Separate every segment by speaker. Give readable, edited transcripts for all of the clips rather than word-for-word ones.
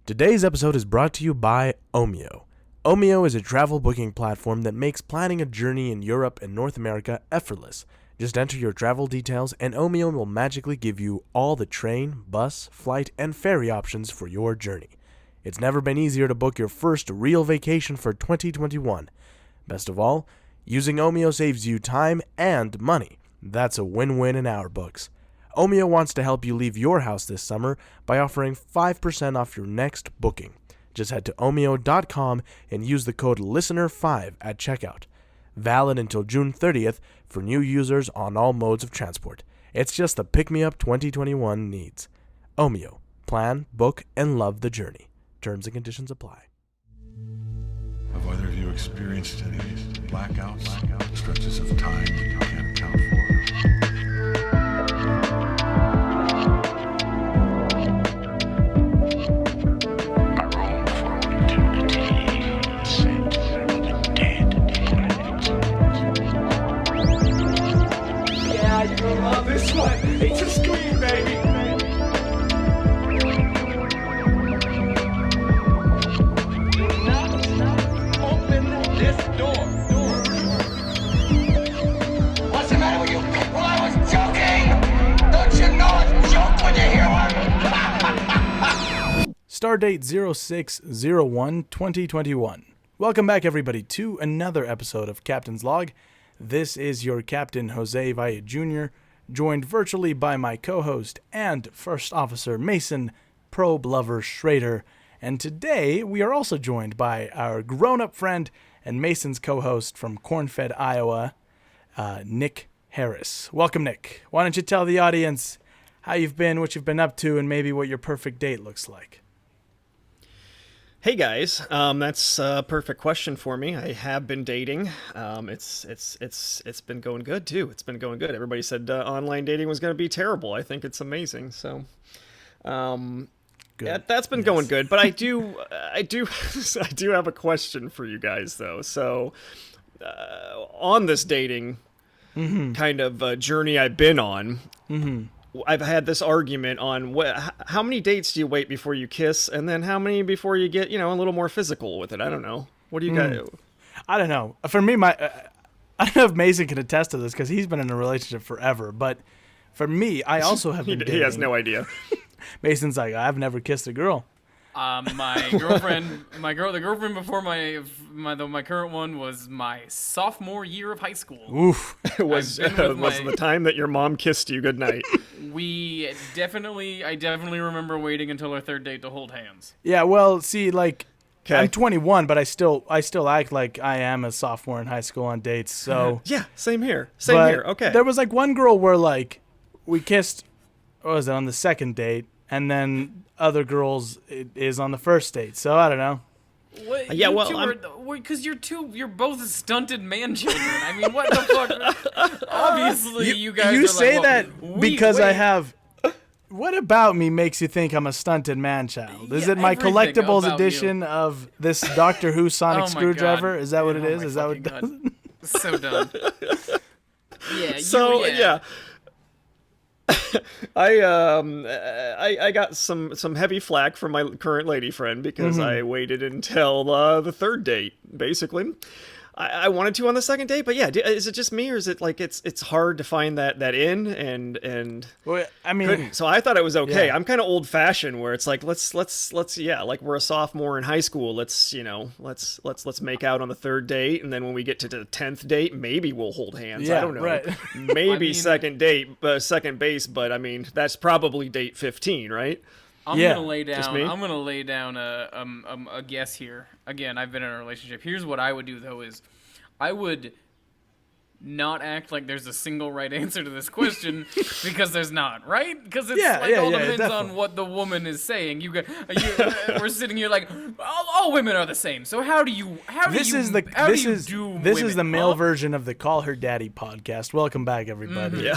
Speaker 1: Today's episode is brought to you by Omio. Omio is a travel booking platform that makes planning a journey in Europe and North America effortless. Just enter your travel details and Omio will magically give you all the train, bus, flight, and ferry options for your journey. It's never been easier to book your first real vacation for 2021. Best of all, using Omio saves you time and money. That's a win-win in our books. Omio wants to help you leave your house this summer by offering 5% off your next booking. Just head to omio.com and use the code LISTENER5 at checkout. Valid until June 30th for new users on all modes of transport. It's just the pick-me-up 2021 needs. Omio. Plan, book, and love the journey. Terms and conditions apply.
Speaker 2: Have either of you experienced any blackouts, stretches of time that you can't account for?
Speaker 3: You'll love this one. It's a scream, baby. Do not open this door. What's the matter with you people? I was joking. Don't you know it's a joke when you hear one?
Speaker 1: Stardate 06/01/2021. Welcome back, everybody, to another episode of Captain's Log. This is your Captain Jose Valle Jr., joined virtually by my co-host and First Officer Mason Probe Lover Schrader. And today we are also joined by our grown-up friend and Mason's co-host from Cornfed, Iowa, Nick Harris. Welcome, Nick. Why don't you tell the audience how you've been, what you've been up to, and maybe what your perfect date looks like?
Speaker 4: Hey guys, that's a perfect question for me. I have been dating. It's been going good too. It's been going good. Everybody said online dating was going to be terrible. I think it's amazing. So, good. Yeah, that's been going good. But I do have a question for you guys though. So, on this dating kind of journey I've been on. I've had this argument on how many dates do you wait before you kiss, and then how many before you get, a little more physical with it. I don't know. What do you guys?
Speaker 1: I don't know. For me, I don't know if Mason can attest to this because he's been in a relationship forever. But for me, I also have been dating.
Speaker 4: He has no idea.
Speaker 1: Mason's like, I've never kissed a girl.
Speaker 5: The girlfriend before my current one was my sophomore year of high school.
Speaker 1: Oof.
Speaker 4: was the time that your mom kissed you goodnight.
Speaker 5: I definitely remember waiting until our third date to hold hands.
Speaker 1: Yeah, well, see, like,
Speaker 4: okay.
Speaker 1: I'm 21, but I still act like I am a sophomore in high school on dates. So
Speaker 4: yeah, same here. Okay.
Speaker 1: There was like one girl where like we kissed. What was it, on the second date, and then other girls is on the first date. So I don't know.
Speaker 5: What,
Speaker 4: yeah,
Speaker 5: because you're both stunted man children. I mean, what the fuck? Obviously, you guys.
Speaker 1: You
Speaker 5: are
Speaker 1: say
Speaker 5: like,
Speaker 1: that because I have. What about me makes you think I'm a stunted man child? Is it my collectibles edition of this Doctor Who sonic screwdriver?
Speaker 5: God.
Speaker 1: Is that what it is? Is that what it does?
Speaker 5: So done. Yeah.
Speaker 4: Yeah. I got some heavy flack from my current lady friend because I waited until the third date, basically. I wanted to on the second date, but yeah, is it just me or is it like it's hard to find that in and
Speaker 1: well, I mean,
Speaker 4: so I thought it was okay.
Speaker 1: Yeah.
Speaker 4: I'm kind of old fashioned where it's like let's like we're a sophomore in high school. Let's make out on the third date, and then when we get to the 10th date, maybe we'll hold hands.
Speaker 1: Yeah,
Speaker 4: I don't know.
Speaker 1: Right.
Speaker 4: Maybe second base, but I mean that's probably date 15, right?
Speaker 5: I'm gonna lay down a guess here. Again, I've been in a relationship. Here's what I would do though: is I would not act like there's a single right answer to this question because there's not, right? Because it's all depends on what the woman is saying. We're sitting here like all women are the same. So this is
Speaker 1: the male version of the Call Her Daddy podcast. Welcome back, everybody.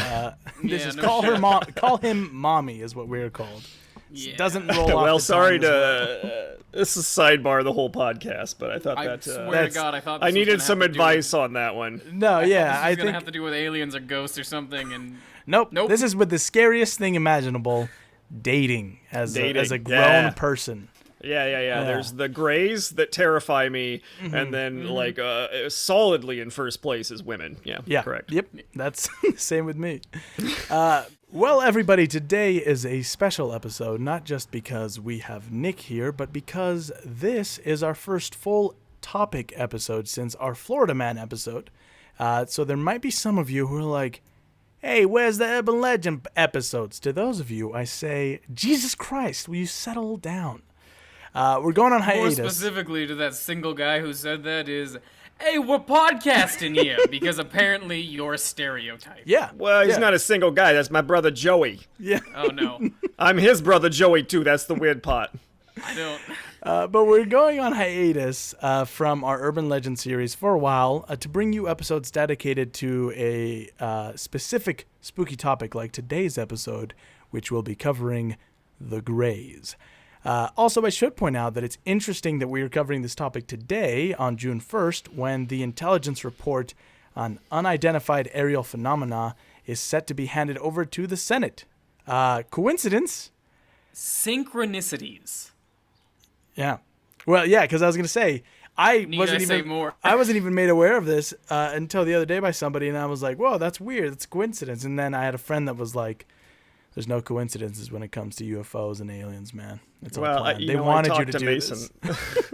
Speaker 1: Call him Mommy is what we're called.
Speaker 5: Yeah.
Speaker 1: Doesn't roll off.
Speaker 4: Well, sorry to this is sidebar the whole podcast, but I thought
Speaker 5: I swear to God, I thought this
Speaker 4: I needed some advice on that one.
Speaker 1: No, yeah,
Speaker 5: I think gonna have to do with aliens or ghosts or something. And
Speaker 1: nope. This is with the scariest thing imaginable: dating as a grown person.
Speaker 4: Yeah. There's the Greys that terrify me, and then like solidly in first place is women. Yeah, correct.
Speaker 1: Yep, that's the same with me. Well, everybody, today is a special episode, not just because we have Nick here, but because this is our first full topic episode since our Florida Man episode. So there might be some of you who are like, hey, where's the urban legend episodes? To those of you, I say, Jesus Christ, will you settle down? We're going on hiatus.
Speaker 5: More specifically to that single guy who said that is, hey, we're podcasting here, because apparently you're a stereotype.
Speaker 1: Yeah.
Speaker 4: Well, he's not a single guy. That's my brother Joey.
Speaker 1: Yeah.
Speaker 5: Oh, no.
Speaker 4: I'm his brother Joey, too. That's the weird part.
Speaker 5: I don't...
Speaker 1: But we're going on hiatus from our Urban Legend series for a while to bring you episodes dedicated to a specific spooky topic like today's episode, which will be covering the Greys. Also, I should point out that it's interesting that we are covering this topic today on June 1st when the intelligence report on unidentified aerial phenomena is set to be handed over to the Senate. Coincidence?
Speaker 5: Synchronicities.
Speaker 1: Yeah. Well, yeah, because I was going to say, I wasn't even made aware of this until the other day by somebody, and I was like, whoa, that's weird. That's a coincidence. And then I had a friend that was like, there's no coincidences when it comes to UFOs and aliens, man. It's all planned. They wanted you to do Mason. This.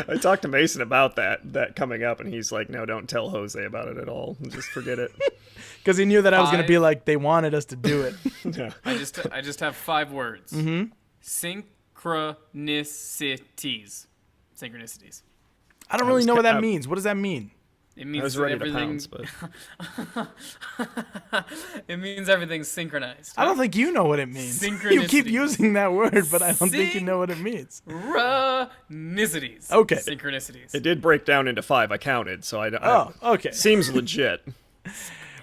Speaker 4: I talked to Mason about that coming up, and he's like, no, don't tell Jose about it at all. Just forget it.
Speaker 1: Because he knew that I was going to be like, they wanted us to do it.
Speaker 4: Yeah.
Speaker 5: I just have 5 words.
Speaker 1: Mm-hmm.
Speaker 5: Synchronicities. Synchronicities.
Speaker 1: I don't really know what that means. What does that mean?
Speaker 5: It means
Speaker 4: I was ready
Speaker 5: everything.
Speaker 4: to pounce, but
Speaker 5: It means everything's synchronized.
Speaker 1: I don't think you know what it means. You keep using that word, but I don't think you know what it means.
Speaker 5: Synchronicities.
Speaker 1: Okay.
Speaker 5: Synchronicities.
Speaker 4: it did break down into 5. I counted, so
Speaker 1: okay.
Speaker 4: Seems legit.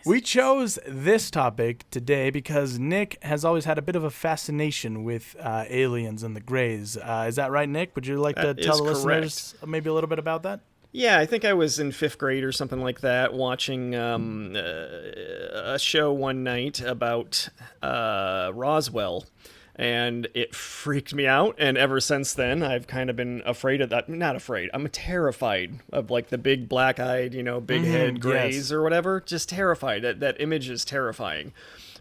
Speaker 1: We chose this topic today because Nick has always had a bit of a fascination with aliens and the Greys. Is that right, Nick? Would you like to tell the listeners maybe a little bit about that?
Speaker 4: Yeah, I think I was in 5th grade or something like that, watching a show one night about Roswell, and it freaked me out. And ever since then, I've kind of been afraid of that. Not afraid. I'm terrified of like the big black-eyed, big head Greys or whatever. Just terrified. That image is terrifying.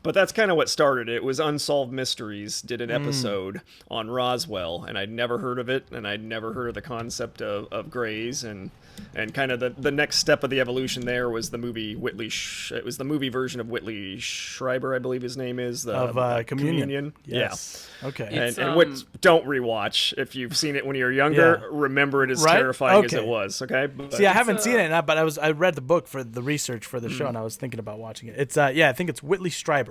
Speaker 4: But that's kind of what started it. It was Unsolved Mysteries did an episode on Roswell, and I'd never heard of it, and I'd never heard of the concept of Greys, and kind of the next step of the evolution there was the movie Whitley. It was the movie version of Whitley Strieber, I believe his name is. Communion.
Speaker 1: Yes.
Speaker 4: Yeah.
Speaker 1: Okay.
Speaker 4: And don't rewatch. If you've seen it when you were younger, remember it as terrifying as it was, okay? But
Speaker 1: see, I haven't seen it, but I read the book for the research for the show, and I was thinking about watching it. It's I think it's Whitley Strieber.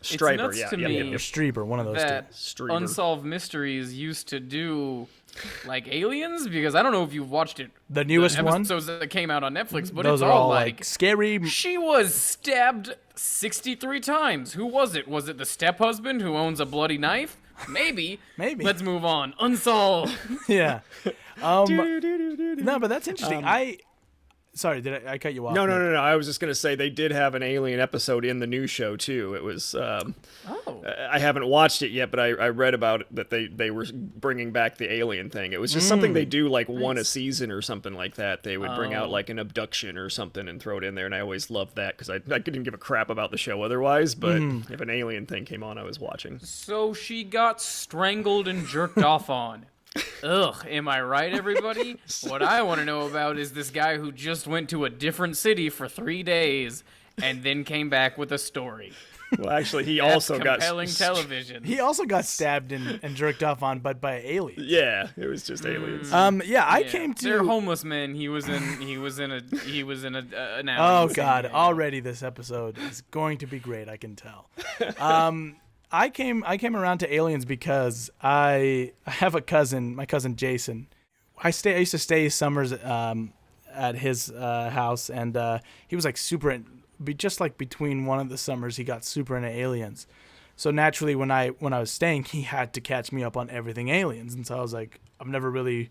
Speaker 4: Strieber,
Speaker 5: it's nuts to me
Speaker 1: or Strieber, one of those
Speaker 5: that
Speaker 1: two.
Speaker 4: Strieber.
Speaker 5: Unsolved Mysteries used to do like aliens, because I don't know if you've watched it.
Speaker 1: The newest one?
Speaker 5: Episodes that came out on Netflix, but
Speaker 1: those
Speaker 5: it's
Speaker 1: are all
Speaker 5: like
Speaker 1: scary.
Speaker 5: She was stabbed 63 times. Who was it? Was it the step-husband who owns a bloody knife? Maybe.
Speaker 1: Maybe.
Speaker 5: Let's move on. Unsolved.
Speaker 1: Yeah. No, but that's interesting. Sorry, did I cut you off?
Speaker 4: No. I was just going to say they did have an alien episode in the new show, too. It was... I haven't watched it yet, but I read about it, that they were bringing back the alien thing. It was just something they do like one a season or something like that. They would bring out like an abduction or something and throw it in there, and I always loved that because I couldn't give a crap about the show otherwise, but if an alien thing came on, I was watching.
Speaker 5: So she got strangled and jerked off on. Ugh, am I right, everybody? What I want to know about is this guy who just went to a different city for 3 days and then came back with a story.
Speaker 4: Well, actually, he also got
Speaker 5: compelling television.
Speaker 1: He also got stabbed and jerked off on, but by aliens.
Speaker 4: Yeah, it was just aliens.
Speaker 1: I came to.
Speaker 5: They're homeless men. He was in an alley.
Speaker 1: Oh God! Already this episode is going to be great. I can tell. I came around to aliens because I have a cousin, my cousin Jason. I used to stay summers at his house, and he was like super. Just like between one of the summers, he got super into aliens. So naturally, when I was staying, he had to catch me up on everything aliens, and so I was like, I've never really,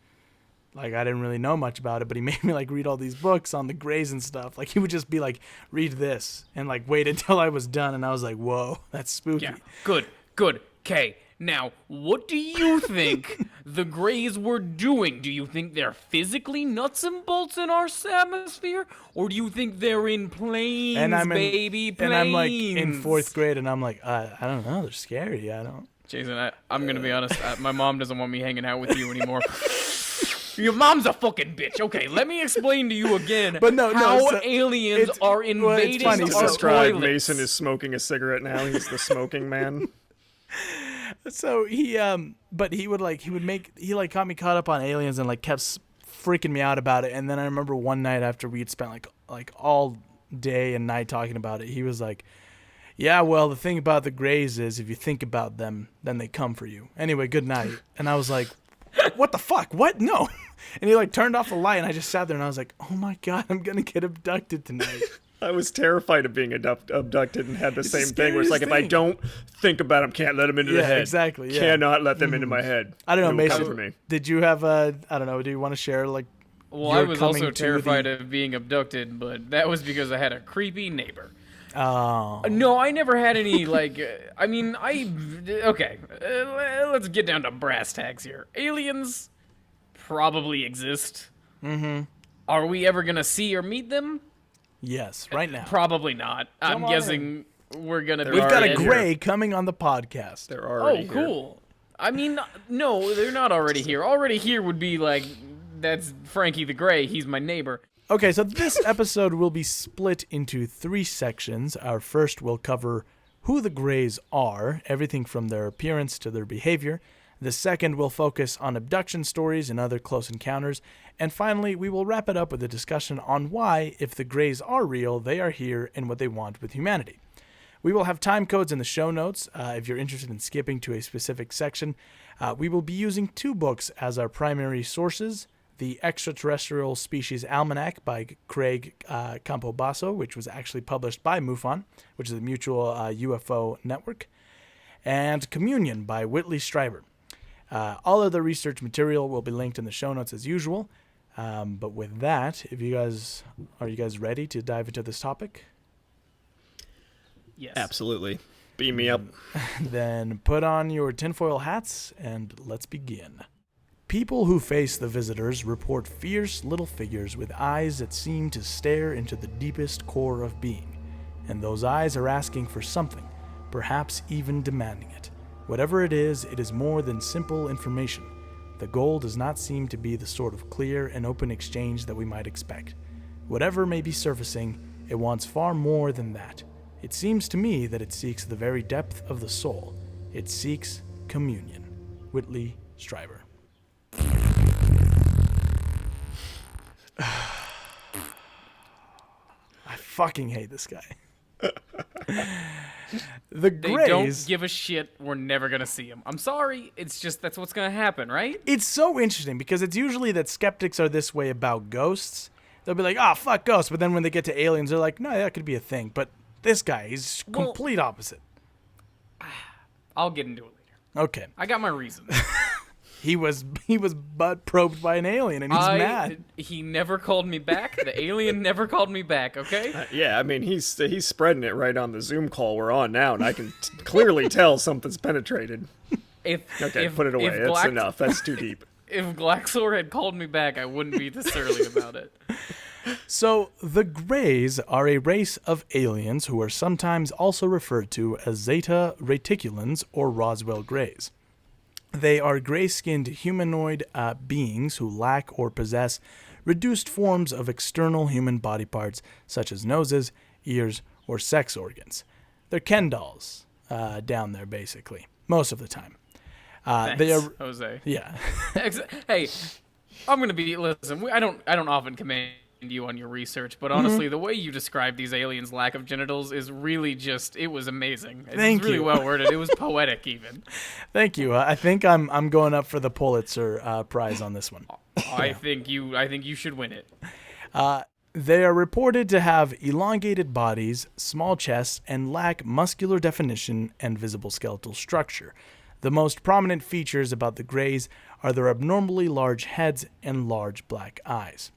Speaker 1: I didn't really know much about it, but he made me read all these books on the Greys and stuff. He would just be like, read this, and wait until I was done, and I was like, whoa, that's spooky.
Speaker 5: Yeah, good. Okay, now, what do you think the Greys were doing. Do you think they're physically nuts and bolts in our atmosphere? Or do you think they're in planes, baby, planes?
Speaker 1: And I'm like in 4th grade, and I'm like, I don't know, they're scary. I don't.
Speaker 5: Jason, I'm going to be honest. My mom doesn't want me hanging out with you anymore. Your mom's a fucking bitch. Okay, let me explain to you again how aliens are invading our toilets.
Speaker 4: Mason is smoking a cigarette now. He's the smoking man.
Speaker 1: So he got me caught up on aliens and like kept freaking me out about it. And then I remember one night after we had spent like all day and night talking about it, he was like, yeah, well, the thing about the Greys is if you think about them, then they come for you. Anyway, good night. And I was like, what the fuck? What? No. And he like turned off the light, and I just sat there and I was like, oh my God, I'm going to get abducted tonight.
Speaker 4: I was terrified of being abducted and had the same thing where it's like, if I don't think about them, can't let them into the head.
Speaker 1: Exactly. Yeah.
Speaker 4: Cannot let them into my head.
Speaker 1: I don't know, Mason. Did you have I don't know, do you want to share like?
Speaker 5: Well, I was also terrified of being abducted, but that was because I had a creepy neighbor.
Speaker 1: Oh.
Speaker 5: No, I never had any, like, okay, let's get down to brass tacks here. Aliens probably exist.
Speaker 1: Mm-hmm.
Speaker 5: Are we ever going to see or meet them?
Speaker 1: Yes, right now.
Speaker 5: Probably not. I'm guessing we're going to be...
Speaker 1: We've got a Grey coming on the podcast.
Speaker 4: They're already here.
Speaker 5: Cool. I mean, no, they're not already here. Already here would be like, that's Frankie the Grey, he's my neighbor.
Speaker 1: Okay, so this episode will be split into 3 sections. Our first will cover who the Greys are, everything from their appearance to their behavior. The second will focus on abduction stories and other close encounters. And finally, we will wrap it up with a discussion on why, if the Greys are real, they are here and what they want with humanity. We will have time codes in the show notes if you're interested in skipping to a specific section. We will be using 2 books as our primary sources. The Extraterrestrial Species Almanac by Craig Campobasso, which was actually published by MUFON, which is a mutual UFO network, and Communion by Whitley Strieber. All of the research material will be linked in the show notes as usual. But with that, are you guys ready to dive into this topic?
Speaker 5: Yes.
Speaker 4: Absolutely. Beam me up.
Speaker 1: Then put on your tinfoil hats and let's begin. People who face the visitors report fierce little figures with eyes that seem to stare into the deepest core of being. And those eyes are asking for something, perhaps even demanding it. Whatever it is more than simple information. The goal does not seem to be the sort of clear and open exchange that we might expect. Whatever may be surfacing, it wants far more than that. It seems to me that it seeks the very depth of the soul. It seeks communion. Whitley Strieber. I fucking hate this guy. The Greys...
Speaker 5: They don't give a shit. We're never going to see him. I'm sorry. It's just that's what's going to happen, right?
Speaker 1: It's so interesting because it's usually that skeptics are this way about ghosts. They'll be like, fuck ghosts. But then when they get to aliens, they're like, no, that could be a thing. But this guy, he's complete opposite.
Speaker 5: I'll get into it later.
Speaker 1: Okay.
Speaker 5: I got my reasons.
Speaker 1: He was butt probed by an alien, and he's mad.
Speaker 5: He never called me back. The alien never called me back, okay?
Speaker 4: Yeah, I mean, he's spreading it right on the Zoom call we're on now, and I can clearly tell something's penetrated. Put it away. That's enough. That's too deep.
Speaker 5: If Glaxor had called me back, I wouldn't be this early about it.
Speaker 1: So, the Greys are a race of aliens who are sometimes also referred to as Zeta Reticulans or Roswell Greys. They are gray-skinned humanoid beings who lack or possess reduced forms of external human body parts, such as noses, ears, or sex organs. They're Ken dolls down there, basically, most of the time.
Speaker 5: Thanks,
Speaker 1: they are,
Speaker 5: Jose.
Speaker 1: Yeah.
Speaker 5: Hey, I'm gonna be. Listen, I don't often commend you on your research, but honestly, the way you described these aliens' lack of genitals is really just—it was amazing.
Speaker 1: Thank
Speaker 5: you. Really well worded. It was poetic, even.
Speaker 1: Thank you. I think I'm going up for the Pulitzer Prize on this one.
Speaker 5: I think you should win it.
Speaker 1: They are reported to have elongated bodies, small chests, and lack muscular definition and visible skeletal structure. The most prominent features about the Greys are their abnormally large heads and large black eyes.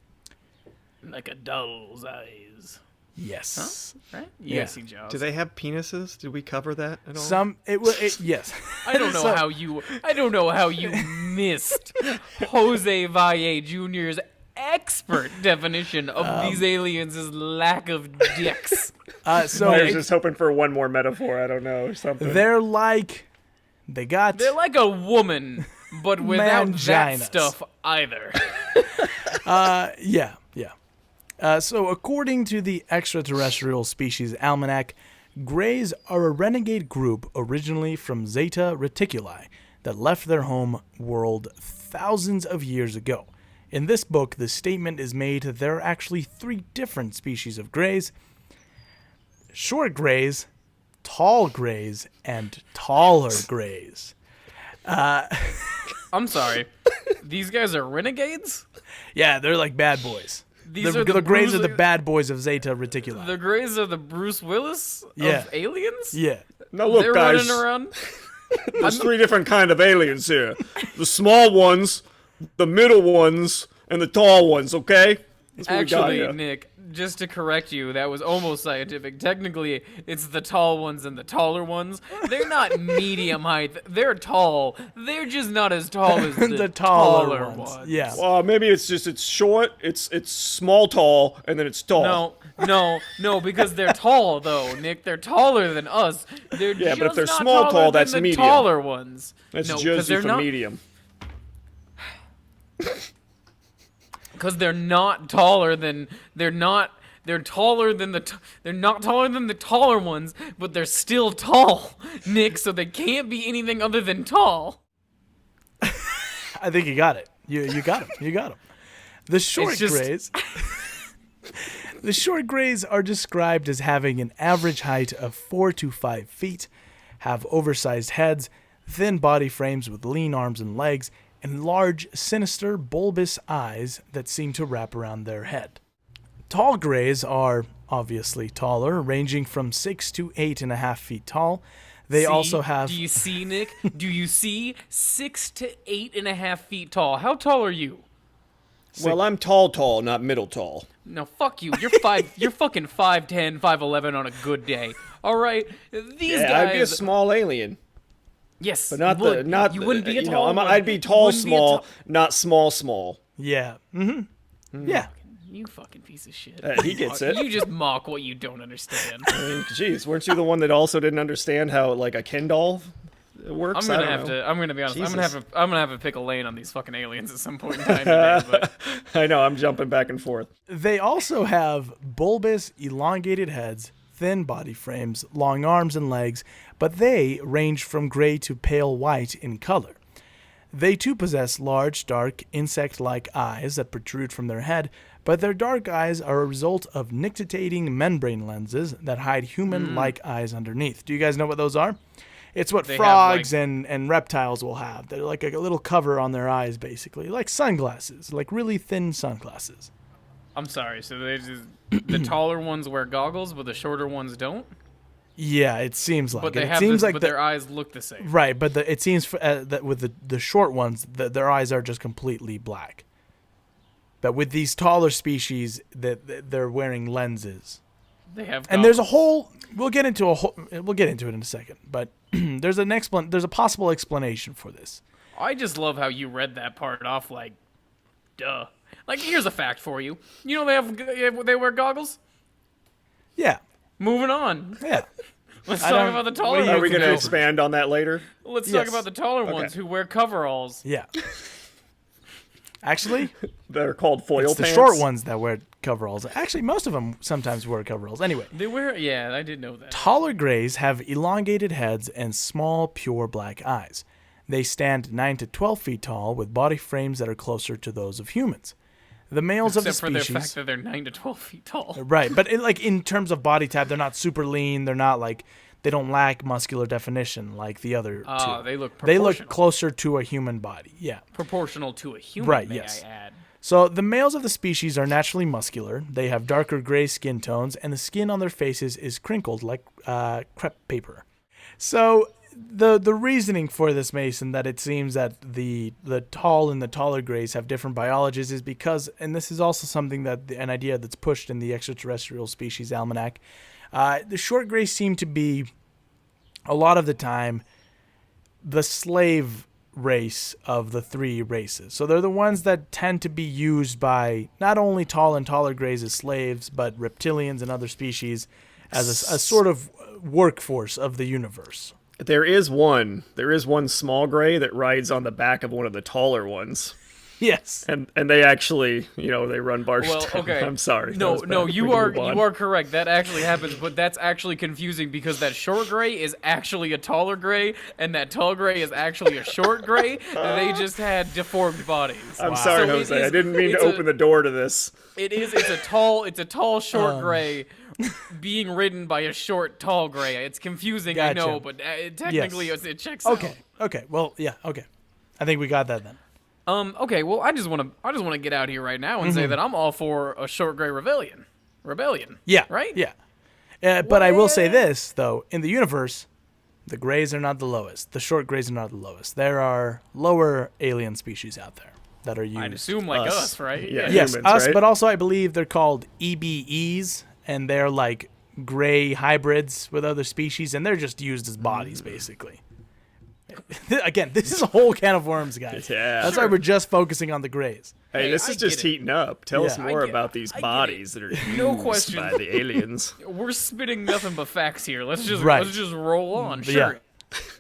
Speaker 5: Like a doll's eyes.
Speaker 1: Yes.
Speaker 5: Right?
Speaker 1: Yeah.
Speaker 5: Yes, Jaws.
Speaker 4: Do they have penises? Did we cover that at all?
Speaker 1: Yes.
Speaker 5: I don't know how you missed Jose Valle Jr.'s expert definition of these aliens' lack of dicks.
Speaker 4: I was just hoping for one more metaphor. I don't know, or something.
Speaker 1: They're like
Speaker 5: a woman, but without that
Speaker 1: Manginas.
Speaker 5: stuff either.
Speaker 1: Yeah. So according to the Extraterrestrial Species Almanac, Greys are a renegade group originally from Zeta Reticuli that left their home world thousands of years ago. In this book, the statement is made that there are actually 3 different species of Greys: short Greys, tall Greys, and taller Greys.
Speaker 5: I'm sorry. These guys are renegades?
Speaker 1: Yeah, they're like bad boys.
Speaker 5: These
Speaker 1: The
Speaker 5: are the
Speaker 1: Greys are
Speaker 5: Bruce-
Speaker 1: the bad boys of Zeta Reticuli.
Speaker 5: The Greys are the Bruce Willis
Speaker 1: Yeah.
Speaker 5: of aliens?
Speaker 1: Yeah.
Speaker 4: Now look,
Speaker 5: They're
Speaker 4: guys.
Speaker 5: running around.
Speaker 4: There's 3 different kind of aliens here: the small ones, the middle ones, and the tall ones. Okay. That's what we got
Speaker 5: Actually,
Speaker 4: here.
Speaker 5: Nick, just to correct you, that was almost scientific. Technically, it's the tall ones and the taller ones. They're not medium height. They're tall. They're just not as tall as the
Speaker 1: taller ones. Yeah.
Speaker 4: Well, maybe it's short. It's small, tall, and then it's tall.
Speaker 5: No, because they're tall though, Nick. They're taller than us. They're
Speaker 4: Yeah,
Speaker 5: just
Speaker 4: but if they're
Speaker 5: not
Speaker 4: small,
Speaker 5: taller
Speaker 4: tall,
Speaker 5: than
Speaker 4: that's
Speaker 5: the
Speaker 4: medium.
Speaker 5: taller ones.
Speaker 4: That's
Speaker 5: no,
Speaker 4: just
Speaker 5: they're
Speaker 4: for
Speaker 5: not,
Speaker 4: medium.
Speaker 5: because they're not taller than they're not taller than they're not taller than the taller ones, but they're still tall, Nick. So they can't be anything other than tall.
Speaker 1: I think you got it. You got him. You got him. The short Greys. The short Greys are described as having an average height of 4 to 5 feet, have oversized heads, thin body frames with lean arms and legs, and large, sinister, bulbous eyes that seem to wrap around their head. Tall Greys are obviously taller, ranging from 6 to 8.5 feet tall. They also have...
Speaker 5: Do you see, Nick? Do you see? 6 to 8.5 feet tall. How tall are you?
Speaker 4: Well, I'm tall, not middle tall.
Speaker 5: No, fuck you. You're you're fucking 5'10", 5'11" on a good day. All right, these guys.
Speaker 4: I'd be a small alien,
Speaker 5: Yes,
Speaker 4: but not
Speaker 5: you would.
Speaker 4: not.
Speaker 5: You wouldn't be a
Speaker 4: you
Speaker 5: tall
Speaker 4: know,
Speaker 5: one.
Speaker 4: I'd be
Speaker 5: You
Speaker 4: tall,
Speaker 5: wouldn't be a
Speaker 4: small,
Speaker 5: tall-
Speaker 4: not small.
Speaker 1: Yeah. Mm-hmm. Yeah.
Speaker 5: You fucking piece of shit.
Speaker 4: He gets it.
Speaker 5: You just mock what you don't understand.
Speaker 4: I mean, jeez, weren't you the one that also didn't understand how like a Ken doll works?
Speaker 5: I'm gonna be honest. I'm gonna have to pick a lane on these fucking aliens at some point in time today. But
Speaker 4: I know, I'm jumping back and forth.
Speaker 1: They also have bulbous, elongated heads, thin body frames, long arms and legs, but they range from gray to pale white in color. They too possess large, dark, insect-like eyes that protrude from their head, but their dark eyes are a result of nictitating membrane lenses that hide human-like eyes underneath. Do you guys know what those are? It's what
Speaker 5: They
Speaker 1: frogs and reptiles will have. They're like a little cover on their eyes, basically, like sunglasses, like really thin sunglasses.
Speaker 5: I'm sorry. So they just the taller ones wear goggles, but the shorter ones don't.
Speaker 1: Yeah, it seems like
Speaker 5: But they
Speaker 1: it.
Speaker 5: have
Speaker 1: It seems
Speaker 5: this,
Speaker 1: like
Speaker 5: but
Speaker 1: the-
Speaker 5: their eyes look the same.
Speaker 1: Right, but it seems that with the short ones, their eyes are just completely black. But with these taller species, that they're wearing lenses.
Speaker 5: They have.
Speaker 1: And there's a
Speaker 5: goggles.
Speaker 1: whole. We'll get into it in a second. But there's a possible explanation for this.
Speaker 5: I just love how you read that part off like, duh. Like, here's a fact for you. You know they wear goggles?
Speaker 1: Yeah,
Speaker 5: Moving on.
Speaker 1: yeah.
Speaker 5: Let's
Speaker 1: I
Speaker 5: talk
Speaker 1: don't-
Speaker 5: about the
Speaker 1: what
Speaker 5: taller
Speaker 1: do you
Speaker 4: Are
Speaker 5: ones.
Speaker 4: we going to
Speaker 1: know.
Speaker 4: expand on that later?
Speaker 5: Let's talk
Speaker 1: Yes.
Speaker 5: about the taller ones who wear coveralls.
Speaker 1: Yeah. Actually,
Speaker 4: They're called foil
Speaker 1: it's the
Speaker 4: pants.
Speaker 1: short ones that wear coveralls. Actually, most of them sometimes wear coveralls. Anyway,
Speaker 5: They wear, yeah, I did know that.
Speaker 1: taller Greys have elongated heads and small, pure black eyes. They stand 9 to 12 feet tall with body frames that are closer to those of humans. The males
Speaker 5: Except
Speaker 1: of the
Speaker 5: for their
Speaker 1: species,
Speaker 5: fact that they're 9 to 12 feet tall.
Speaker 1: right? But in terms of body type, they're not super lean. They're not like they don't lack muscular definition like the other two.
Speaker 5: They look
Speaker 1: They
Speaker 5: proportional.
Speaker 1: look closer to a human body. Yeah.
Speaker 5: Proportional to a human,
Speaker 1: Right,
Speaker 5: may
Speaker 1: yes.
Speaker 5: I add.
Speaker 1: So the males of the species are naturally muscular. They have darker gray skin tones, and the skin on their faces is crinkled like crepe paper. So
Speaker 6: the reasoning for this, Mason, that it seems that the tall and the taller greys have different biologies is because, and this is also something that an idea that's pushed in the Extraterrestrial Species Almanac, the short greys seem to be, a lot of the time, the slave race of the three races. So they're the ones that tend to be used by not only tall and taller greys as slaves, but reptilians and other species as a sort of workforce of the universe.
Speaker 4: There is one small gray that rides on the back of one of the taller ones.
Speaker 6: Yes.
Speaker 4: And they actually, they run bar.
Speaker 5: Well, okay.
Speaker 4: I'm sorry.
Speaker 5: No, you are correct. That actually happens, but that's actually confusing because that short gray is actually a taller gray, and that tall gray is actually a short gray. They just had deformed bodies.
Speaker 4: I'm sorry, so Jose. I didn't mean to open the door to this.
Speaker 5: It's a tall short gray being ridden by a short tall gray. It's confusing,
Speaker 6: Gotcha.
Speaker 5: I know, but technically it checks out.
Speaker 6: Okay. Well, yeah. Okay. I think we got that then.
Speaker 5: Okay, well, I just want to get out here right now and say that I'm all for a short gray rebellion.
Speaker 6: Yeah.
Speaker 5: Right?
Speaker 6: Yeah. But I will say this, though. In the universe, the greys are not the lowest. The short greys are not the lowest. There are lower alien species out there that are used.
Speaker 5: I'd assume like us, right?
Speaker 4: Yeah.
Speaker 6: Yes,
Speaker 4: Humans,
Speaker 6: us,
Speaker 4: right?
Speaker 6: but also I believe they're called EBEs, and they're like gray hybrids with other species, and they're just used as bodies, basically. Again, this is a whole can of worms, guys.
Speaker 4: Yeah.
Speaker 6: That's why we're just focusing on the greys.
Speaker 4: Hey, this is just heating up. Tell us
Speaker 6: Yeah.
Speaker 4: more about these bodies that are
Speaker 5: No
Speaker 4: used
Speaker 5: question.
Speaker 4: by the aliens.
Speaker 5: We're spitting nothing but facts here. Let's just roll on.
Speaker 6: Yeah.
Speaker 5: Sure.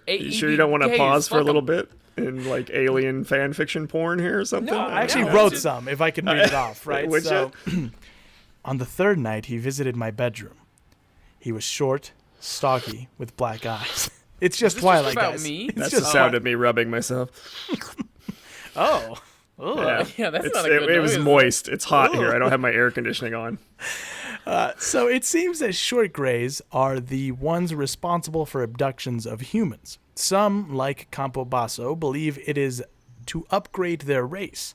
Speaker 4: You sure you don't want to pause for a little bit in like alien fan fiction porn here or something?
Speaker 5: No,
Speaker 6: I actually
Speaker 5: Yeah,
Speaker 6: wrote
Speaker 5: just-
Speaker 6: some, if I could read it off, right?
Speaker 4: Would
Speaker 6: So, on the third night, he visited my bedroom. He was short, stocky, with black eyes. It's just
Speaker 5: this
Speaker 6: Twilight,
Speaker 5: just about
Speaker 6: guys.
Speaker 5: me?
Speaker 6: It's
Speaker 4: That's
Speaker 6: just
Speaker 4: the sound of me rubbing myself.
Speaker 6: Oh.
Speaker 5: Yeah, that's not a good
Speaker 4: it was
Speaker 5: noise.
Speaker 4: moist. It's hot here. I don't have my air conditioning on.
Speaker 6: So it seems that short greys are the ones responsible for abductions of humans. Some, like Campobasso, believe it is to upgrade their race.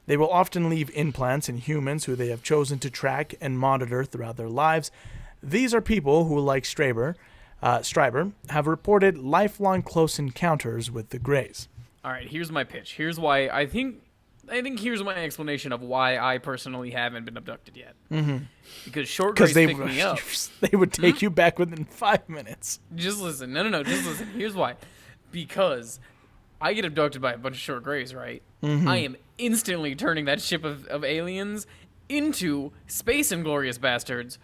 Speaker 6: They will often leave implants in humans who they have chosen to track and monitor throughout their lives. These are people who, like Strieber, have reported lifelong close encounters with the greys.
Speaker 5: All right, here's my pitch. Here's why I think here's my explanation of why I personally haven't been abducted yet. Mm-hmm. Because short greys pick me up.
Speaker 6: They would take you back within 5 minutes.
Speaker 5: Just listen. No. Just listen. Here's why. Because I get abducted by a bunch of short greys, right? Mm-hmm. I am instantly turning that ship of aliens into Space Inglorious Bastards,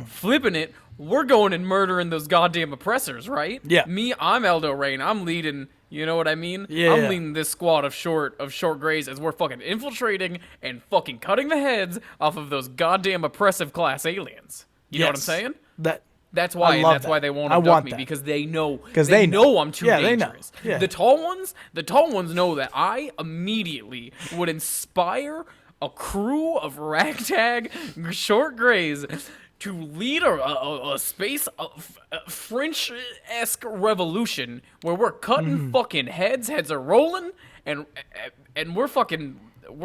Speaker 5: flipping it. We're going and murdering those goddamn oppressors, right?
Speaker 6: Yeah.
Speaker 5: Me, I'm Eldo Rain. I'm leading. You know what I mean?
Speaker 6: Yeah.
Speaker 5: I'm leading this squad of short greys as we're fucking infiltrating and fucking cutting the heads off of those goddamn oppressive class aliens. You know what I'm saying? That's why they won't abduct me, because they know I'm too dangerous.
Speaker 6: They know. Yeah.
Speaker 5: The tall ones know that I immediately would inspire a crew of ragtag short greys to lead a space French-esque revolution where we're cutting fucking heads are rolling, and we're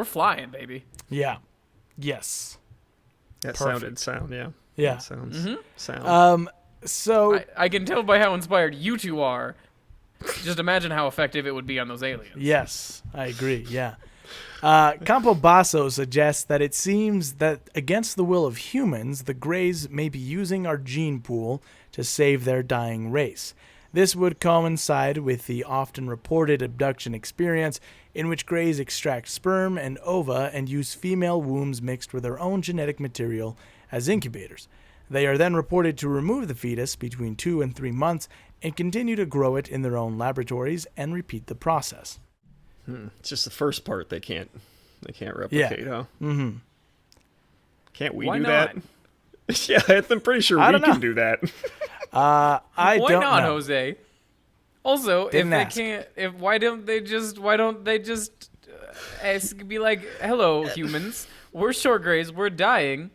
Speaker 5: flying, baby.
Speaker 6: Yeah. Yes.
Speaker 4: That
Speaker 6: Perfect.
Speaker 4: sounded sound, yeah.
Speaker 6: Yeah.
Speaker 4: That sounds sound.
Speaker 6: So
Speaker 5: I can tell by how inspired you two are. Just imagine how effective it would be on those aliens.
Speaker 6: yes, I agree. Yeah. Campobasso suggests that it seems that against the will of humans, the greys may be using our gene pool to save their dying race. This would coincide with the often reported abduction experience in which greys extract sperm and ova and use female wombs mixed with their own genetic material as incubators. They are then reported to remove the fetus between 2 and 3 months and continue to grow it in their own laboratories and repeat the process.
Speaker 4: It's just the first part they can't replicate, huh? Mm-hmm. Can't we
Speaker 5: Why
Speaker 4: do
Speaker 5: not?
Speaker 4: that? Yeah, I'm pretty sure we can do that.
Speaker 6: I
Speaker 5: Why
Speaker 6: don't
Speaker 5: not,
Speaker 6: know.
Speaker 5: Jose? Also,
Speaker 6: Didn't
Speaker 5: if
Speaker 6: ask.
Speaker 5: they can't, why don't they just ask, be like, "Hello, humans. We're short greys. We're dying."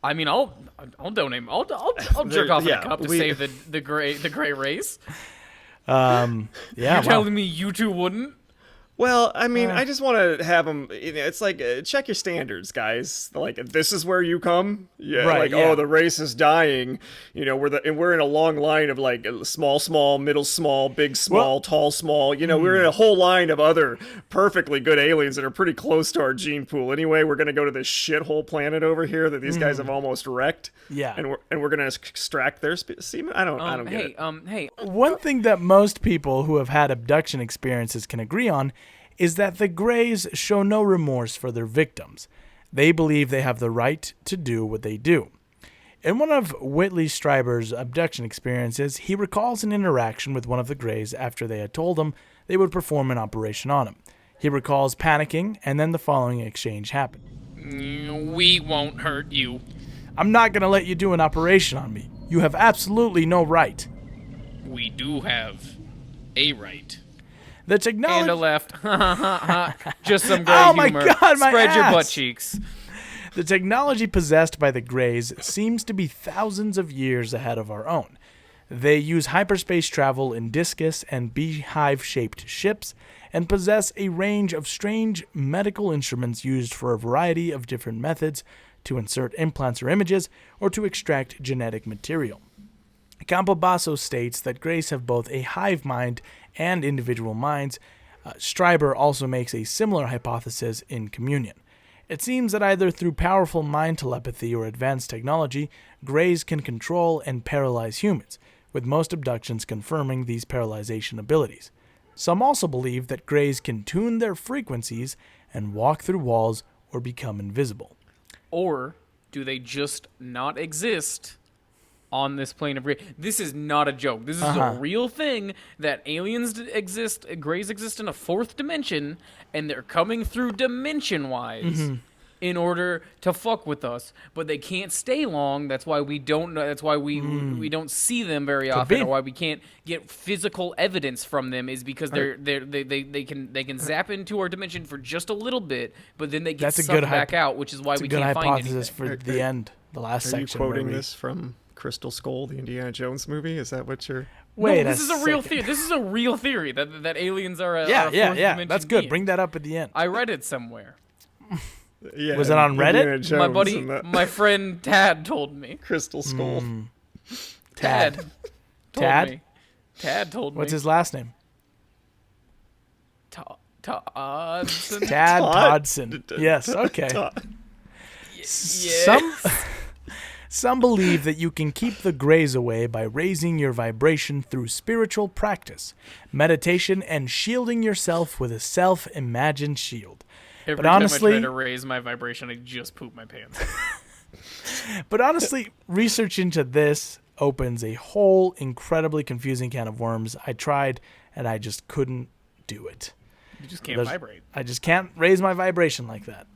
Speaker 5: I mean, I'll donate. I'll jerk off in a cup to save the gray race.
Speaker 6: Yeah,
Speaker 5: You're telling me you two wouldn't?
Speaker 4: Well, I mean, I just want to have them. It's like check your standards, guys. Like this is where you come. Yeah,
Speaker 6: Right,
Speaker 4: like
Speaker 6: yeah.
Speaker 4: oh, the race is dying. We're in a long line of like small, middle small, big small,
Speaker 6: Well-
Speaker 4: tall small. We're in a whole line of other perfectly good aliens that are pretty close to our gene pool. Anyway, we're gonna go to this shithole planet over here that these guys have almost wrecked.
Speaker 6: Yeah.
Speaker 4: and we're gonna extract their semen. I don't get it.
Speaker 5: Hey,
Speaker 6: One thing that most people who have had abduction experiences can agree on is that the Greys show no remorse for their victims. They believe they have the right to do what they do. In one of Whitley Strieber's abduction experiences, he recalls an interaction with one of the Greys after they had told him they would perform an operation on him. He recalls panicking, and then the following exchange happened.
Speaker 5: we won't hurt you.
Speaker 6: I'm not going to let you do an operation on me. You have absolutely no right.
Speaker 5: We do have a right.
Speaker 6: The technology...
Speaker 5: And a left. Just some gray
Speaker 6: Oh my
Speaker 5: humor.
Speaker 6: God, my
Speaker 5: Spread your butt
Speaker 6: ass.
Speaker 5: cheeks.
Speaker 6: The technology possessed by the Greys seems to be thousands of years ahead of our own. They use hyperspace travel in discus and beehive-shaped ships and possess a range of strange medical instruments used for a variety of different methods to insert implants or images or to extract genetic material. Campobasso states that Greys have both a hive mind and individual minds. Strieber also makes a similar hypothesis in Communion. It seems that either through powerful mind telepathy or advanced technology, Greys can control and paralyze humans, with most abductions confirming these paralyzation abilities. Some also believe that Greys can tune their frequencies and walk through walls or become invisible.
Speaker 5: Or do they just not exist on this plane of Grey? This is not a joke. This is a real thing that aliens exist, Greys exist in a fourth dimension, and they're coming through dimension-wise in order to fuck with us. But they can't stay long. That's why we don't know. That's why we don't see them very often,
Speaker 6: be.
Speaker 5: or why we can't get physical evidence from them. Is because they can zap into our dimension for just a little bit, but then they get
Speaker 6: That's a
Speaker 5: sucked
Speaker 6: good
Speaker 5: back out, which is why
Speaker 6: It's
Speaker 5: we
Speaker 6: a good
Speaker 5: can't find
Speaker 6: hypothesis
Speaker 5: anything.
Speaker 6: for the end, the last
Speaker 4: Are
Speaker 6: section.
Speaker 4: you
Speaker 6: where
Speaker 4: quoting
Speaker 6: we-
Speaker 4: this from Crystal Skull, the Indiana Jones movie? Is that what you're?
Speaker 6: Wait,
Speaker 5: No, this is a real
Speaker 6: second.
Speaker 5: theory. This is a real theory that aliens are a
Speaker 6: Yeah,
Speaker 5: are a
Speaker 6: yeah,
Speaker 5: fourth
Speaker 6: yeah.
Speaker 5: dimension
Speaker 6: That's good.
Speaker 5: being.
Speaker 6: Bring that up at the end.
Speaker 5: I read it somewhere.
Speaker 4: Yeah.
Speaker 6: Was it on Reddit?
Speaker 4: Indiana Jones
Speaker 5: My buddy,
Speaker 4: and the
Speaker 5: my friend Tad told me.
Speaker 4: Crystal Skull.
Speaker 5: Tad told
Speaker 6: Tad?
Speaker 5: me. Tad told me.
Speaker 6: What's his last name?
Speaker 5: Toddson?
Speaker 6: Tad
Speaker 4: Todd?
Speaker 6: Dodson. Yes, okay.
Speaker 5: Yeah.
Speaker 6: Some believe that you can keep the Greys away by raising your vibration through spiritual practice, meditation, and shielding yourself with a self-imagined shield.
Speaker 5: Every
Speaker 6: But honestly-
Speaker 5: time I try to raise my vibration, I just poop my pants.
Speaker 6: But honestly, research into this opens a whole incredibly confusing can of worms. I tried, and I just couldn't do it.
Speaker 5: You just can't
Speaker 6: There's-
Speaker 5: vibrate.
Speaker 6: I just can't raise my vibration like that.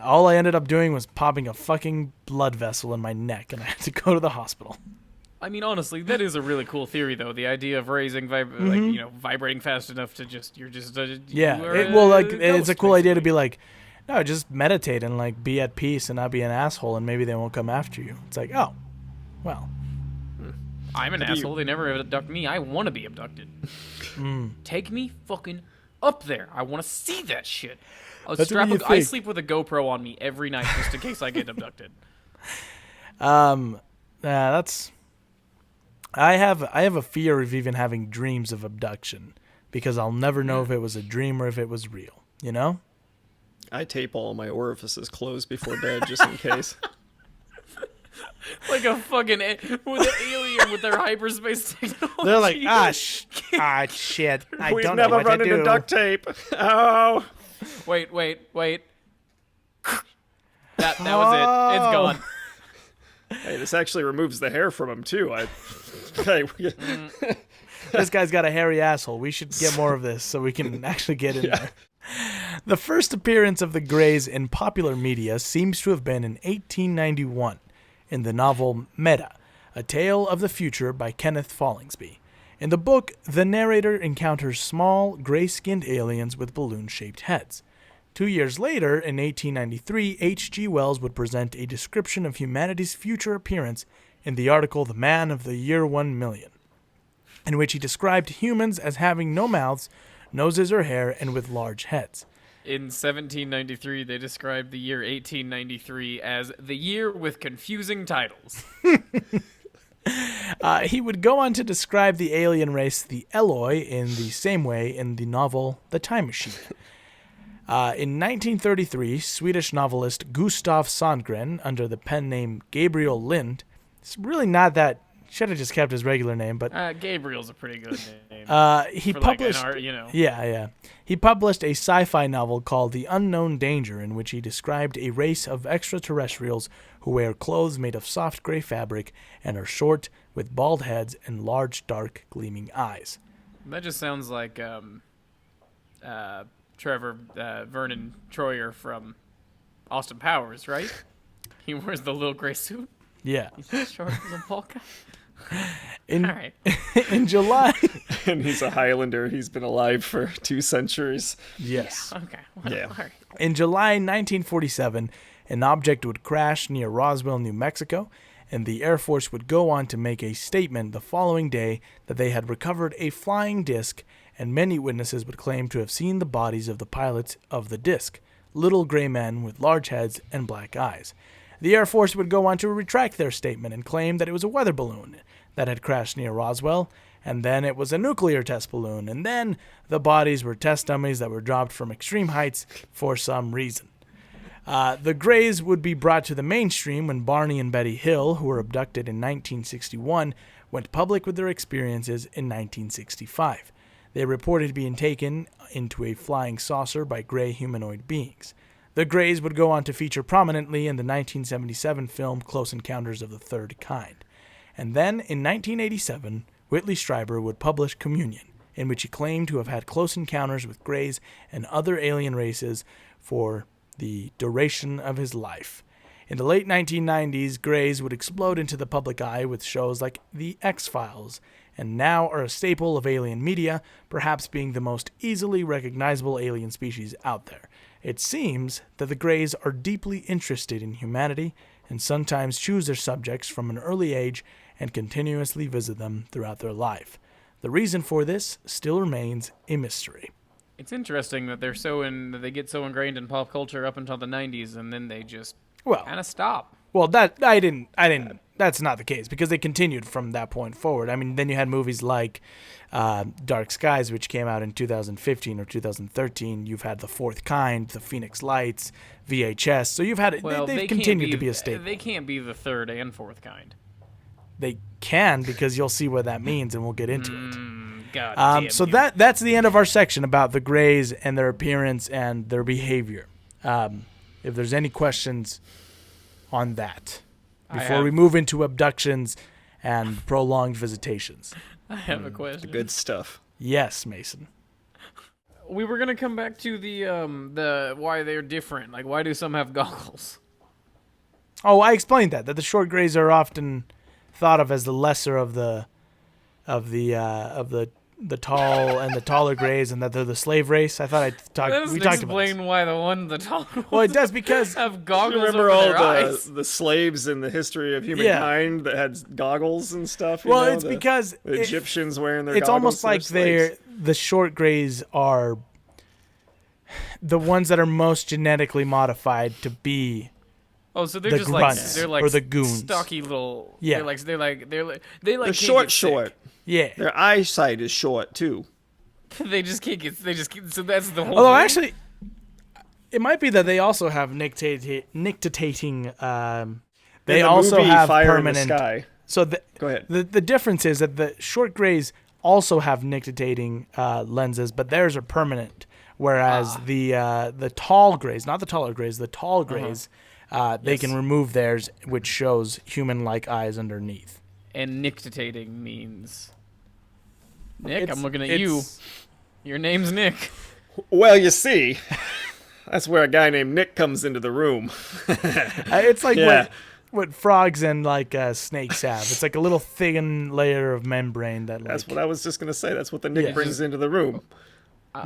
Speaker 6: All I ended up doing was popping a fucking blood vessel in my neck, and I had to go to the hospital.
Speaker 5: I mean, honestly, that is a really cool theory, though. The idea of raising, vibrating fast enough to just
Speaker 6: Yeah,
Speaker 5: you are
Speaker 6: it's a
Speaker 5: ghost,
Speaker 6: cool idea to
Speaker 5: basically.
Speaker 6: be like, no, just meditate and like be at peace and not be an asshole, and maybe they won't come after you. It's like, oh, well,
Speaker 5: I'm an asshole. They never abduct me. I want to be abducted. Take me fucking up there. I want to see that shit.
Speaker 6: That's what you
Speaker 5: I
Speaker 6: think.
Speaker 5: sleep with a GoPro on me every night just in case I get abducted.
Speaker 6: that's. I have a fear of even having dreams of abduction because I'll never know if it was a dream or if it was real. You know?
Speaker 4: I tape all my orifices closed before bed just in case.
Speaker 5: Like a fucking with an alien with their hyperspace technology.
Speaker 6: They're like, shit. I
Speaker 4: We've
Speaker 6: don't know
Speaker 4: never
Speaker 6: what
Speaker 4: run
Speaker 6: to
Speaker 4: into
Speaker 6: do.
Speaker 4: duct tape. Oh.
Speaker 5: Wait. That was it. It's gone.
Speaker 4: Hey, this actually removes the hair from him too.
Speaker 6: This guy's got a hairy asshole. We should get more of this so we can actually get in there. The first appearance of the Greys in popular media seems to have been in 1891 in the novel Meta, A Tale of the Future by Kenneth Follingsby. In the book, the narrator encounters small, gray-skinned aliens with balloon-shaped heads. 2 years later, in 1893, H.G. Wells would present a description of humanity's future appearance in the article The Man of the Year 1 Million, in which he described humans as having no mouths, noses or hair, and with large heads.
Speaker 5: In 1793, they described the year 1893 as the year with confusing titles.
Speaker 6: He would go on to describe the alien race, the Eloi, in the same way in the novel The Time Machine. In 1933, Swedish novelist Gustav Sandgren, under the pen name Gabriel Lind, it's really not that, should have just kept his regular name, but
Speaker 5: Gabriel's a pretty good name.
Speaker 6: he
Speaker 5: for
Speaker 6: published,
Speaker 5: like an art,
Speaker 6: yeah. He published a sci-fi novel called The Unknown Danger, in which he described a race of extraterrestrials who wear clothes made of soft gray fabric and are short, with bald heads and large, dark, gleaming eyes.
Speaker 5: That just sounds like Trevor Vernon Troyer from Austin Powers, right? He wears the little gray suit.
Speaker 6: Yeah.
Speaker 5: He's short as a bald guy.
Speaker 6: In,
Speaker 5: All right.
Speaker 6: in July...
Speaker 4: And he's a Highlander. He's been alive for 2 centuries.
Speaker 6: Yes.
Speaker 5: Okay.
Speaker 4: Yeah.
Speaker 5: All right.
Speaker 6: In July 1947, an object would crash near Roswell, New Mexico, and the Air Force would go on to make a statement the following day that they had recovered a flying disc, and many witnesses would claim to have seen the bodies of the pilots of the disc, little gray men with large heads and black eyes. The Air Force would go on to retract their statement and claim that it was a weather balloon that had crashed near Roswell, and then it was a nuclear test balloon, and then the bodies were test dummies that were dropped from extreme heights for some reason. The Greys would be brought to the mainstream when Barney and Betty Hill, who were abducted in 1961, went public with their experiences in 1965. They reported being taken into a flying saucer by gray humanoid beings. The Greys would go on to feature prominently in the 1977 film Close Encounters of the Third Kind. And then, in 1987, Whitley Strieber would publish Communion, in which he claimed to have had close encounters with Greys and other alien races for the duration of his life. In the late 1990s, Greys would explode into the public eye with shows like The X-Files, and now are a staple of alien media, perhaps being the most easily recognizable alien species out there. It seems that the Greys are deeply interested in humanity and sometimes choose their subjects from an early age and continuously visit them throughout their life. The reason for this still remains a mystery.
Speaker 5: It's interesting that they get so ingrained in pop culture up until the 90s, and then they just kind of stop.
Speaker 6: Well, that's not the case, because they continued from that point forward. I mean, then you had movies like Dark Skies, which came out in 2015 or 2013. You've had The Fourth Kind, The Phoenix Lights, VHS. So you've had they've continued to be a staple.
Speaker 5: They can't be the third and fourth kind.
Speaker 6: They can, because you'll see what that means, and we'll get into it.
Speaker 5: God damn
Speaker 6: so
Speaker 5: you.
Speaker 6: that's the end of our section about the Greys and their appearance and their behavior. If there's any questions on that before we move into abductions and prolonged visitations.
Speaker 5: I have a question.
Speaker 4: Good stuff.
Speaker 6: Yes, Mason.
Speaker 5: We were gonna come back to the why they're different. Like, why do some have goggles?
Speaker 6: Oh, I explained that the short Greys are often thought of as the lesser of the tall and the taller Greys, and that they're the slave race. I thought we talked about this.
Speaker 5: Explain why the one the tall
Speaker 6: Well, it does, because
Speaker 5: have goggles
Speaker 4: Remember
Speaker 5: over
Speaker 4: all
Speaker 5: their eyes.
Speaker 4: the slaves in the history of humankind that had goggles and stuff?
Speaker 6: Well, it's because
Speaker 4: the Egyptians wearing their
Speaker 6: it's
Speaker 4: goggles.
Speaker 6: almost like the short Greys are the ones that are most genetically modified to be.
Speaker 5: Oh, so they're
Speaker 6: the
Speaker 5: just
Speaker 6: grunts,
Speaker 5: like
Speaker 6: or the goons.
Speaker 5: stocky little.
Speaker 6: Yeah.
Speaker 5: They're like
Speaker 4: They're short.
Speaker 6: Yeah.
Speaker 4: Their eyesight is short too.
Speaker 5: They just can't get. So that's the whole.
Speaker 6: Although
Speaker 5: thing.
Speaker 6: actually, it might be that they also have nictitating. They
Speaker 4: In the
Speaker 6: also
Speaker 4: movie
Speaker 6: have
Speaker 4: Fire
Speaker 6: permanent.
Speaker 4: in the Sky.
Speaker 6: So
Speaker 4: Go ahead.
Speaker 6: The difference is that the short Greys also have nictitating lenses, but theirs are permanent. Whereas the tall Greys, not the taller Greys, the tall Greys, they can remove theirs, which shows human-like eyes underneath.
Speaker 5: And nictitating means. Nick, I'm looking at you. Your name's Nick.
Speaker 4: Well, you see, that's where a guy named Nick comes into the room.
Speaker 6: It's like what frogs and like snakes have. It's like a little thin layer of membrane that.
Speaker 4: That's what I was just gonna say. That's what the Nick brings into the room.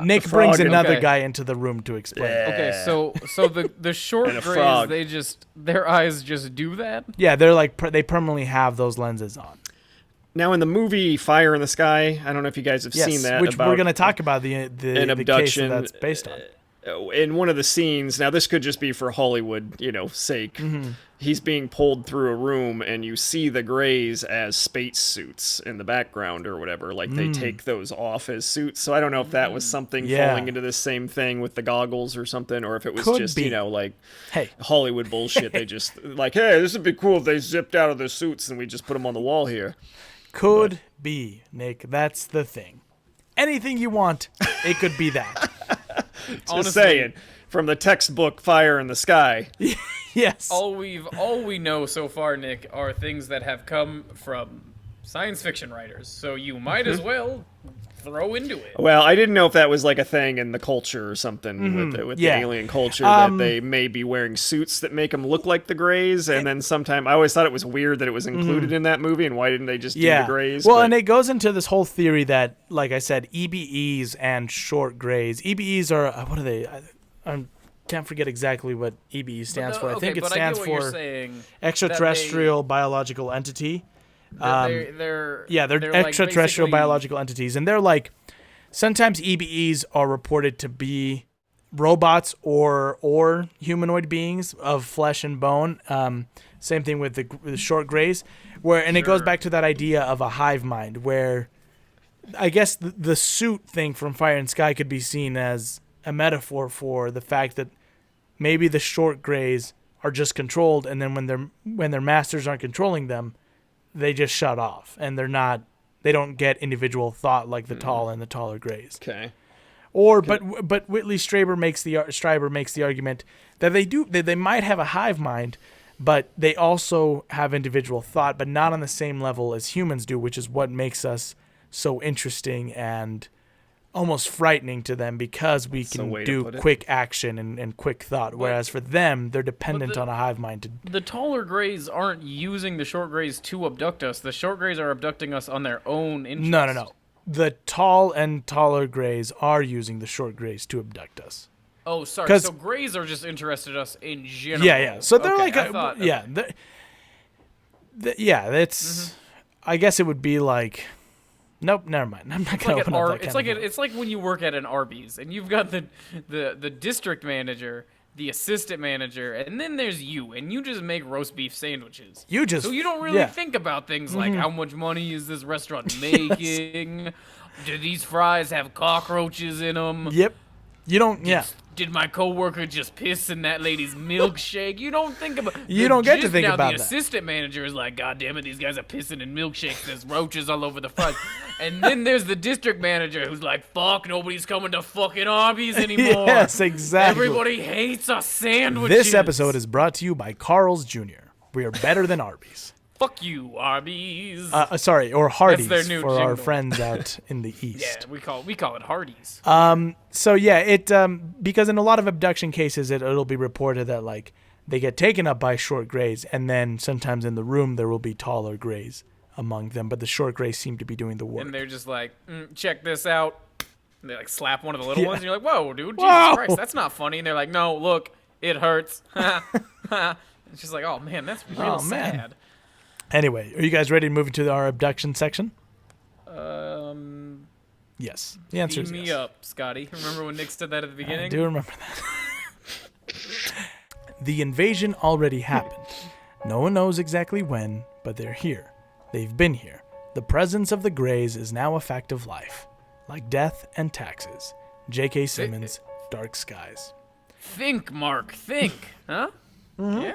Speaker 6: Nick brings another guy into the room to explain.
Speaker 4: Yeah.
Speaker 5: Okay, so the short
Speaker 4: And a
Speaker 5: Greys,
Speaker 4: frog.
Speaker 5: their eyes just do that.
Speaker 6: Yeah, they're like they permanently have those lenses on.
Speaker 4: Now, in the movie Fire in the Sky, I don't know if you guys have seen that.
Speaker 6: Which
Speaker 4: about
Speaker 6: we're going to talk about the
Speaker 4: abduction
Speaker 6: case that's based on.
Speaker 4: In one of the scenes, now this could just be for Hollywood, sake. He's being pulled through a room, and you see the Greys as space suits in the background or whatever. Like they take those off as suits. So I don't know if that was something falling into the same thing with the goggles or something, or if it was just like Hollywood bullshit. They just like, hey, this would be cool if they zipped out of their suits and we just put them on the wall here.
Speaker 6: Could be, Nick. That's the thing. Anything you want, it could be that.
Speaker 4: Just saying, from the textbook Fire in the Sky.
Speaker 6: Yes.
Speaker 5: All we know so far, Nick, are things that have come from science fiction writers. So you might as well throw into it.
Speaker 4: Well, I didn't know if that was like a thing in the culture or something with the alien culture, that they may be wearing suits that make them look like the Greys, and then sometime I always thought it was weird that it was included in that movie, and why didn't they just do the Greys?
Speaker 6: Well, and it goes into this whole theory that, like I said, EBEs and short Greys. EBEs are what are they? I can't forget exactly what EBE stands for. I think it stands for Extraterrestrial Biological Entity.
Speaker 5: They're
Speaker 6: extraterrestrial
Speaker 5: like
Speaker 6: biological entities, and they're like, sometimes EBEs are reported to be robots or humanoid beings of flesh and bone. Same thing with the short Greys, it goes back to that idea of a hive mind, where I guess the suit thing from Fire and Sky could be seen as a metaphor for the fact that maybe the short Greys are just controlled, and then when their masters aren't controlling them, they just shut off, and they don't get individual thought like the tall and the taller Greys.
Speaker 4: Okay.
Speaker 6: But Whitley Strieber makes the argument that they might have a hive mind, but they also have individual thought, but not on the same level as humans do, which is what makes us so interesting and almost frightening to them, because we can do quick action and quick thought, whereas for them, they're dependent on a hive mind.
Speaker 5: The taller Greys aren't using the short Greys to abduct us. The short Greys are abducting us on their own interest.
Speaker 6: No. The tall and taller Greys are using the short Greys to abduct us.
Speaker 5: Oh, sorry. So Greys are just interested in us in general.
Speaker 6: Yeah. So they're it's. I guess it would be like. Nope, never mind. I'm not going to open up that
Speaker 5: It's like when you work at an Arby's, and you've got the district manager, the assistant manager, and then there's you, and you just make roast beef sandwiches. So you don't really think about things like, how much money is this restaurant making? Do these fries have cockroaches in them?
Speaker 6: Yep. You don't,
Speaker 5: Did my coworker just piss in that lady's milkshake? You don't think about.
Speaker 6: You don't get to think about that.
Speaker 5: The assistant manager is like, God damn it, these guys are pissing in milkshakes. There's roaches all over the fries. And then there's the district manager who's like, fuck, nobody's coming to fucking Arby's anymore.
Speaker 6: Yes, exactly.
Speaker 5: Everybody hates our sandwiches.
Speaker 6: This episode is brought to you by Carl's Jr. We are better than Arby's.
Speaker 5: Fuck you, Arby's.
Speaker 6: Or Hardee's.
Speaker 5: That's their new
Speaker 6: for
Speaker 5: jingle.
Speaker 6: Our friends out in the East.
Speaker 5: Yeah, we call it Hardee's.
Speaker 6: So yeah, because in a lot of abduction cases, it'll be reported that like they get taken up by short Greys, and then sometimes in the room there will be taller Greys among them, but the short Greys seem to be doing the work.
Speaker 5: And they're just like, check this out. And they like slap one of the little ones, and you're like, whoa, dude, Jesus Christ, that's not funny. And they're like, no, look, it hurts. It's just like, oh man, that's real sad. Man.
Speaker 6: Anyway, are you guys ready to move into our abduction section? Yes. The answer is yes.
Speaker 5: Me up, Scotty. Remember when Nick said that at the beginning?
Speaker 6: I do remember that. The invasion already happened. No one knows exactly when, but they're here. They've been here. The presence of the Greys is now a fact of life. Like death and taxes. J.K. Simmons, Dark Skies.
Speaker 5: Think, Mark, think. Huh? Yeah?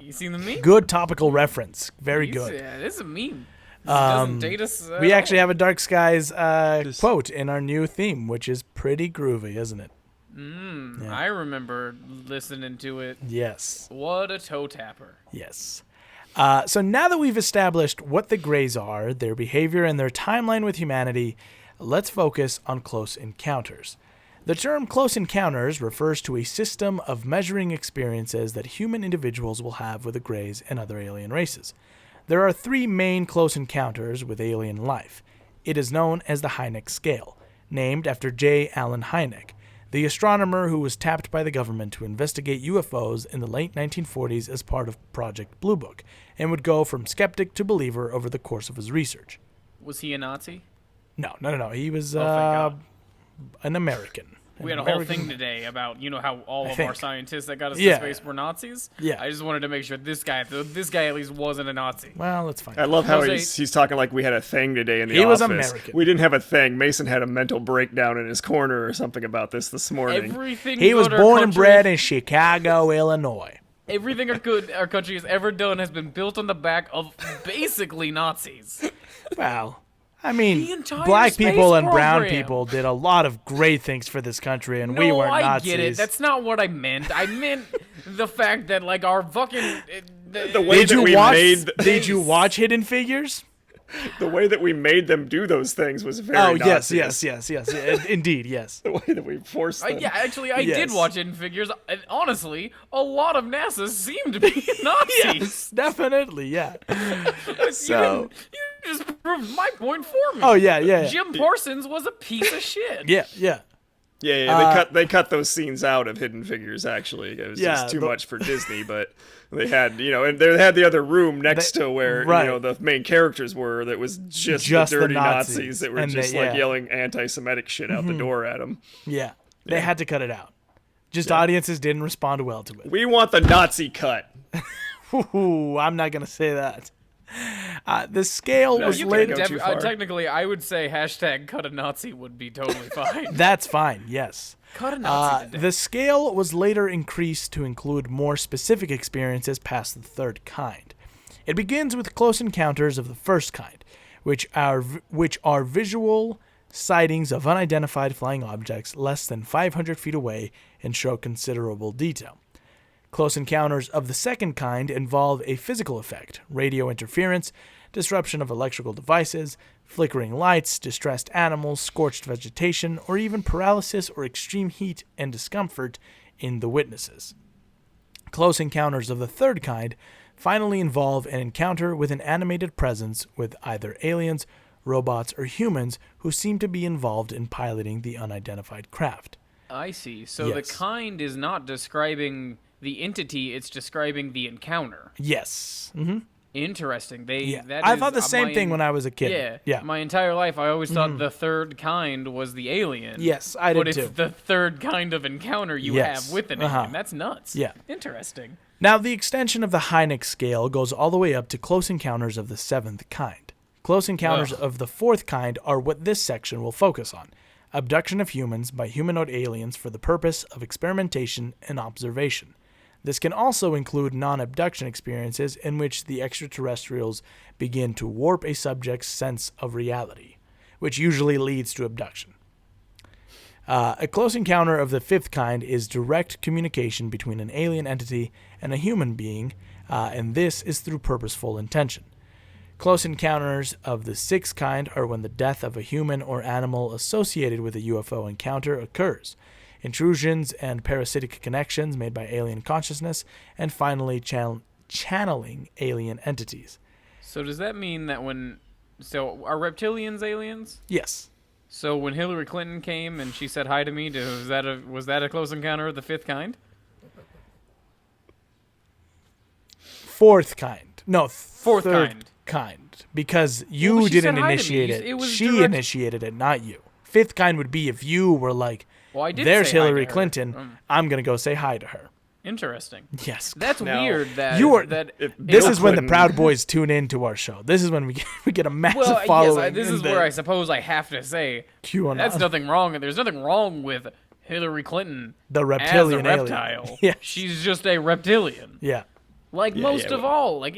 Speaker 5: You seen the meme?
Speaker 6: Good topical reference. Very good.
Speaker 5: Yeah, this is a meme. Doesn't date us.
Speaker 6: We actually have a Dark Skies quote in our new theme, which is pretty groovy, isn't it?
Speaker 5: Yeah. I remember listening to it.
Speaker 6: Yes.
Speaker 5: What a toe tapper.
Speaker 6: Yes. So now that we've established what the Greys are, their behavior, and their timeline with humanity, let's focus on close encounters. The term close encounters refers to a system of measuring experiences that human individuals will have with the Greys and other alien races. There are 3 main close encounters with alien life. It is known as the Hynek scale, named after J. Allen Hynek, the astronomer who was tapped by the government to investigate UFOs in the late 1940s as part of Project Blue Book, and would go from skeptic to believer over the course of his research.
Speaker 5: Was he a Nazi?
Speaker 6: No. He was
Speaker 5: thank God.
Speaker 6: an American.
Speaker 5: We had a whole thing today about how all of our scientists that got us
Speaker 6: Yeah.
Speaker 5: to space were Nazis.
Speaker 6: Yeah.
Speaker 5: I just wanted to make sure this guy at least wasn't a Nazi.
Speaker 6: Well, let's find
Speaker 4: I
Speaker 6: out.
Speaker 4: love how
Speaker 5: Jose-
Speaker 4: he's talking like we had a thing today in the
Speaker 6: He
Speaker 4: office.
Speaker 6: was American.
Speaker 4: We didn't have a thing. Mason had a mental breakdown in his corner or something about this morning.
Speaker 5: Everything
Speaker 6: He was
Speaker 5: good our
Speaker 6: born and
Speaker 5: country-
Speaker 6: bred in Chicago, Illinois.
Speaker 5: Everything our country has ever done has been built on the back of basically Nazis.
Speaker 6: Well, I mean,
Speaker 5: The entire
Speaker 6: black
Speaker 5: space
Speaker 6: people and brown
Speaker 5: program.
Speaker 6: people did a lot of great things for this country, and
Speaker 5: No,
Speaker 6: we weren't
Speaker 5: I
Speaker 6: Nazis.
Speaker 5: get it. That's not what I meant. I meant the fact that our fucking
Speaker 4: The way
Speaker 6: Did
Speaker 4: that
Speaker 6: you
Speaker 4: we
Speaker 6: watch?
Speaker 4: made
Speaker 6: Did you watch Hidden Figures?
Speaker 4: the way that we made them do those things was very
Speaker 6: Oh
Speaker 4: Nazis.
Speaker 6: yes. Indeed, yes.
Speaker 4: The way that we forced them.
Speaker 5: yeah, actually, I
Speaker 6: Yes.
Speaker 5: did watch Hidden Figures, and honestly, a lot of NASA seem to be Nazis.
Speaker 6: Yes, definitely, yeah. So,
Speaker 5: You just proved my point for me.
Speaker 6: oh yeah.
Speaker 5: Jim Parsons was a piece of shit.
Speaker 6: Yeah.
Speaker 4: Yeah, they cut those scenes out of Hidden Figures. Actually, it was
Speaker 6: Yeah,
Speaker 4: just too
Speaker 6: but-
Speaker 4: much for Disney. But they had, and they had the other room next to where
Speaker 6: right.
Speaker 4: the main characters were. That was just the
Speaker 6: the
Speaker 4: dirty
Speaker 6: Nazis.
Speaker 4: Nazis that were
Speaker 6: And
Speaker 4: just
Speaker 6: they-
Speaker 4: like
Speaker 6: yeah.
Speaker 4: yelling anti-Semitic shit out the door at them.
Speaker 6: Yeah. They had to cut it out. Just audiences didn't respond well to it.
Speaker 4: We want the Nazi cut.
Speaker 6: Ooh, I'm not gonna say that. The scale was
Speaker 5: You
Speaker 6: later.
Speaker 5: can
Speaker 4: go too far.
Speaker 5: technically, I would say #cut a Nazi would be totally fine.
Speaker 6: That's fine. Yes.
Speaker 5: Cut a Nazi today.
Speaker 6: The scale was later increased to include more specific experiences past the third kind. It begins with close encounters of the first kind, which are visual sightings of unidentified flying objects less than 500 feet away and show considerable detail. Close encounters of the second kind involve a physical effect, radio interference, disruption of electrical devices, flickering lights, distressed animals, scorched vegetation, or even paralysis or extreme heat and discomfort in the witnesses. Close encounters of the third kind finally involve an encounter with an animated presence with either aliens, robots, or humans who seem to be involved in piloting the unidentified craft.
Speaker 5: I see. So
Speaker 6: Yes.
Speaker 5: the kind is not describing the entity; it's describing the encounter.
Speaker 6: Yes. Mm-hmm.
Speaker 5: Interesting.
Speaker 6: Yeah. I thought the same thing when I was a kid. Yeah.
Speaker 5: My entire life, I always thought the third kind was the alien.
Speaker 6: Yes, I did
Speaker 5: but it's
Speaker 6: too.
Speaker 5: the third kind of encounter you
Speaker 6: Yes.
Speaker 5: have with an
Speaker 6: Uh-huh.
Speaker 5: alien. That's nuts.
Speaker 6: Yeah.
Speaker 5: Interesting.
Speaker 6: Now, the extension of the Hynek scale goes all the way up to close encounters of the seventh kind. Close encounters of the fourth kind are what this section will focus on. Abduction of humans by humanoid aliens for the purpose of experimentation and observation. This can also include non-abduction experiences in which the extraterrestrials begin to warp a subject's sense of reality, which usually leads to abduction. A close encounter of the fifth kind is direct communication between an alien entity and a human being, and this is through purposeful intention. Close encounters of the sixth kind are when the death of a human or animal associated with a UFO encounter occurs, intrusions and parasitic connections made by alien consciousness, and finally channeling alien entities.
Speaker 5: So does that mean that so are reptilians aliens?
Speaker 6: Yes.
Speaker 5: So when Hillary Clinton came and she said hi to me, was that a close encounter of the fifth kind?
Speaker 6: Fourth kind. No,
Speaker 5: Fourth
Speaker 6: third kind. Because you
Speaker 5: but she
Speaker 6: didn't
Speaker 5: said hi to me.
Speaker 6: initiate
Speaker 5: You-
Speaker 6: it.
Speaker 5: it was
Speaker 6: She
Speaker 5: direct-
Speaker 6: initiated it, not you. Fifth kind would be if you were like,
Speaker 5: Well, I did
Speaker 6: there's
Speaker 5: say hi to
Speaker 6: Hillary
Speaker 5: her.
Speaker 6: Clinton. I'm going to go say hi to her.
Speaker 5: Interesting.
Speaker 6: Yes.
Speaker 5: That's
Speaker 4: Now,
Speaker 5: weird. That
Speaker 6: you are.
Speaker 5: that
Speaker 6: This
Speaker 4: Bill
Speaker 6: is when the
Speaker 4: Clinton-
Speaker 6: Proud Boys tune into our show. This is when we get a massive
Speaker 5: well,
Speaker 6: following.
Speaker 5: yes, this
Speaker 6: in
Speaker 5: is
Speaker 6: the
Speaker 5: where I suppose I have to say
Speaker 6: QAnon.
Speaker 5: that's nothing wrong. There's nothing wrong with Hillary Clinton
Speaker 6: The reptilian
Speaker 5: as a
Speaker 6: alien.
Speaker 5: reptile.
Speaker 6: Yes.
Speaker 5: She's just a reptilian,
Speaker 6: Yeah.
Speaker 5: like most
Speaker 4: yeah,
Speaker 5: of all, like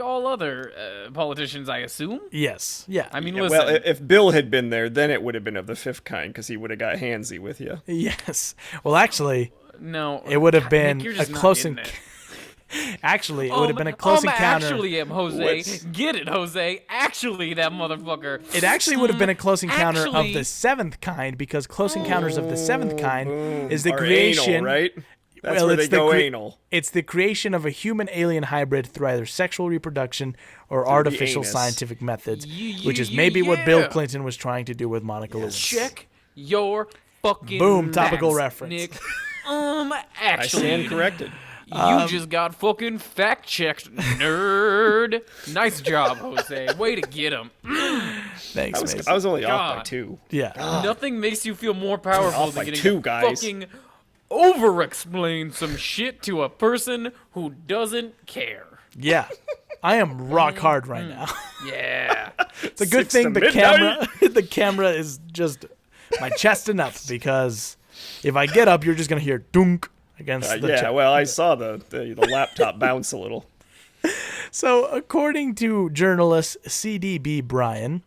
Speaker 5: all other politicians, I assume.
Speaker 6: Yes. Yeah.
Speaker 5: I mean,
Speaker 4: Yeah,
Speaker 5: listen.
Speaker 4: well, if Bill had been there, then it would have been of the fifth kind because he would have got handsy with you.
Speaker 6: Yes. Well, actually,
Speaker 5: no,
Speaker 6: it would have
Speaker 5: God,
Speaker 6: been
Speaker 5: Nick, you're
Speaker 6: a
Speaker 5: just not
Speaker 6: close
Speaker 5: in
Speaker 6: encounter.
Speaker 5: it.
Speaker 6: Actually, it would have been a close encounter.
Speaker 5: Actually, Jose.
Speaker 4: What's-
Speaker 5: Get it, Jose. Actually, that motherfucker.
Speaker 6: It actually would have been a close encounter of
Speaker 5: Actually-
Speaker 6: the seventh kind because close encounters of the seventh kind is the
Speaker 4: Or
Speaker 6: creation.
Speaker 4: anal, right? That's
Speaker 6: Well,
Speaker 4: where they
Speaker 6: it's the
Speaker 4: go
Speaker 6: cre-
Speaker 4: anal.
Speaker 6: It's the creation of a human-alien hybrid through either sexual reproduction or artificial
Speaker 4: anus.
Speaker 6: scientific methods, which is maybe what Bill Clinton was trying to do with Monica Lewinsky.
Speaker 5: Check your fucking
Speaker 6: Boom, topical
Speaker 5: facts,
Speaker 6: reference.
Speaker 5: Nick.
Speaker 4: I
Speaker 5: Actually,
Speaker 4: stand corrected.
Speaker 5: You just got fucking fact-checked, nerd. Nice job, Jose. Way to get him.
Speaker 6: Thanks, Mason.
Speaker 4: I was only off by
Speaker 5: God.
Speaker 4: 2.
Speaker 6: Yeah.
Speaker 5: Nothing makes you feel more powerful
Speaker 4: Off
Speaker 5: than
Speaker 4: by
Speaker 5: getting
Speaker 4: 2,
Speaker 5: to
Speaker 4: guys.
Speaker 5: fucking over-explain some shit to a person who doesn't care.
Speaker 6: Yeah. I am rock hard right now.
Speaker 5: Yeah.
Speaker 6: It's a good
Speaker 4: 6 to
Speaker 6: thing the
Speaker 4: midnight.
Speaker 6: camera is just my chest and up, because if I get up, you're just gonna hear dunk against the chest.
Speaker 4: Well, I saw the laptop bounce a little.
Speaker 6: So, according to journalist CDB Bryan,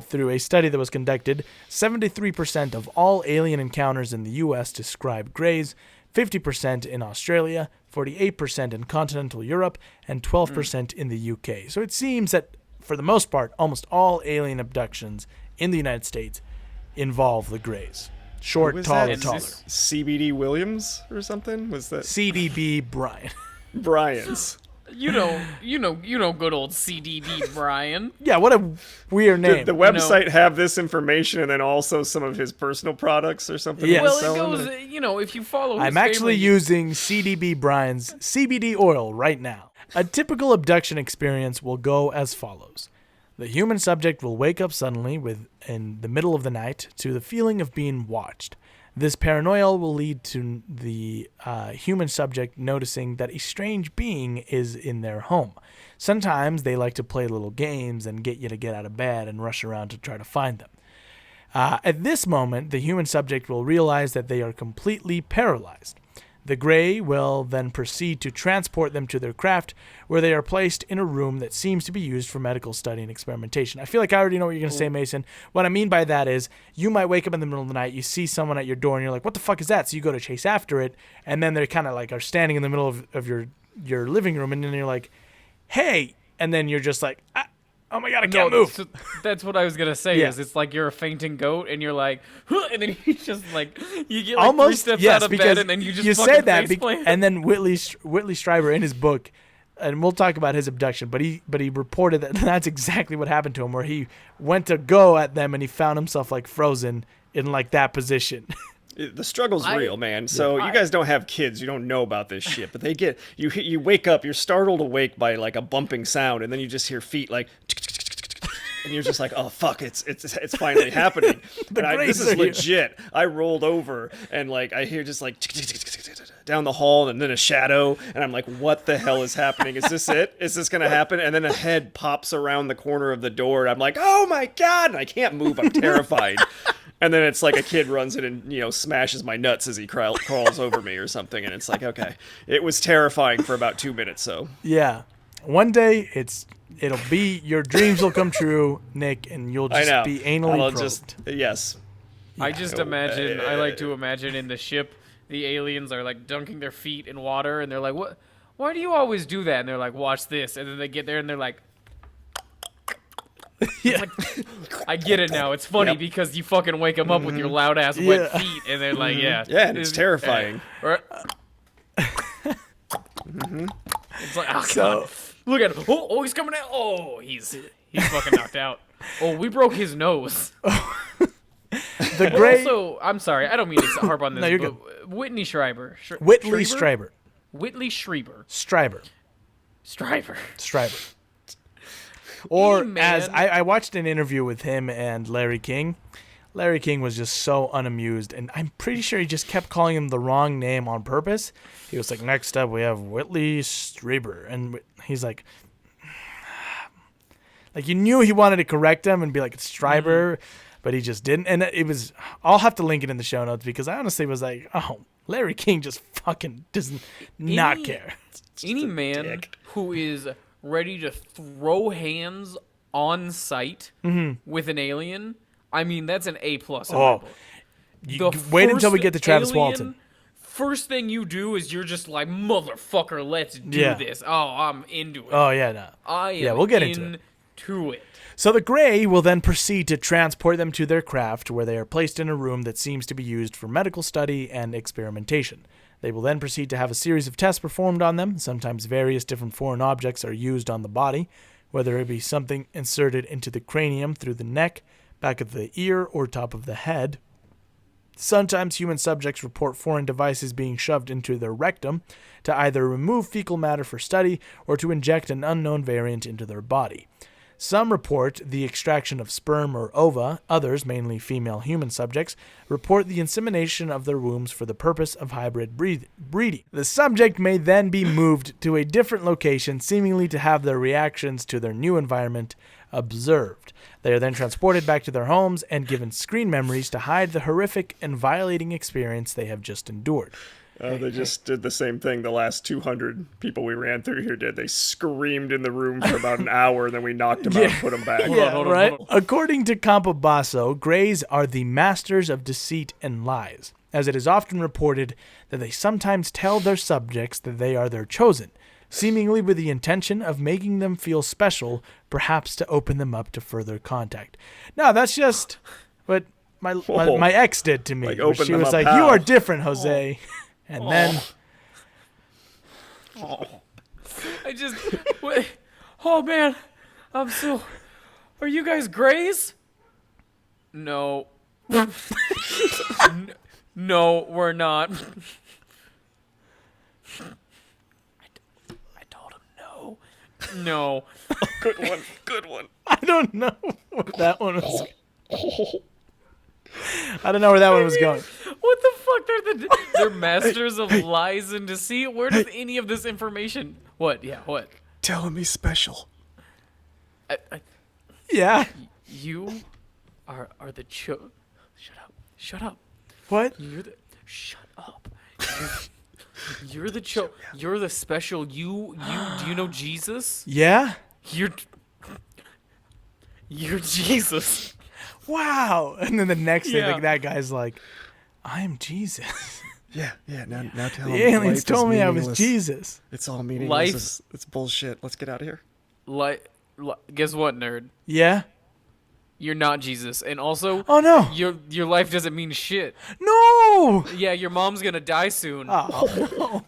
Speaker 6: through a study that was conducted, 73% of all alien encounters in the U.S. describe greys, 50% in Australia, 48% in continental Europe, and 12% in the UK. So it seems that, for the most part, almost all alien abductions in the United States involve the greys. Short,
Speaker 4: Who was
Speaker 6: tall,
Speaker 4: that?
Speaker 6: or taller.
Speaker 4: CBD Williams or something? Was that
Speaker 6: CDB Bryan.
Speaker 4: Brian's?
Speaker 5: You know good old CDB Brian.
Speaker 6: Yeah, what a weird name.
Speaker 4: Did the website have this information and then also some of his personal products or something?
Speaker 6: Yes.
Speaker 4: he was
Speaker 5: Well, it
Speaker 4: selling?
Speaker 5: goes, if you follow his
Speaker 6: I'm actually
Speaker 5: family-
Speaker 6: using CDB Bryan's CBD oil right now. A typical abduction experience will go as follows. The human subject will wake up suddenly in the middle of the night to the feeling of being watched. This paranoia will lead to the human subject noticing that a strange being is in their home. Sometimes they like to play little games and get you to get out of bed and rush around to try to find them. At this moment, the human subject will realize that they are completely paralyzed. The Grey will then proceed to transport them to their craft, where they are placed in a room that seems to be used for medical study and experimentation. I feel like I already know what you're going to say, Mason. What I mean by that is, you might wake up in the middle of the night, you see someone at your door, and you're like, what the fuck is that? So you go to chase after it, and then they're kind of like are standing in the middle of your living room, and then you're like, hey, and then you're just like, oh my god, I can't move.
Speaker 5: So that's what I was gonna say.
Speaker 6: Yeah.
Speaker 5: Is it's like you're a fainting goat, and you're like, huh, and then you just like you get like
Speaker 6: Almost
Speaker 5: 3 steps
Speaker 6: yes,
Speaker 5: out of
Speaker 6: because
Speaker 5: bed, and then you just
Speaker 6: say
Speaker 5: fucking
Speaker 6: that,
Speaker 5: faceplant.
Speaker 6: and then Whitley Strieber in his book, and we'll talk about his abduction, but he reported that that's exactly what happened to him, where he went to go at them and he found himself like frozen in like that position.
Speaker 4: The struggle's real, man. So you guys don't have kids, you don't know about this shit, but they get you wake up, you're startled awake by like a bumping sound, and then you just hear feet like, and you're just like, oh fuck, it's finally happening. This is legit. I rolled over and like I hear just like down the hall and then a shadow, and I'm like, what the hell is happening? Is this it? Is this gonna happen? And then a head pops around the corner of the door, and I'm like, oh my god, and I can't move. I'm terrified. And then it's like a kid runs in and, smashes my nuts as he crawls over me or something. And it's like, okay. It was terrifying for about 2 minutes, so.
Speaker 6: Yeah. One day, it'll be, your dreams will come true, Nick, and you'll just be anally probed.
Speaker 4: Yes.
Speaker 5: I just imagine, I like to imagine in the ship, the aliens are like dunking their feet in water, and they're like, what? Why do you always do that? And they're like, watch this. And then they get there, and they're like,
Speaker 6: Yeah.
Speaker 5: like, I get it now. It's funny because you fucking wake them up with your loud ass wet feet, and they're like, yeah.
Speaker 4: Yeah, and it's terrifying.
Speaker 5: It's like, oh god, look at him. Oh, he's coming out. Oh, he's fucking knocked out. Oh, we broke his nose.
Speaker 6: The Grey.
Speaker 5: Also, I'm sorry, I don't mean to harp on this.
Speaker 6: No, you're
Speaker 5: but Whitney Strieber.
Speaker 6: Whitley Strieber.
Speaker 5: Whitley Strieber.
Speaker 6: Strieber. Or as I watched an interview with him and Larry King. Larry King was just so unamused, and I'm pretty sure he just kept calling him the wrong name on purpose. He was like, next up we have Whitley Strieber, and he's like you knew he wanted to correct him and be like, it's Strieber, but he just didn't. And it was, I'll have to link it in the show notes, because I honestly was like, oh, Larry King just fucking does not care.
Speaker 5: Any man who is ready to throw hands on sight with an alien, I mean, that's an A+ in my book.
Speaker 6: Wait until we get to Travis
Speaker 5: alien,
Speaker 6: Walton.
Speaker 5: First thing you do is you're just like, motherfucker, let's do this. Oh, I'm into it.
Speaker 6: Oh, yeah, no.
Speaker 5: I am
Speaker 6: we'll get into
Speaker 5: it.
Speaker 6: So the Grey will then proceed to transport them to their craft, where they are placed in a room that seems to be used for medical study and experimentation. They will then proceed to have a series of tests performed on them. Sometimes various different foreign objects are used on the body, whether it be something inserted into the cranium through the neck, back of the ear, or top of the head. Sometimes human subjects report foreign devices being shoved into their rectum to either remove fecal matter for study or to inject an unknown variant into their body. Some report the extraction of sperm or ova. Others, mainly female human subjects, report the insemination of their wombs for the purpose of hybrid breeding. The subject may then be moved to a different location, seemingly to have their reactions to their new environment observed. They are then transported back to their homes and given screen memories to hide the horrific and violating experience they have just endured.
Speaker 4: They just did the same thing the last 200 people we ran through here did. They screamed in the room for about an hour, and then we knocked them out and put them back.
Speaker 5: Hold on.
Speaker 6: According to Campobasso, greys are the masters of deceit and lies, as it is often reported that they sometimes tell their subjects that they are their chosen, seemingly with the intention of making them feel special, perhaps to open them up to further contact. Now, that's just what my ex did to me.
Speaker 4: Like,
Speaker 6: where she was like, "You are different, Jose." And then...
Speaker 5: Wait. Oh, man. I'm so... Are you guys greys? No. No, we're not. I told him no. No.
Speaker 4: Good one.
Speaker 6: I don't know where that one was. I don't know where that one was going.
Speaker 5: What the fuck? They're masters of lies and deceit. Where does any of this information... What? Yeah, what?
Speaker 4: Tell him he's special.
Speaker 6: Yeah.
Speaker 5: You are the Shut up.
Speaker 6: What?
Speaker 5: Shut up. You're the You're the special. Do you know Jesus?
Speaker 6: Yeah?
Speaker 5: You're Jesus.
Speaker 6: Wow. And then the next thing, that guy's like, I'm Jesus.
Speaker 4: Yeah. Now tell him.
Speaker 6: The aliens told me I was Jesus.
Speaker 4: It's all meaningless.
Speaker 5: Life.
Speaker 4: It's bullshit. Let's get out of here.
Speaker 5: Guess what, nerd?
Speaker 6: Yeah?
Speaker 5: You're not Jesus. And also,
Speaker 6: oh no,
Speaker 5: your life doesn't mean shit.
Speaker 6: No!
Speaker 5: Yeah, your mom's gonna die soon.
Speaker 6: Oh.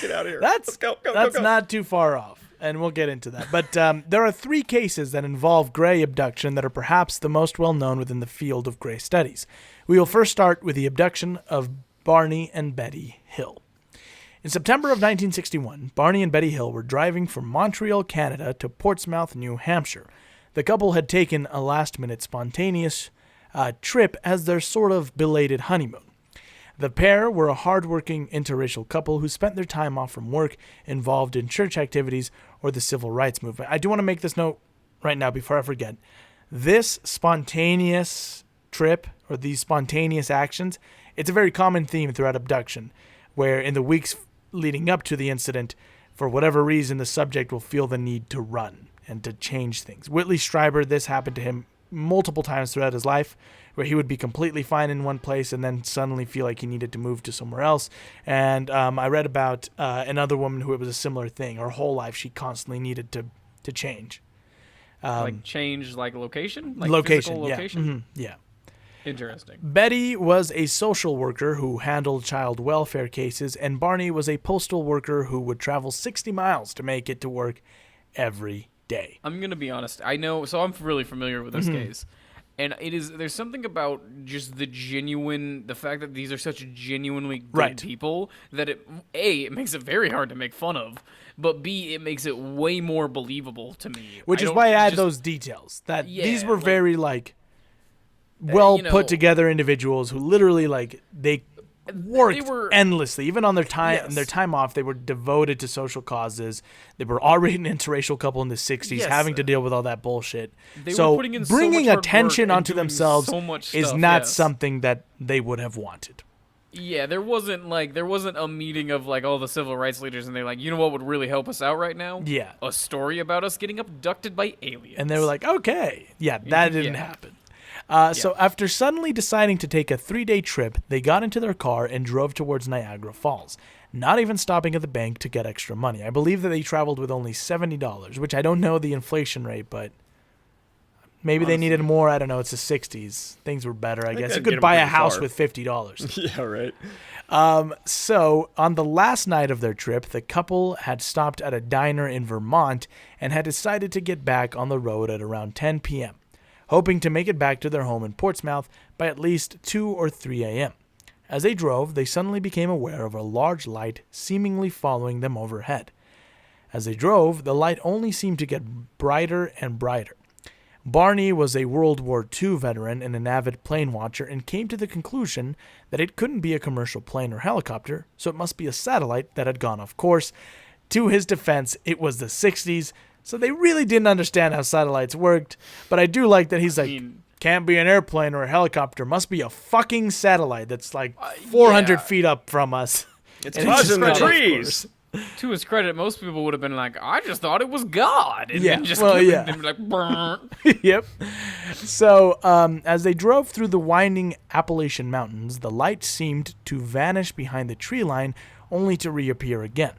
Speaker 4: Get out of here.
Speaker 6: Let's
Speaker 4: go.
Speaker 6: That's not too far off, and we'll get into that. But there are 3 cases that involve gray abduction that are perhaps the most well-known within the field of gray studies. We will first start with the abduction of Barney and Betty Hill. In September of 1961, Barney and Betty Hill were driving from Montreal, Canada to Portsmouth, New Hampshire. The couple had taken a last-minute spontaneous trip as their sort of belated honeymoon. The pair were a hard-working interracial couple who spent their time off from work involved in church activities or the civil rights movement. I do want to make this note right now before I forget. This spontaneous trip or these spontaneous actions, it's a very common theme throughout abduction, where in the weeks leading up to the incident, for whatever reason, the subject will feel the need to run and to change things. Whitley Strieber, this happened to him multiple times throughout his life, where he would be completely fine in one place and then suddenly feel like he needed to move to somewhere else. And I read about another woman who it was a similar thing. Her whole life, she constantly needed to change.
Speaker 5: Change location? Like
Speaker 6: location,
Speaker 5: physical location?
Speaker 6: Yeah. Mm-hmm. Yeah.
Speaker 5: Interesting.
Speaker 6: Betty was a social worker who handled child welfare cases, and Barney was a postal worker who would travel 60 miles to make it to work every day.
Speaker 5: I'm going to be honest. I know, so I'm really familiar with this case. And there's something about just the fact that these are such genuinely good people that it makes it very hard to make fun of, but B, it makes it way more believable to me.
Speaker 6: Which is why I add those details, that these were very well put together individuals who literally they worked endlessly, even on their time off. They were devoted to social causes. They were already an interracial couple in the 60s, having to deal with all that bullshit. So bringing attention onto themselves is not something that they would have wanted.
Speaker 5: Yeah, there wasn't a meeting of all the civil rights leaders, and they're like, you know what would really help us out right now?
Speaker 6: Yeah,
Speaker 5: a story about us getting abducted by aliens.
Speaker 6: And they were like, okay, that didn't happen. So after suddenly deciding to take a 3-day trip, they got into their car and drove towards Niagara Falls, not even stopping at the bank to get extra money. I believe that they traveled with only $70, which I don't know the inflation rate, but maybe they needed more. I don't know. It's the 60s. Things were better, I guess. You could buy a house with $50.
Speaker 4: Yeah, right.
Speaker 6: So on the last night of their trip, the couple had stopped at a diner in Vermont and had decided to get back on the road at around 10 p.m. hoping to make it back to their home in Portsmouth by at least 2 or 3 a.m. As they drove, they suddenly became aware of a large light seemingly following them overhead. As they drove, the light only seemed to get brighter and brighter. Barney was a World War II veteran and an avid plane watcher and came to the conclusion that it couldn't be a commercial plane or helicopter, so it must be a satellite that had gone off course. To his defense, it was the 60s, so they really didn't understand how satellites worked, but I do like that he's like, can't be an airplane or a helicopter, must be a fucking satellite that's like 400 feet up from us.
Speaker 4: It's buzzing the trees.
Speaker 5: To his credit, most people would have been like, I just thought it was God. And
Speaker 6: Yeah,
Speaker 5: then just
Speaker 6: well,
Speaker 5: and
Speaker 6: yeah.
Speaker 5: be like, "Brr."
Speaker 6: Yep. So, as they drove through the winding Appalachian Mountains, the light seemed to vanish behind the tree line, only to reappear again.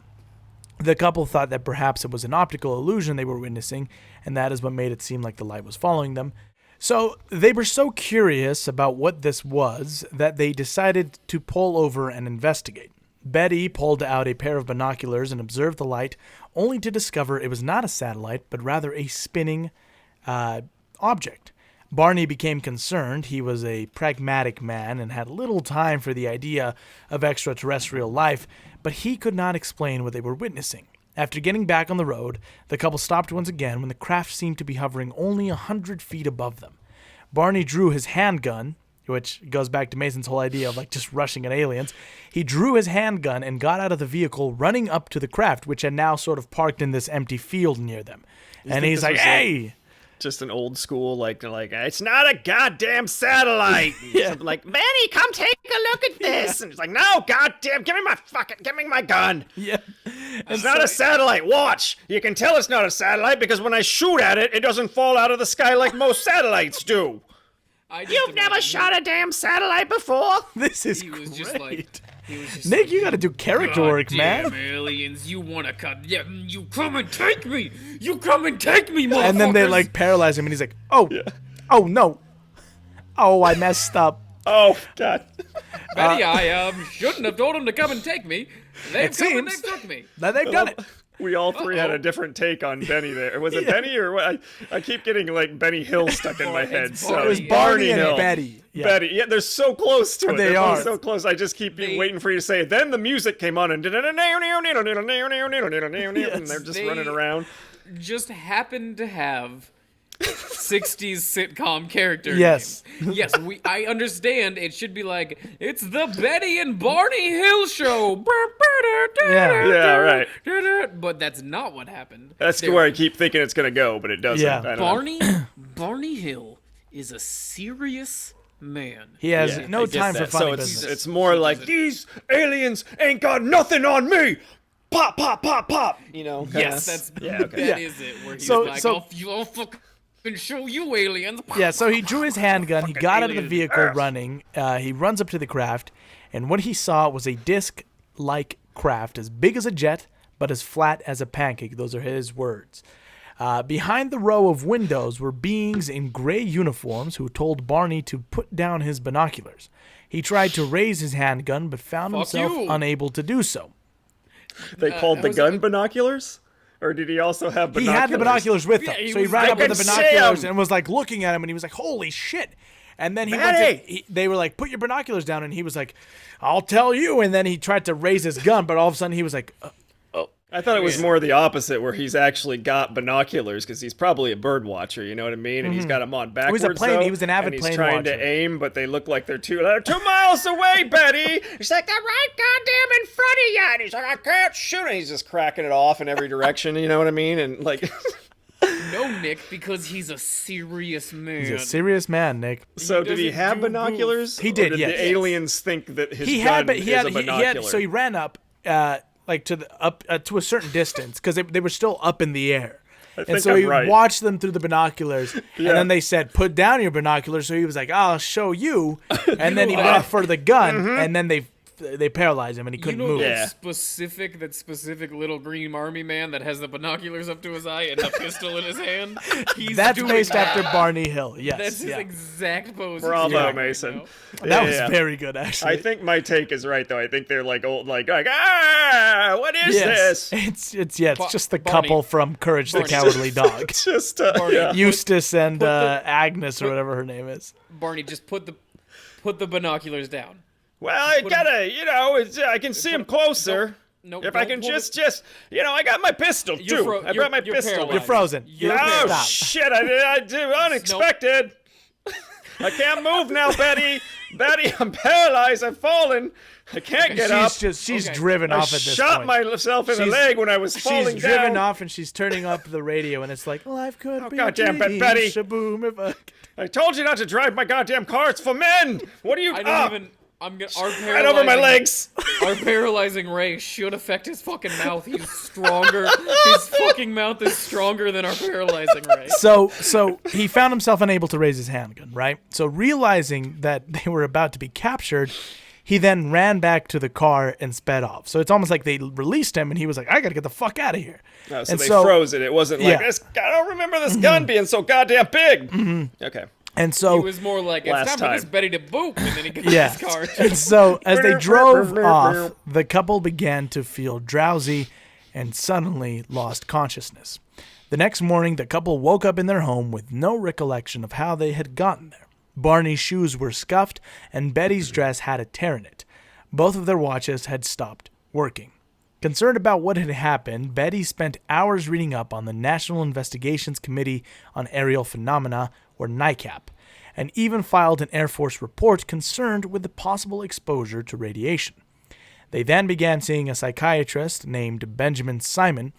Speaker 6: The couple thought that perhaps it was an optical illusion they were witnessing, and that is what made it seem like the light was following them. So, they were so curious about what this was that they decided to pull over and investigate. Betty pulled out a pair of binoculars and observed the light, only to discover it was not a satellite, but rather a spinning object. Barney became concerned. He was a pragmatic man and had little time for the idea of extraterrestrial life, but he could not explain what they were witnessing. After getting back on the road, the couple stopped once again when the craft seemed to be hovering only 100 feet above them. Barney drew his handgun, which goes back to Mason's whole idea of like just rushing at aliens. He drew his handgun and got out of the vehicle, running up to the craft, which had now sort of parked in this empty field near them. And he's like, hey!
Speaker 4: Just an old school, like it's not a goddamn satellite.
Speaker 6: Yeah.
Speaker 4: Like, Benny, come take a look at this. And he's like, no, goddamn, give me my gun.
Speaker 6: Yeah.
Speaker 4: It's not a satellite. Watch. You can tell it's not a satellite because when I shoot at it, it doesn't fall out of the sky like most satellites do. You've never shot a damn satellite before?
Speaker 6: This is
Speaker 5: He was
Speaker 6: great.
Speaker 5: just like,
Speaker 6: Nick, you gotta do character work, man.
Speaker 5: Damn aliens, you wanna cut? Yeah, you come and take me. You come and take me, motherfuckers.
Speaker 6: And then they like paralyze him, and he's like, oh no. Oh, I messed up.
Speaker 4: Oh, God.
Speaker 5: Betty, I shouldn't have told him to come and take me. They've come and
Speaker 6: seems-
Speaker 5: they took me.
Speaker 6: Now they've done it.
Speaker 4: We all three had a different take on Benny there. Was it Benny or what? I keep getting like Benny Hill stuck in my head. So
Speaker 6: It was
Speaker 5: Yeah.
Speaker 6: Barney and
Speaker 4: Hill.
Speaker 6: Betty. Yeah.
Speaker 4: Betty. Yeah, they're so close to it.
Speaker 6: They
Speaker 4: They're both
Speaker 6: are.
Speaker 4: so close. I just keep waiting for you to say it. Then the music came on and and they're just
Speaker 5: They-
Speaker 4: running around.
Speaker 5: Just happened to have 60s sitcom character
Speaker 6: Yes.
Speaker 5: names. Yes, I understand it should be like, it's the Betty and Barney Hill show.
Speaker 4: Yeah, right.
Speaker 5: But that's not what happened.
Speaker 4: That's where I keep thinking it's gonna go, but it doesn't.
Speaker 6: Yeah.
Speaker 4: I don't know.
Speaker 5: Barney Hill is a serious man.
Speaker 6: He has
Speaker 4: Yeah,
Speaker 6: no
Speaker 4: I get
Speaker 6: time for
Speaker 4: that.
Speaker 6: funny
Speaker 4: So it's,
Speaker 6: business.
Speaker 4: it's more like, these aliens ain't got nothing on me. Pop, pop, pop, pop. You know?
Speaker 5: Yes, that's
Speaker 4: Yeah, okay.
Speaker 5: that is it. Where he's
Speaker 6: So-
Speaker 5: like,
Speaker 6: so-
Speaker 5: I'll fucking show you aliens.
Speaker 6: Yeah, so he drew his handgun, he got out of the
Speaker 5: alien
Speaker 6: vehicle running, he runs up to the craft, and what he saw was a disc-like craft as big as a jet, but as flat as a pancake. Those are his words. Behind the row of windows were beings in gray uniforms who told Barney to put down his binoculars. He tried to raise his handgun, but found
Speaker 5: Fuck
Speaker 6: himself
Speaker 5: you.
Speaker 6: unable to do so.
Speaker 4: They called the gun binoculars? Or did he also have
Speaker 6: He
Speaker 4: binoculars?
Speaker 6: had the binoculars with him,
Speaker 5: Yeah, he
Speaker 6: so he
Speaker 5: was
Speaker 6: ran
Speaker 5: like,
Speaker 6: up with
Speaker 4: "I
Speaker 6: the
Speaker 4: can see
Speaker 6: binoculars
Speaker 4: 'em."
Speaker 6: and was like looking at him, and he was like, "Holy shit!" And then he went to,
Speaker 4: Betty!
Speaker 6: they were like, "Put your binoculars down," and he was like, "I'll tell you." And then he tried to raise his gun, but all of a sudden he was like,
Speaker 4: I thought it was more the opposite, where he's actually got binoculars because he's probably a bird watcher. You know what I mean? And he's got them on backwards.
Speaker 6: He was an avid
Speaker 4: and
Speaker 6: plane
Speaker 4: he's trying
Speaker 6: watcher.
Speaker 4: to aim, but they look like they're 2 miles away, Betty. He's like, they're right goddamn in front of you. And he's like, I can't shoot. And he's just cracking it off in every direction. You know what I mean? And like,
Speaker 5: No, Nick, because he's a serious man.
Speaker 6: "He's a serious man, Nick."
Speaker 4: so did he
Speaker 5: doesn't
Speaker 4: have
Speaker 5: do
Speaker 4: binoculars?
Speaker 6: He
Speaker 4: Or
Speaker 6: did,
Speaker 4: did
Speaker 6: yes.
Speaker 4: the aliens think that his
Speaker 6: He
Speaker 4: gun
Speaker 6: had, but
Speaker 4: is
Speaker 6: he had,
Speaker 4: a
Speaker 6: he
Speaker 4: binocular?
Speaker 6: had, so he ran up, like to the up to a certain distance because they were still up in the air. And
Speaker 4: think
Speaker 6: so
Speaker 4: I'm
Speaker 6: he
Speaker 4: right.
Speaker 6: watched them through the binoculars, and
Speaker 4: Yeah.
Speaker 6: then they said, "Put down your binoculars." So he was like, "I'll show you," and then he went for the gun, and then they paralyzed him, and he
Speaker 5: You
Speaker 6: couldn't
Speaker 5: know
Speaker 6: move.
Speaker 4: Yeah.
Speaker 5: that specific little green army man that has the binoculars up to his eye and a pistol in his hand? He's
Speaker 6: That's
Speaker 5: doing
Speaker 6: based
Speaker 5: that.
Speaker 6: after Barney Hill. Yes,
Speaker 5: That's his
Speaker 6: yeah.
Speaker 5: exact pose. he's
Speaker 4: Bravo,
Speaker 5: doing right
Speaker 4: Mason.
Speaker 5: now.
Speaker 6: That
Speaker 4: Yeah,
Speaker 6: was
Speaker 4: yeah.
Speaker 6: very good, actually.
Speaker 4: I think my take is right, though. I think they're like old, like ah, What is
Speaker 6: Yes.
Speaker 4: this?
Speaker 6: It's just the
Speaker 5: Barney.
Speaker 6: couple from Courage the
Speaker 5: Barney.
Speaker 6: Cowardly Dog.
Speaker 4: Just
Speaker 6: Eustace and Agnes or whatever her name is.
Speaker 5: Barney, just put the binoculars down.
Speaker 4: Well, I gotta, I can see him closer.
Speaker 5: Nope,
Speaker 4: If I can just, I got my pistol too. I brought my pistol.
Speaker 5: paralyzed.
Speaker 6: You're frozen.
Speaker 4: Oh
Speaker 6: Stop.
Speaker 4: shit! I did unexpected. I can't move now, Betty. Betty, I'm paralyzed. I've fallen. I can't get up.
Speaker 6: She's driven
Speaker 4: I
Speaker 6: off at this
Speaker 4: shot
Speaker 6: point.
Speaker 4: myself in the leg when I was falling
Speaker 6: She's driven
Speaker 4: down.
Speaker 6: off and she's turning up the radio and it's like, life could be
Speaker 4: goddamn,
Speaker 6: a dream,
Speaker 4: Betty.
Speaker 6: shaboom if I...
Speaker 4: I told you not to drive my goddamn car. It's for men. What are you?
Speaker 5: I don't even. I'm gonna.
Speaker 4: Right over my legs.
Speaker 5: Our paralyzing ray should affect his fucking mouth. He's stronger. His fucking mouth is stronger than our paralyzing ray.
Speaker 6: So he found himself unable to raise his handgun, right? So realizing that they were about to be captured, he then ran back to the car and sped off. So it's almost like they released him and he was like, I gotta get the fuck out of here.
Speaker 4: Oh, so
Speaker 6: and
Speaker 4: they froze it. It wasn't like,
Speaker 6: Yeah.
Speaker 4: I don't remember this gun being so goddamn big. Okay.
Speaker 6: And so
Speaker 5: He was more like, it's
Speaker 4: Last
Speaker 5: time for this
Speaker 4: time.
Speaker 5: Betty to boop, and then he got
Speaker 6: yeah.
Speaker 5: his car.
Speaker 6: And so as they drove off, the couple began to feel drowsy and suddenly lost consciousness. The next morning, the couple woke up in their home with no recollection of how they had gotten there. Barney's shoes were scuffed, and Betty's dress had a tear in it. Both of their watches had stopped working. Concerned about what had happened, Betty spent hours reading up on the National Investigations Committee on Aerial Phenomena, or NICAP, and even filed an Air Force report concerned with the possible exposure to radiation. They then began seeing a psychiatrist named Benjamin Simon,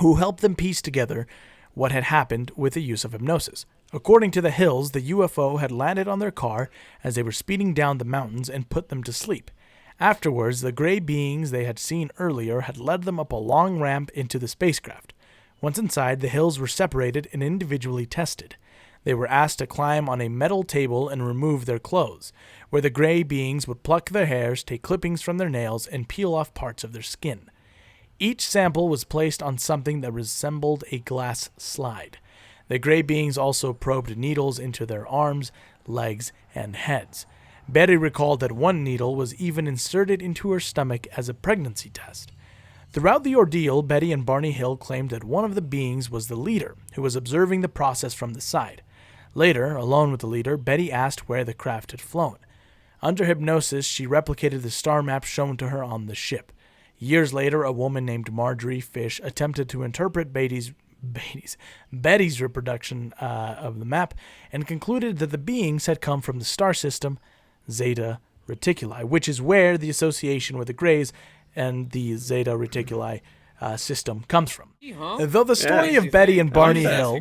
Speaker 6: who helped them piece together what had happened with the use of hypnosis. According to the Hills, the UFO had landed on their car as they were speeding down the mountains and put them to sleep. Afterwards, the gray beings they had seen earlier had led them up a long ramp into the spacecraft. Once inside, the Hills were separated and individually tested. They were asked to climb on a metal table and remove their clothes, where the gray beings would pluck their hairs, take clippings from their nails, and peel off parts of their skin. Each sample was placed on something that resembled a glass slide. The gray beings also probed needles into their arms, legs, and heads. Betty recalled that one needle was even inserted into her stomach as a pregnancy test. Throughout the ordeal, Betty and Barney Hill claimed that one of the beings was the leader, who was observing the process from the side. Later, alone with the leader, Betty asked where the craft had flown. Under hypnosis, she replicated the star map shown to her on the ship. Years later, a woman named Marjorie Fish attempted to interpret Betty's reproduction of the map and concluded that the beings had come from the star system Zeta Reticuli, which is where the association with the Greys and the Zeta Reticuli system comes from. Though the story of Betty and Barney Hill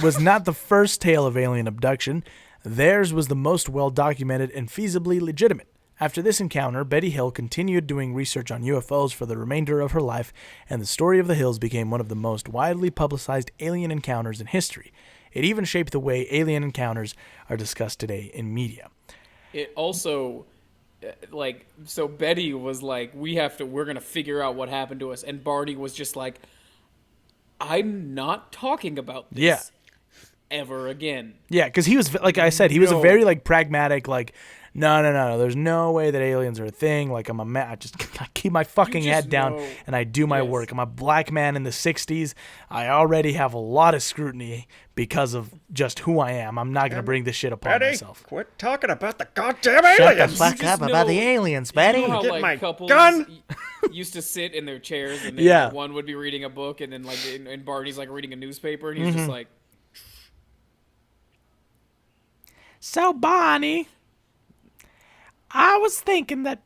Speaker 6: was not the first tale of alien abduction, theirs was the most well-documented and feasibly legitimate. After this encounter, Betty Hill continued doing research on UFOs for the remainder of her life, and the story of the Hills became one of the most widely publicized alien encounters in history. It even shaped the way alien encounters are discussed today in media.
Speaker 5: It also, so Betty was like, we're going to figure out what happened to us. And Barney was just like, I'm not talking about this ever again.
Speaker 6: Yeah, because he was, like I said, he was a very, pragmatic, no, there's no way that aliens are a thing. Like, I keep my fucking head down and I do my work. I'm a black man in the 60s. I already have a lot of scrutiny because of just who I am. I'm not going to bring this shit upon myself.
Speaker 4: Quit talking about the goddamn aliens.
Speaker 6: Shut the fuck up about the aliens, Betty.
Speaker 5: You know how,
Speaker 4: Get my
Speaker 5: couples
Speaker 4: gun.
Speaker 5: used to sit in their chairs and then
Speaker 6: Yeah.
Speaker 5: one would be reading a book and then and Barney's reading a newspaper and he's just like,
Speaker 6: So, Barney, I was thinking that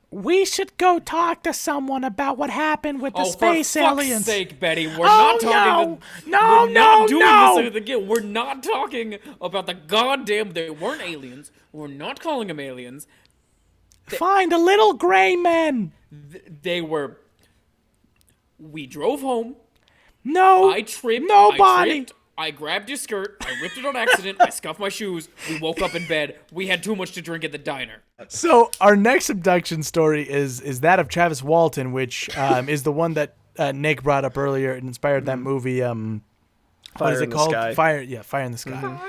Speaker 6: we should go talk to someone about what happened with the space
Speaker 5: for
Speaker 6: aliens.
Speaker 5: fuck's sake, Betty, we're not talking.
Speaker 6: No,
Speaker 5: We're not talking about the goddamn. They weren't aliens. We're not calling them aliens.
Speaker 6: Find the little gray men.
Speaker 5: They were. We drove home.
Speaker 6: No,
Speaker 5: I tripped.
Speaker 6: Nobody.
Speaker 5: I grabbed your skirt. I ripped it on accident. I scuffed my shoes. We woke up in bed. We had too much to drink at the diner.
Speaker 6: So our next abduction story is that of Travis Walton, which is the one that Nick brought up earlier. It inspired that movie. What is it called?
Speaker 4: Sky.
Speaker 6: Fire in the Sky.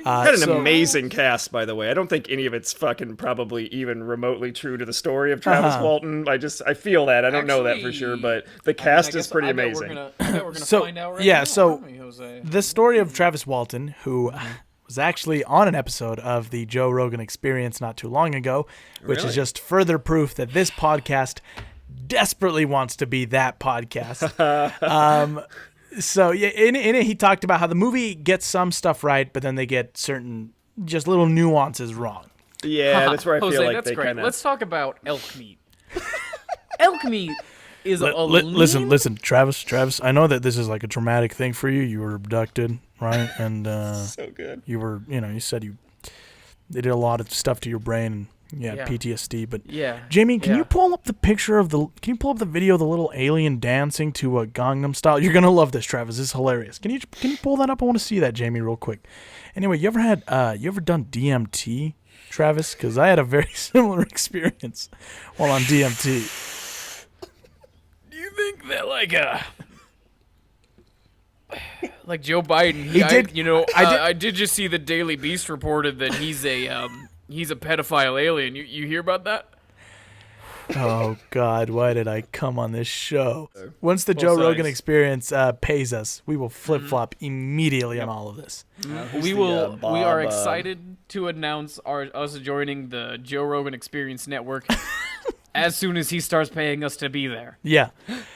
Speaker 4: Had an amazing cast, by the way. I don't think any of it's fucking probably even remotely true to the story of Travis Walton. I feel that. I don't know that for sure, but the cast is pretty amazing.
Speaker 5: We're gonna find out right now, aren't we, Jose?
Speaker 6: The story of Travis Walton, who was actually on an episode of the Joe Rogan Experience not too long ago, which is just further proof that this podcast desperately wants to be that podcast. So yeah, in it he talked about how the movie gets some stuff right, but then they get certain just little nuances wrong.
Speaker 4: Yeah, that's where I
Speaker 5: Jose,
Speaker 4: feel like
Speaker 5: that's
Speaker 4: they
Speaker 5: great.
Speaker 4: kind of...
Speaker 5: Let's talk about elk meat. Elk meat is
Speaker 6: Listen, Travis. I know that this is like a traumatic thing for you. You were abducted, right? And
Speaker 4: so good.
Speaker 6: you were, you said they did a lot of stuff to your brain. And
Speaker 5: Yeah.
Speaker 6: PTSD. But
Speaker 5: Yeah.
Speaker 6: Jamie, can you pull up the video of the little alien dancing to Gangnam Style? You're gonna love this, Travis. This is hilarious. Can you pull that up? I want to see that, Jamie, real quick. Anyway, you ever done DMT, Travis? Because I had a very similar experience while on DMT.
Speaker 5: Do you think that like Joe Biden? I did just see the Daily Beast reported that he's a pedophile alien. You hear about that?
Speaker 6: Oh God, why did I come on this show? Once the Joe Rogan Experience pays us, we will flip flop immediately on all of this.
Speaker 5: We are excited to announce us joining the Joe Rogan Experience Network as soon as he starts paying us to be there.
Speaker 6: Yeah.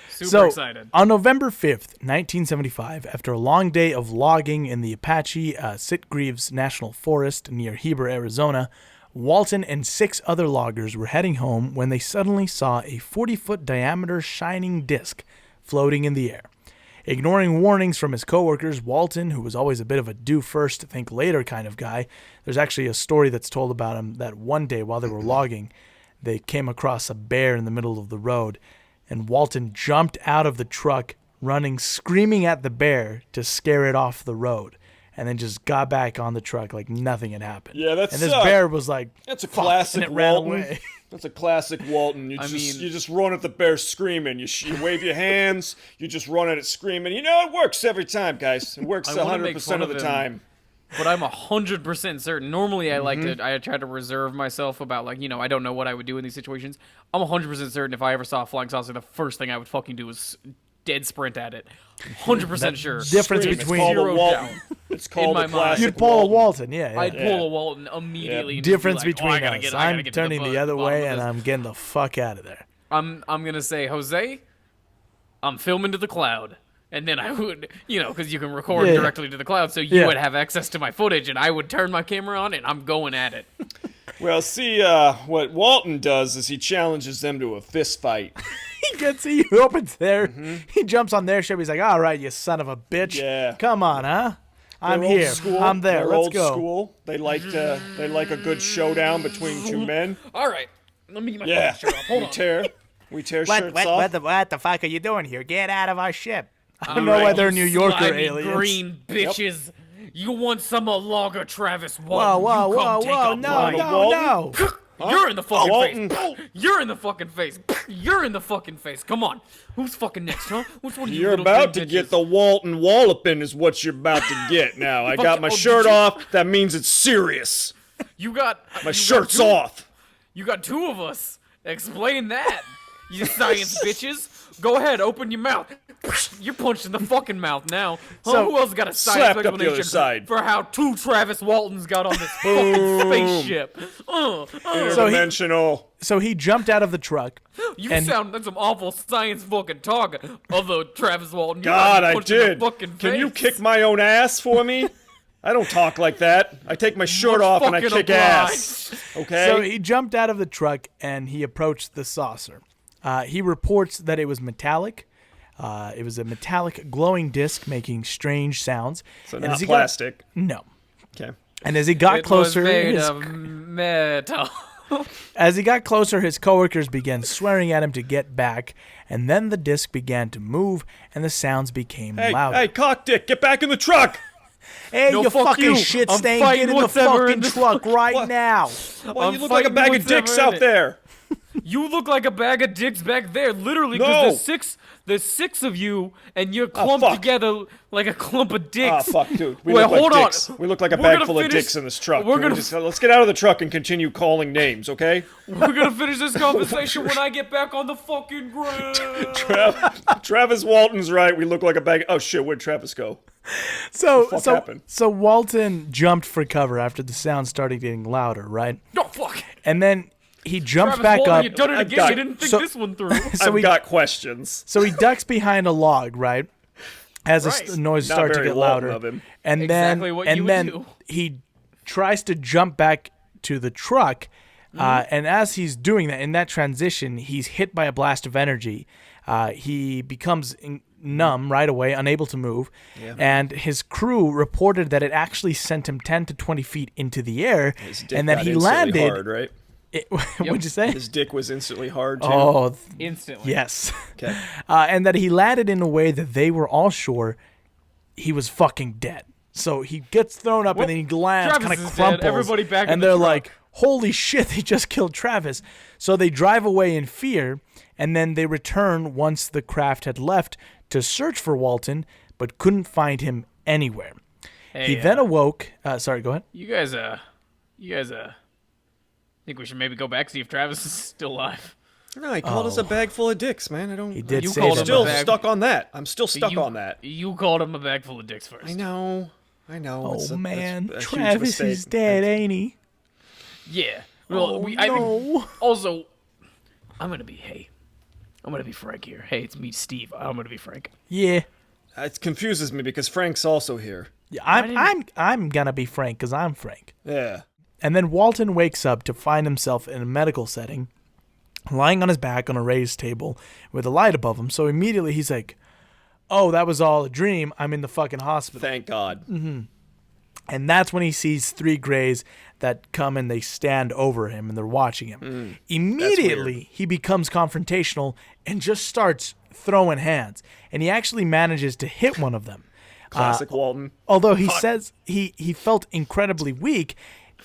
Speaker 5: Super excited.
Speaker 6: On November 5th, 1975, after a long day of logging in the Apache Sitgreaves National Forest near Heber, Arizona, Walton and 6 other loggers were heading home when they suddenly saw a 40-foot diameter shining disc floating in the air. Ignoring warnings from his coworkers, Walton, who was always a bit of a do first, think later kind of guy, there's actually a story that's told about him that one day while they were logging, they came across a bear in the middle of the road, and Walton jumped out of the truck, running, screaming at the bear to scare it off the road, and then just got back on the truck like nothing had happened.
Speaker 4: Yeah, that's
Speaker 6: and this bear was like,
Speaker 4: that's a
Speaker 6: fuck,
Speaker 4: classic
Speaker 6: and it ran
Speaker 4: Walton.
Speaker 6: away.
Speaker 4: That's a classic Walton. You just run at the bear screaming. You wave your hands. You just run at it screaming. It works every time, guys. It works 100% of the time.
Speaker 5: But I'm 100% certain. Normally, I try to reserve myself about I don't know what I would do in these situations. I'm 100% certain if I ever saw a flying saucer, the first thing I would fucking do is dead sprint at it. 100% sure.
Speaker 6: Difference between
Speaker 5: zero doubt.
Speaker 4: It's called
Speaker 5: in
Speaker 4: a
Speaker 5: my
Speaker 4: classic
Speaker 5: mind.
Speaker 6: You'd pull a Walton, yeah.
Speaker 5: I'd pull a Walton immediately.
Speaker 6: Yeah.
Speaker 5: And just
Speaker 6: Difference
Speaker 5: be like,
Speaker 6: between
Speaker 5: I gotta
Speaker 6: us.
Speaker 5: get
Speaker 6: I'm
Speaker 5: to
Speaker 6: turning the other way, and I'm getting the fuck out of there.
Speaker 5: I'm gonna say, Jose, I'm filming to the cloud. And then I would, because you can record directly to the cloud, so you would have access to my footage, and I would turn my camera on, and I'm going at it.
Speaker 4: Well, see, what Walton does is he challenges them to a fist fight.
Speaker 6: He opens there. Mm-hmm. He jumps on their ship. He's like, all right, you son of a bitch.
Speaker 4: Yeah.
Speaker 6: Come on, huh? I'm
Speaker 4: They're
Speaker 6: here.
Speaker 4: old school.
Speaker 6: I'm there.
Speaker 4: They're
Speaker 6: Let's
Speaker 4: old
Speaker 6: go.
Speaker 4: School. They like a good showdown between two men.
Speaker 5: All right. Let me get my fucking shirt off. Hold on.
Speaker 4: We tear shirts off.
Speaker 6: What the fuck are you doing here? Get out of our ship. I don't know why they're New Yorker aliens.
Speaker 5: Green bitches. Yep. You want some logger Travis Walton?
Speaker 6: Whoa, no.
Speaker 5: You're in the fucking face. You're in the fucking face. You're in the fucking face. Come on. Who's fucking next, huh? Which one of you
Speaker 4: You're
Speaker 5: little
Speaker 4: about
Speaker 5: bitches?
Speaker 4: to get the Walton walloping is what you're about to get now. I got my shirt off. That means it's serious. My shirt's off.
Speaker 5: You got 2 of us. Explain that, you science bitches. Go ahead, open your mouth. You're punched in the fucking mouth now.
Speaker 6: So,
Speaker 5: who else got a science
Speaker 4: slapped up the other side.
Speaker 5: for how 2 Travis Waltons got on this fucking spaceship?
Speaker 4: Interdimensional.
Speaker 6: So he jumped out of the truck.
Speaker 5: You sound like some awful science fucking talk, although Travis Walton.
Speaker 4: God, I did.
Speaker 5: Can
Speaker 4: you kick my own ass for me? I don't talk like that. I take my shirt off and I kick ass. Okay?
Speaker 6: So he jumped out of the truck and he approached the saucer. He reports that it was metallic. It was a metallic glowing disc making strange sounds.
Speaker 4: So and not plastic.
Speaker 6: No.
Speaker 4: Okay.
Speaker 6: And as he got closer,
Speaker 5: was made of metal.
Speaker 6: As he got closer, his coworkers began swearing at him to get back, and then the disc began to move, and the sounds became louder.
Speaker 4: Hey, cockdick, get back in the truck!
Speaker 6: Hey,
Speaker 5: No,
Speaker 6: you
Speaker 5: fuck
Speaker 6: fucking
Speaker 5: you.
Speaker 6: shit
Speaker 5: I'm
Speaker 6: stain,
Speaker 5: fighting
Speaker 6: get in the
Speaker 5: whatever
Speaker 6: fucking
Speaker 5: in the
Speaker 6: truck right now.
Speaker 4: Well, you look like a bag of dicks out there.
Speaker 5: You look like a bag of dicks back there, literally, because
Speaker 4: No!
Speaker 5: there's six of you, and you're clumped
Speaker 4: fuck.
Speaker 5: together like a clump of
Speaker 4: Ah,
Speaker 5: dicks.
Speaker 4: fuck, dude. We
Speaker 5: Wait,
Speaker 4: look like
Speaker 5: hold on.
Speaker 4: dicks. We look like a
Speaker 5: We're
Speaker 4: bag
Speaker 5: gonna
Speaker 4: full of
Speaker 5: finish-
Speaker 4: dicks in this truck.
Speaker 5: we're
Speaker 4: Can we
Speaker 5: gonna-
Speaker 4: just, let's get out of the truck and continue calling names, okay?
Speaker 5: We're gonna finish this conversation when I get back on the fucking ground.
Speaker 4: Travis Walton's right. We look like a bag. Oh shit, where'd Travis go?
Speaker 6: So
Speaker 4: fuck happened?
Speaker 6: so Walton jumped for cover after the sound started getting louder, right?
Speaker 5: No, fuck.
Speaker 6: And then he jumped
Speaker 5: Travis
Speaker 6: back
Speaker 5: Walton,
Speaker 6: up.
Speaker 5: you done it
Speaker 4: I've
Speaker 5: again.
Speaker 4: got-
Speaker 5: You didn't think
Speaker 6: so-
Speaker 5: this one through.
Speaker 6: So
Speaker 4: I've got questions.
Speaker 6: So he ducks behind a log, right? As
Speaker 5: Right.
Speaker 6: the noise
Speaker 4: Not
Speaker 6: starts to
Speaker 4: very
Speaker 6: get
Speaker 4: Walton
Speaker 6: louder,
Speaker 4: of him.
Speaker 6: and
Speaker 5: Exactly what you would
Speaker 6: then
Speaker 5: do.
Speaker 6: he tries to jump back to the truck, and as he's doing that, in that transition, he's hit by a blast of energy. He becomes numb right away, unable to move, and his crew reported that it actually sent him 10 to 20 feet into the air,
Speaker 4: His dick
Speaker 6: and then
Speaker 4: got
Speaker 6: he
Speaker 4: instantly
Speaker 6: landed.
Speaker 4: hard, right?
Speaker 6: What'd you say?
Speaker 4: His dick was instantly hard too.
Speaker 6: Oh,
Speaker 5: Instantly.
Speaker 6: yes.
Speaker 4: Okay.
Speaker 6: And that he landed in a way that they were all sure he was fucking dead. So he gets thrown up and then he lands,
Speaker 5: Travis
Speaker 6: kind of
Speaker 5: is
Speaker 6: crumples.
Speaker 5: dead. Everybody back in
Speaker 6: and
Speaker 5: the
Speaker 6: they're
Speaker 5: truck.
Speaker 6: like, "Holy shit! They just killed Travis." So they drive away in fear, and then they return once the craft had left to search for Walton, but couldn't find him anywhere.
Speaker 5: Hey,
Speaker 6: He then awoke. Sorry, go ahead.
Speaker 5: You guys, think we should maybe go back see if Travis is still alive.
Speaker 4: No, he called us a bag full of dicks, man. I don't.
Speaker 6: He did
Speaker 5: You
Speaker 6: say
Speaker 5: called
Speaker 6: that.
Speaker 5: him
Speaker 4: Still
Speaker 5: a bag-
Speaker 4: stuck on that. I'm still stuck
Speaker 5: you,
Speaker 4: on that.
Speaker 5: You called him a bag full of dicks first.
Speaker 4: I know.
Speaker 6: Oh
Speaker 4: It's
Speaker 6: man,
Speaker 4: a huge
Speaker 6: Travis is
Speaker 4: mistake.
Speaker 6: dead, ain't he?
Speaker 5: Yeah. Well,
Speaker 6: Oh,
Speaker 5: I think
Speaker 6: no.
Speaker 5: also, I'm gonna be frank here. Hey, it's me, Steve. I'm gonna be frank.
Speaker 6: Yeah.
Speaker 4: It confuses me because Frank's also here.
Speaker 6: Yeah, I'm gonna be Frank because I'm Frank.
Speaker 4: Yeah.
Speaker 6: And then Walton wakes up to find himself in a medical setting, lying on his back on a raised table with a light above him. So immediately he's like, "Oh, that was all a dream. I'm in the fucking hospital."
Speaker 4: Thank God.
Speaker 6: And that's when he sees three Greys that come and they stand over him and they're watching him. Immediately, he becomes confrontational and just starts throwing hands. And he actually manages to hit one of them.
Speaker 4: Classic Walton.
Speaker 6: Although he says he felt incredibly weak,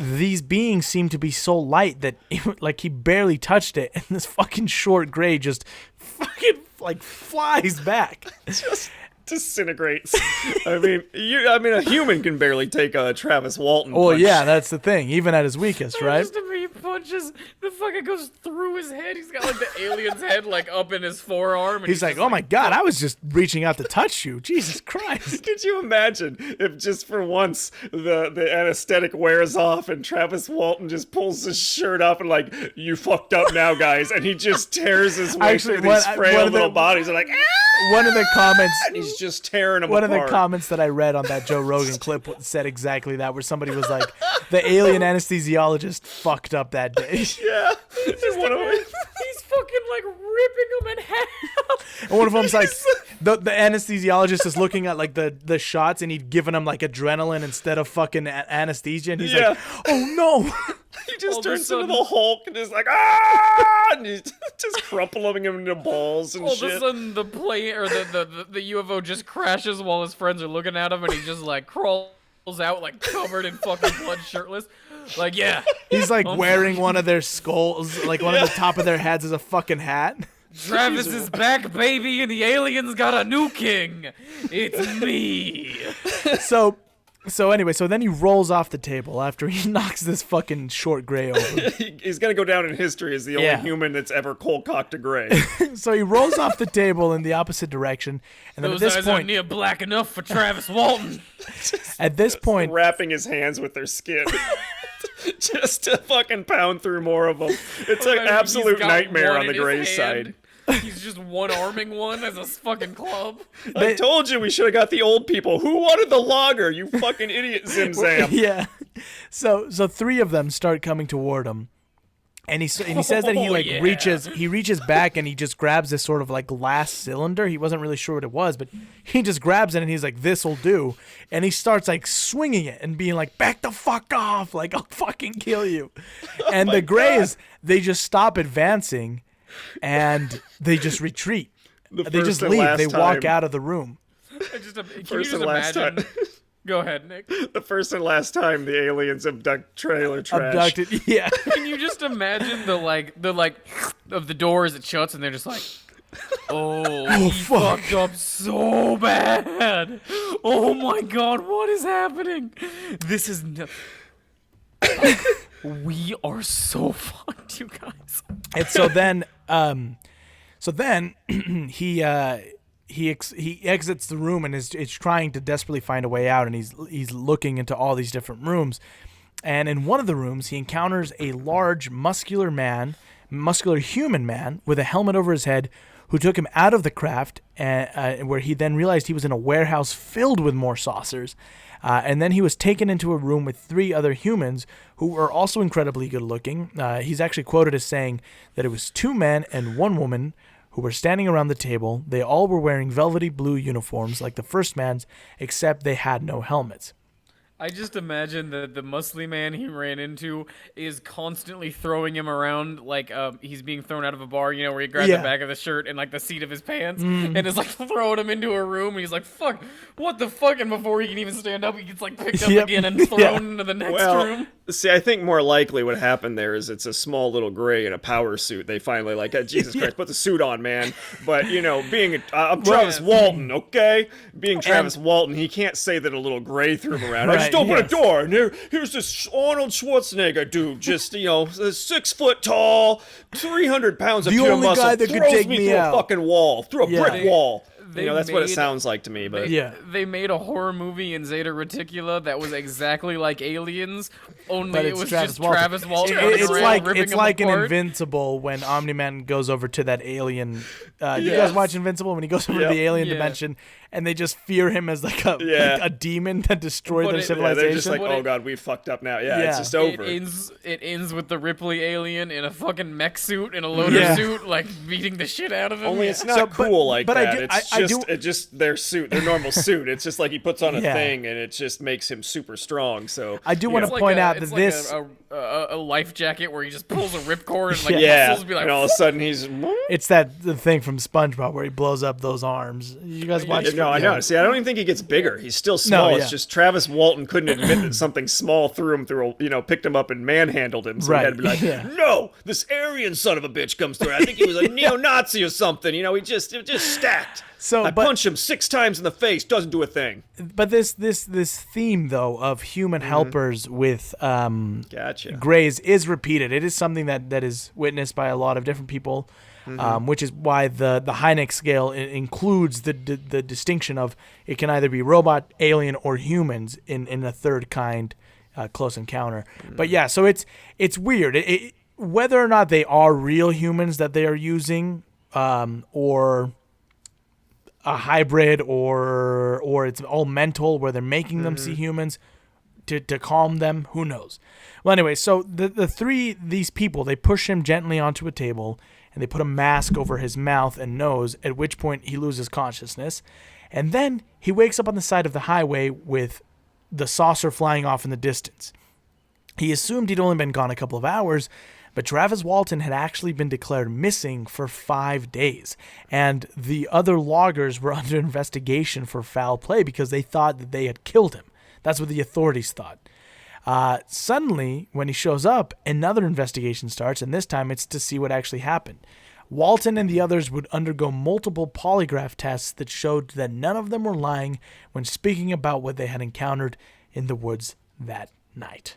Speaker 6: these beings seem to be so light that like he barely touched it, and this fucking short Grey just fucking like flies back.
Speaker 4: Just disintegrates. I mean, a human can barely take a Travis Walton.
Speaker 6: Well,
Speaker 4: punch.
Speaker 6: yeah, that's the thing. Even at his weakest, right?
Speaker 5: Just a he punches, the fucking goes through his head. He's got like the alien's head like up in his forearm. And
Speaker 6: He's like,
Speaker 5: just
Speaker 6: "Oh my god, I was just reaching out to touch you. Jesus Christ."
Speaker 4: Could you imagine if just for once the anesthetic wears off and Travis Walton just pulls his shirt up and like, "You fucked up now, guys," and he just tears his way
Speaker 6: Actually,
Speaker 4: through these
Speaker 6: one
Speaker 4: frail
Speaker 6: of the-
Speaker 4: little bodies and like, "Ah!"
Speaker 6: One of the comments
Speaker 4: And he's just tearing them
Speaker 6: One of
Speaker 4: apart.
Speaker 6: the comments that I read on that Joe Rogan clip said exactly that, where somebody was like, "The alien anesthesiologist fucked up that day."
Speaker 4: Yeah. And one of them-
Speaker 5: he's fucking like ripping him in half.
Speaker 6: And one of them's like, the anesthesiologist is looking at like the shots, and he'd given him like adrenaline instead of fucking anesthesia, and he's
Speaker 4: Yeah.
Speaker 6: like, "Oh no!"
Speaker 4: He just
Speaker 5: All of a
Speaker 4: turns into
Speaker 5: sudden-
Speaker 4: the Hulk and is like, "Ah!" And he's just crumpling him into balls and
Speaker 5: All of
Speaker 4: shit.
Speaker 5: a sudden, the plane or the UFO just crashes while his friends are looking at him, and he just like crawls out like covered in fucking blood, shirtless. Like, yeah,
Speaker 6: He's like wearing one of their skulls, like one of the top of their heads is a fucking hat.
Speaker 5: Travis is back, baby, and the aliens got a new king. It's me.
Speaker 6: So anyway, so then he rolls off the table after he knocks this fucking short Grey over.
Speaker 4: He's gonna go down in history as the only
Speaker 6: Yeah.
Speaker 4: human that's ever cold-cocked a Grey.
Speaker 6: So he rolls off the table in the opposite direction, and then
Speaker 5: Those
Speaker 6: at this
Speaker 5: eyes aren't
Speaker 6: point,
Speaker 5: near black enough for Travis Walton.
Speaker 6: at this point,
Speaker 4: Wrapping his hands with their skin. Just to fucking pound through more of them. It's an
Speaker 5: He's
Speaker 4: absolute
Speaker 5: got
Speaker 4: nightmare
Speaker 5: one
Speaker 4: on the
Speaker 5: in his
Speaker 4: Grey's
Speaker 5: hand.
Speaker 4: side.
Speaker 5: He's just one-arming one as a fucking club.
Speaker 4: I told you we should have got the old people. Who wanted the logger? You fucking idiot, Zim Zam.
Speaker 6: yeah. So three of them start coming toward him, and he says that he like
Speaker 5: yeah.
Speaker 6: reaches back and he just grabs this sort of like glass cylinder. He wasn't really sure what it was, but he just grabs it and he's like, "This'll do," and he starts like swinging it and being like, "Back the fuck off! Like I'll fucking kill you." And the Greys, they just stop advancing, and they just retreat. They
Speaker 4: first
Speaker 6: just
Speaker 4: and
Speaker 6: leave.
Speaker 4: last
Speaker 6: They walk
Speaker 4: time.
Speaker 6: out of the room.
Speaker 5: Can you
Speaker 4: First
Speaker 5: just
Speaker 4: and last
Speaker 5: imagine?
Speaker 4: time.
Speaker 5: Go ahead, Nick.
Speaker 4: The first and last time the aliens abduct trailer trash.
Speaker 6: Abducted. Yeah.
Speaker 5: Can you just imagine the of the door as it shuts and they're just like, oh,
Speaker 6: fuck.
Speaker 5: fucked up so bad. Oh my god, what is happening? This is we are so fucked, you guys.
Speaker 6: And so then, he exits the room and is trying to desperately find a way out, and he's looking into all these different rooms, and in one of the rooms he encounters a large muscular human man with a helmet over his head, who took him out of the craft, where he then realized he was in a warehouse filled with more saucers. And then he was taken into a room with 3 other humans who were also incredibly good looking. He's actually quoted as saying that it was 2 men and 1 woman who were standing around the table. They all were wearing velvety blue uniforms like the first man's, except they had no helmets.
Speaker 5: I just imagine that the muscly man he ran into is constantly throwing him around like he's being thrown out of a bar, where he grabs the back of the shirt and like the seat of his pants and is like throwing him into a room, and he's like, fuck, what the fuck? And before he can even stand up, he gets like picked up again and thrown into the next room.
Speaker 4: See, I think more likely what happened there is it's a small little gray in a power suit. They finally Jesus Christ, put the suit on, man. But, being I'm Travis Walton, okay? Being Travis Walton, he can't say that a little gray threw him around. I just opened a door, and here's this Arnold Schwarzenegger dude, just, 6 foot tall, 300 pounds of
Speaker 6: the
Speaker 4: pure
Speaker 6: only
Speaker 4: muscle,
Speaker 6: guy that could take me
Speaker 4: through
Speaker 6: out.
Speaker 4: a fucking wall, through a brick wall. That's what it
Speaker 5: made-
Speaker 4: sounds like to me. But
Speaker 5: They made a horror movie in Zeta Reticula that was exactly like Aliens, only
Speaker 6: But
Speaker 5: it
Speaker 6: it's
Speaker 5: was
Speaker 6: Travis
Speaker 5: just
Speaker 6: Walton.
Speaker 5: Travis Walton.
Speaker 6: It's like in Invincible when Omni-Man goes over to that alien. You guys watch Invincible when he goes over to the alien dimension, and they just fear him as like a demon that destroyed their civilization.
Speaker 4: they're just like, oh god, we fucked up now. It's just over.
Speaker 5: It ends with the Ripley alien in a fucking mech suit, in a loader suit, like beating the shit out of him.
Speaker 4: Only it's not cool like
Speaker 6: but
Speaker 4: that. It's just their suit, their normal suit. It's just like he puts on a thing, and it just makes him super strong. So
Speaker 6: I do want to point out that
Speaker 5: this a life jacket where he just pulls a ripcord and muscles be like,
Speaker 4: and all of a sudden he's.
Speaker 6: It's the thing from SpongeBob where he blows up those arms. You guys watch?
Speaker 4: No, I know. See, I don't even think he gets bigger. He's still small. It's just Travis Walton couldn't admit that something small threw him through. Picked him up and manhandled him. So he had to be like, no, this Aryan son of a bitch comes through. I think he was a neo-Nazi or something. He just stacked.
Speaker 6: So,
Speaker 4: I punch him 6 times in the face, doesn't do a thing.
Speaker 6: But this theme though of human helpers with grays is repeated. It is something that is witnessed by a lot of different people, which is why the Hynek scale includes the distinction of it can either be robot, alien, or humans in a third kind close encounter. But yeah, so it's weird. Whether or not they are real humans that they are using, or a hybrid, or it's all mental where they're making them see humans to calm them, who knows. Well, anyway, so these people, they push him gently onto a table and they put a mask over his mouth and nose, at which point he loses consciousness, and then he wakes up on the side of the highway with the saucer flying off in the distance. He assumed he'd only been gone a couple of hours, but Travis Walton had actually been declared missing for 5 days, and the other loggers were under investigation for foul play because they thought that they had killed him. That's what the authorities thought. Suddenly, when he shows up, another investigation starts, and this time it's to see what actually happened. Walton and the others would undergo multiple polygraph tests that showed that none of them were lying when speaking about what they had encountered in the woods that night.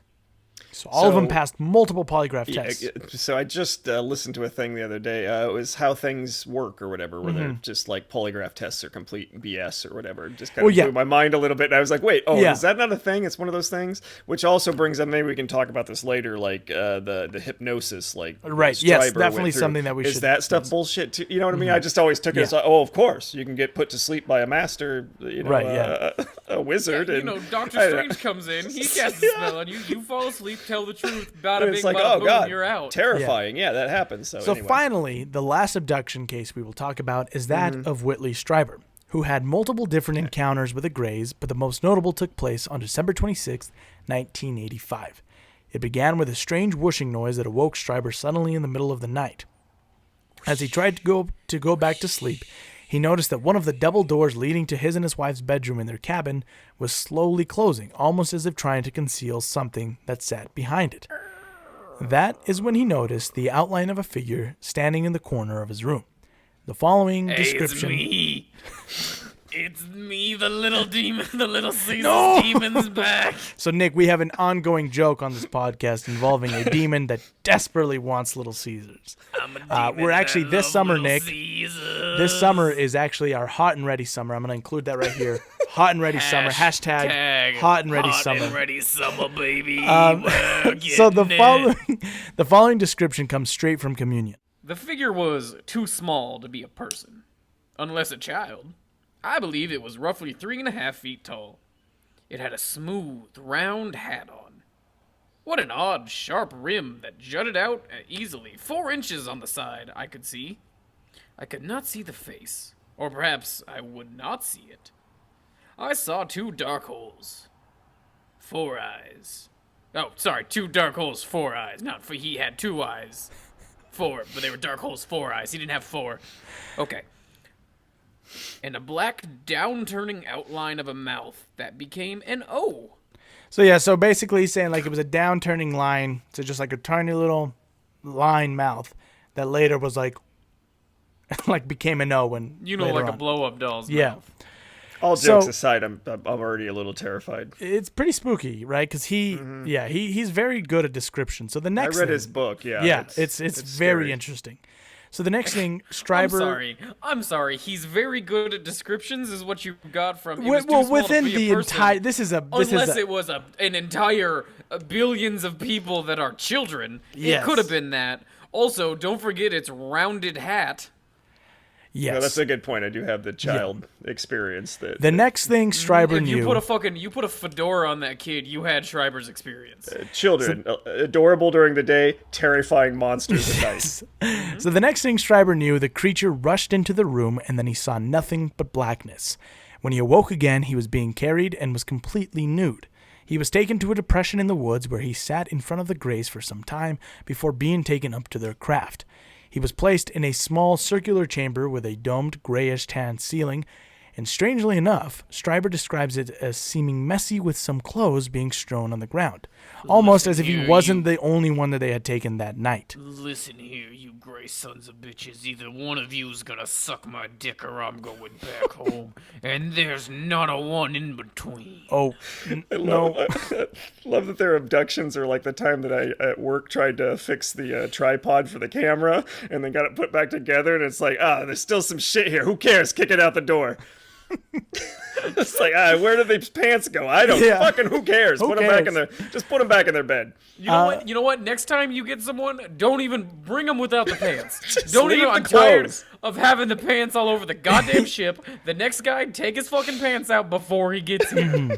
Speaker 6: So all of them passed multiple polygraph tests.
Speaker 4: So I just listened to a thing the other day. It was How Things Work or whatever, where they're just like polygraph tests are complete BS or whatever. Just kind of blew my mind a little bit. And I was like, wait, is that not a thing? It's one of those things? Which also brings up, maybe we can talk about this later, like the hypnosis.
Speaker 6: Right,
Speaker 4: Strieber
Speaker 6: yes, definitely
Speaker 4: went through.
Speaker 6: something that we should...
Speaker 4: Is that stuff bullshit too? You know what I mean? I just always took it as like, of course, you can get put to sleep by a master, a wizard. And
Speaker 5: Doctor Strange comes in, he casts a spell on you, you fall asleep, tell the truth.
Speaker 4: It's like, oh god, you're out. Terrifying. Yeah, that happens. So anyway.
Speaker 6: Finally, the last abduction case we will talk about is that of Whitley Strieber, who had multiple different encounters with the Greys, but the most notable took place on December 26, 1985. It began with a strange whooshing noise that awoke Strieber suddenly in the middle of the night. As he tried to go back to sleep, he noticed that one of the double doors leading to his and his wife's bedroom in their cabin was slowly closing, almost as if trying to conceal something that sat behind it. That is when he noticed the outline of a figure standing in the corner of his room. The following description...
Speaker 5: It's me, the little demon, the little Caesar demon's back.
Speaker 6: So, Nick, we have an ongoing joke on this podcast involving a demon that desperately wants Little Caesars.
Speaker 5: I'm a demon.
Speaker 6: We're actually, this summer, Nick,
Speaker 5: Caesars.
Speaker 6: this summer is actually our hot and ready summer. I'm going to include that right here. Hot and ready summer. Hashtag hot and ready summer.
Speaker 5: Hot and ready summer, baby.
Speaker 6: So the following description comes straight from Communion.
Speaker 5: The figure was too small to be a person, unless a child. I believe it was roughly 3.5 feet tall. It had a smooth, round hat on. What an odd, sharp rim that jutted out easily 4 inches on the side, I could see. I could not see the face, or perhaps I would not see it. I saw 2 dark holes. 4 eyes. Oh, sorry, 2 dark holes, 4 eyes. Not for he had 2 eyes. 4, but they were dark holes, 4 eyes. He didn't have 4. Okay. And a black downturning outline of a mouth that became an O.
Speaker 6: So basically he's saying like it was a downturning line, so just like a tiny little line mouth that later was like became an O when
Speaker 5: like a blow-up doll's mouth.
Speaker 4: All jokes aside, I'm already a little terrified.
Speaker 6: It's pretty spooky, right? Because he's very good at description. So the next
Speaker 4: I read his book,
Speaker 6: it's very interesting. So the next thing, Strieber...
Speaker 5: I'm sorry. He's very good at descriptions is what you got from...
Speaker 6: within the entire...
Speaker 5: Unless it was an entire billions of people that are children.
Speaker 6: Yes.
Speaker 5: It could have been that. Also, don't forget its rounded hat.
Speaker 6: Yes.
Speaker 4: No, that's a good point. I do have the child experience.
Speaker 6: The next thing Strieber knew...
Speaker 5: You put a fedora on that kid, you had Strieber's experience.
Speaker 4: Children, adorable during the day, terrifying monsters at night.
Speaker 6: So the next thing Strieber knew, the creature rushed into the room, and then he saw nothing but blackness. When he awoke again, he was being carried and was completely nude. He was taken to a depression in the woods where he sat in front of the Greys for some time before being taken up to their craft. He was placed in a small circular chamber with a domed grayish-tan ceiling, and strangely enough, Strieber describes it as seeming messy with some clothes being strewn on the ground, almost as if he wasn't the only one that they had taken that night.
Speaker 5: Listen here, you gray sons of bitches. Either one of you's gonna suck my dick or I'm going back home, and there's not a one in between.
Speaker 6: Oh, no.
Speaker 4: I love that their abductions are like the time that I, at work, tried to fix the tripod for the camera, and then got it put back together, and it's like, there's still some shit here. Who cares? Kick it out the door. It's like, where did these pants go? I don't fucking. Who cares? Put them back in their. Just put them back in their bed.
Speaker 5: You know what? You know what? Next time you get someone, don't even bring them without the pants. I'm
Speaker 4: clothes.
Speaker 5: tired of having the pants all over the goddamn ship. The next guy, take his fucking pants out before he gets here.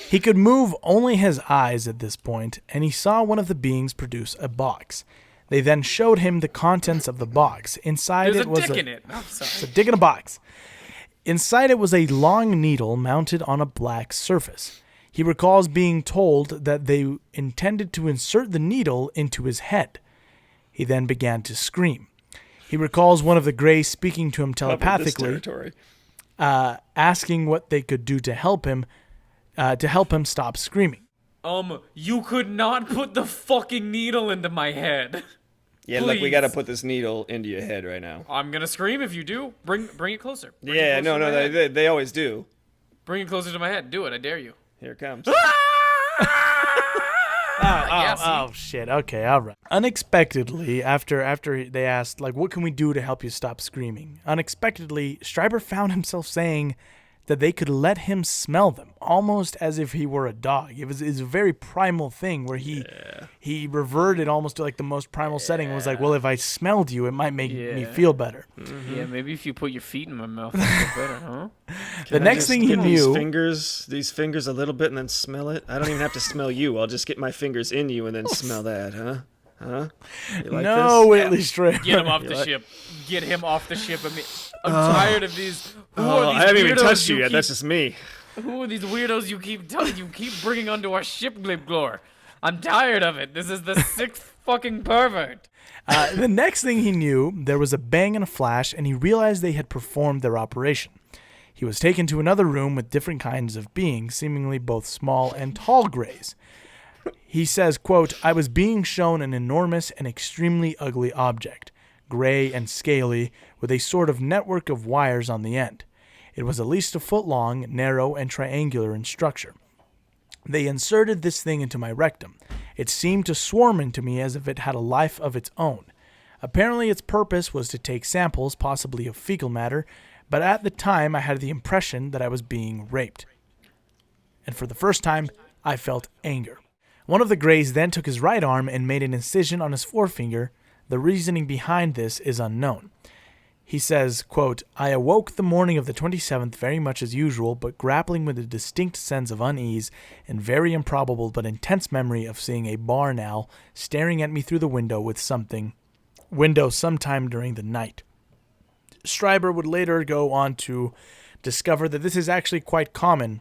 Speaker 6: He could move only his eyes at this point, and he saw one of the beings produce a box. They then showed him the contents of the box. Inside
Speaker 5: There's
Speaker 6: it was
Speaker 5: a dick in it. I'm sorry.
Speaker 6: It's a dick in a box. Inside it was a long needle mounted on a black surface. He recalls being told that they intended to insert the needle into his head. He then began to scream. He recalls one of the Greys speaking to him telepathically, asking what they could do to help him stop screaming.
Speaker 5: You could not put the fucking needle into my head.
Speaker 4: Yeah, look, we gotta put this needle into your head right now.
Speaker 5: I'm gonna scream if you do. Bring it closer.
Speaker 4: They always do.
Speaker 5: Bring it closer to my head. Do it, I dare you.
Speaker 4: Here it comes.
Speaker 6: Oh, shit. Okay, all right. Unexpectedly, after they asked, like, what can we do to help you stop screaming? Unexpectedly, Strieber found himself saying that they could let him smell them, almost as if he were a dog. It's a very primal thing where he reverted almost to like the most primal setting and was like, well, if I smelled you, it might make me feel better.
Speaker 5: Mm-hmm. Yeah, maybe if you put your feet in my mouth, it'd feel better, huh?
Speaker 6: The next thing he knew...
Speaker 4: These fingers a little bit and then smell it? I don't even have to smell you. I'll just get my fingers in you and then smell that, huh? Huh? You like
Speaker 6: no,
Speaker 4: this?
Speaker 6: Whitley Strieber.
Speaker 5: Get him off the ship. Get him off the ship. I'm tired of these.
Speaker 4: I haven't even touched you yet. That's just me.
Speaker 5: Who are these weirdos you keep bringing onto our ship, Glibglor? I'm tired of it. This is the 6th fucking pervert.
Speaker 6: The next thing he knew, there was a bang and a flash, and he realized they had performed their operation. He was taken to another room with different kinds of beings, seemingly both small and tall greys. He says, quote, I was being shown an enormous and extremely ugly object, gray and scaly, with a sort of network of wires on the end. It was at least a foot long, narrow, and triangular in structure. They inserted this thing into my rectum. It seemed to swarm into me as if it had a life of its own. Apparently its purpose was to take samples, possibly of fecal matter, but at the time I had the impression that I was being raped. And for the first time, I felt anger. One of the greys then took his right arm and made an incision on his forefinger. The reasoning behind this is unknown. He says, quote, I awoke the morning of the 27th very much as usual, but grappling with a distinct sense of unease and very improbable but intense memory of seeing a barn owl staring at me through the window sometime during the night. Strieber would later go on to discover that this is actually quite common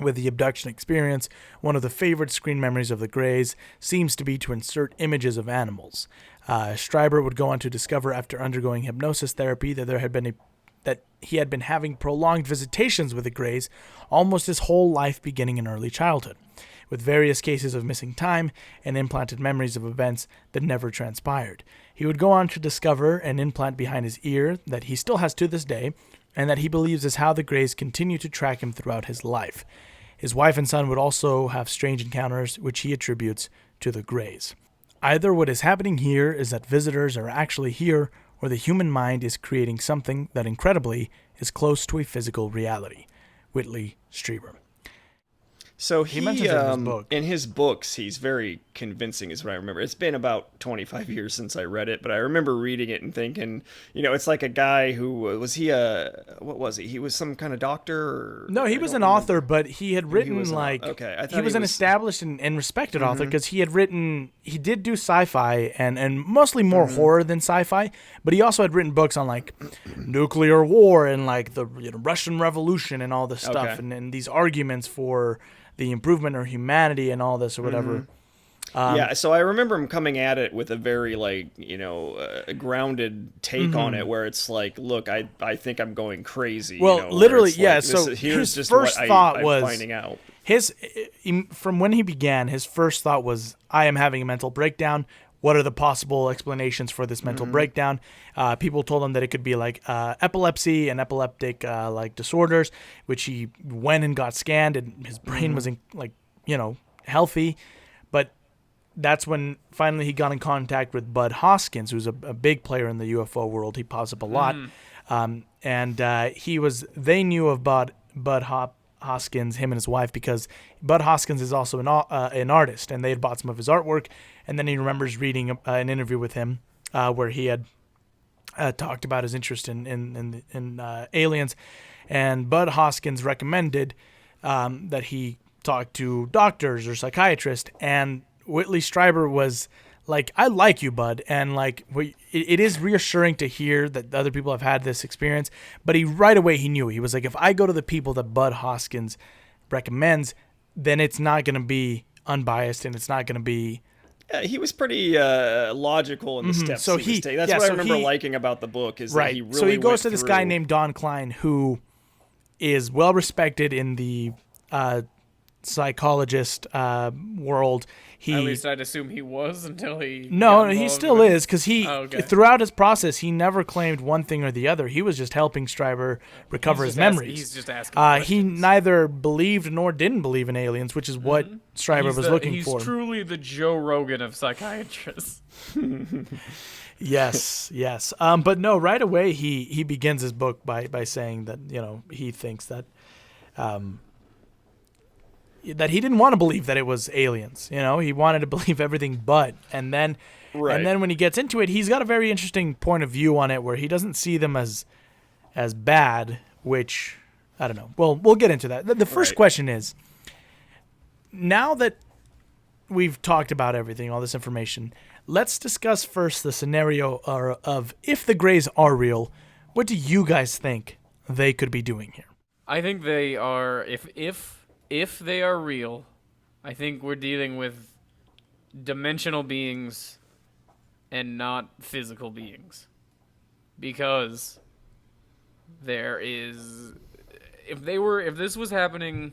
Speaker 6: with the abduction experience. One of the favorite screen memories of the Greys seems to be to insert images of animals. Strieber would go on to discover after undergoing hypnosis therapy that he had been having prolonged visitations with the Greys almost his whole life beginning in early childhood, with various cases of missing time and implanted memories of events that never transpired. He would go on to discover an implant behind his ear that he still has to this day, and that he believes is how the Greys continue to track him throughout his life. His wife and son would also have strange encounters, which he attributes to the Greys. Either what is happening here is that visitors are actually here, or the human mind is creating something that, incredibly, is close to a physical reality. Whitley Strieber.
Speaker 4: So he
Speaker 6: mentions it in his book.
Speaker 4: In his books, he's very convincing, is what I remember. It's been about 25 years since I read it, but I remember reading it and thinking, it's like a guy who was he what was he? He was some kind of doctor? Or,
Speaker 6: no, he was an author, but he had written he was an established and respected author because he did do sci-fi and mostly more horror than sci-fi, but he also had written books on like nuclear war and like the Russian Revolution and all this stuff and these arguments for the improvement of humanity and all this or whatever.
Speaker 4: So I remember him coming at it with a very grounded take on it, where it's like, look, I think I'm going crazy.
Speaker 6: Well, literally, yeah. So
Speaker 4: here's
Speaker 6: his
Speaker 4: just
Speaker 6: first
Speaker 4: what
Speaker 6: thought was
Speaker 4: I'm finding out.
Speaker 6: From when he began, his first thought was, I am having a mental breakdown. What are the possible explanations for this mental breakdown? People told him that it could be like epilepsy and epileptic disorders, which he went and got scanned, and his brain was healthy. But that's when finally he got in contact with Bud Hoskins, who's a big player in the UFO world. He pops up a lot, they knew of Bud Hoskins, him and his wife, because Bud Hoskins is also an artist, and they had bought some of his artwork. And then he remembers reading an interview with him where he had talked about his interest in aliens, and Bud Hoskins recommended that he talk to doctors or psychiatrists, and Whitley Strieber was like, I like you, Bud, and it is reassuring to hear that other people have had this experience, but right away he knew. He was like, if I go to the people that Bud Hoskins recommends, then it's not going to be unbiased, and it's not going to be...
Speaker 4: he was pretty logical in the steps he was taking. That's what I remember liking about the book, is that he really
Speaker 6: So he goes to
Speaker 4: went
Speaker 6: this
Speaker 4: through...
Speaker 6: guy named Don Klein, who is well respected in the psychologist world.
Speaker 5: At least I'd assume he was until he...
Speaker 6: No, he still is, because throughout his process, he never claimed one thing or the other. He was just helping Strieber recover his memories.
Speaker 5: He's just asking
Speaker 6: he neither believed nor didn't believe in aliens, which is what Strieber was looking for.
Speaker 5: He's truly the Joe Rogan of psychiatrists.
Speaker 6: Yes. But no, right away he begins his book by saying that, he thinks that that he didn't want to believe that it was aliens. He wanted to believe everything but. And then when he gets into it, he's got a very interesting point of view on it, where he doesn't see them as bad, which I don't know. Well, we'll get into that. The first question is, now that we've talked about everything, all this information, let's discuss first the scenario of if the Greys are real, what do you guys think they could be doing here?
Speaker 5: I think they are, if they are real, I think we're dealing with dimensional beings and not physical beings. Because there is... If this was happening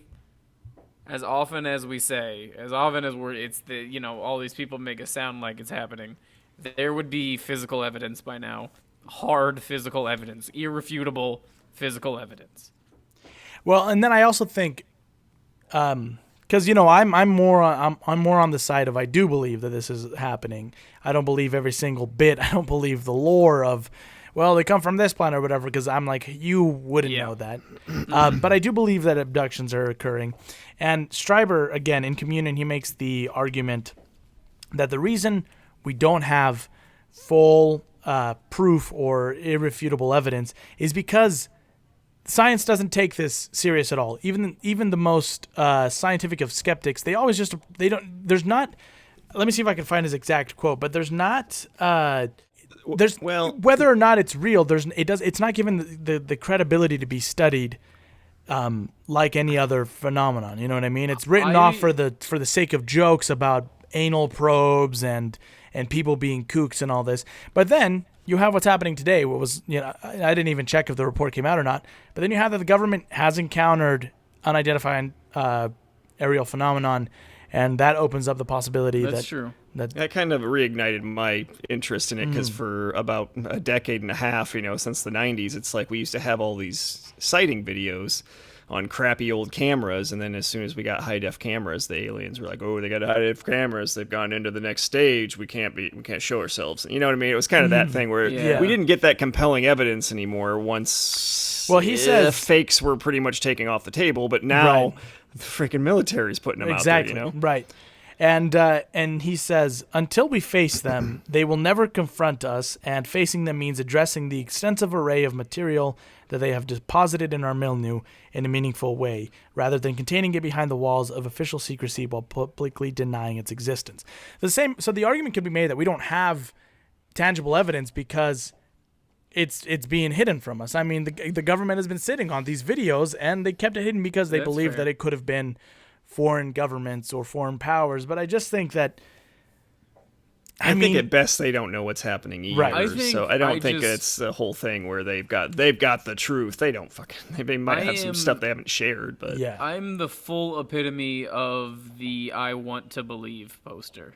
Speaker 5: as often as we say, as often as all these people make it sound like it's happening, there would be physical evidence by now. Hard physical evidence. Irrefutable physical evidence.
Speaker 6: Well, and then I also think, because I'm more on the side of I do believe that this is happening. I don't believe every single bit. I don't believe the lore of, well, they come from this planet or whatever, because I'm like, you wouldn't know that. But I do believe that abductions are occurring. And Strieber, again, in Communion, he makes the argument that the reason we don't have full proof or irrefutable evidence is because science doesn't take this serious at all. Even the most scientific of skeptics, there's not, let me see if I can find his exact quote, but there's not... whether or not it's real, it's not given the credibility to be studied like any other phenomenon. You know what I mean? It's written off for the sake of jokes about anal probes and people being kooks and all this. But then you have what's happening today. What was, I didn't even check if the report came out or not. But then you have that the government has encountered unidentified aerial phenomenon, and that opens up the possibility
Speaker 5: That's true.
Speaker 4: That kind of reignited my interest in it, because for about a decade and a half, since the 90s, it's like we used to have all these sighting videos on crappy old cameras, and then as soon as we got high-def cameras, the aliens were like, oh, they got high-def cameras, they've gone into the next stage, we can't show ourselves. You know what I mean? It was kind of that thing where we didn't get that compelling evidence anymore once
Speaker 6: he says
Speaker 4: fakes were pretty much taking off the table, but now the freaking military's putting them out there,
Speaker 6: Right. And he says, until we face them, they will never confront us, and facing them means addressing the extensive array of material that they have deposited in our milieu in a meaningful way, rather than containing it behind the walls of official secrecy while publicly denying its existence. So the argument could be made that we don't have tangible evidence because it's being hidden from us. I mean, the government has been sitting on these videos, and they kept it hidden because they believed that it could have been foreign governments or foreign powers. But I just think that
Speaker 4: I think at best they don't know what's happening either.
Speaker 6: Right.
Speaker 4: I don't think it's the whole thing where they've got the truth. They don't they might have some stuff they haven't shared, but
Speaker 5: I'm the full epitome of the I want to believe poster.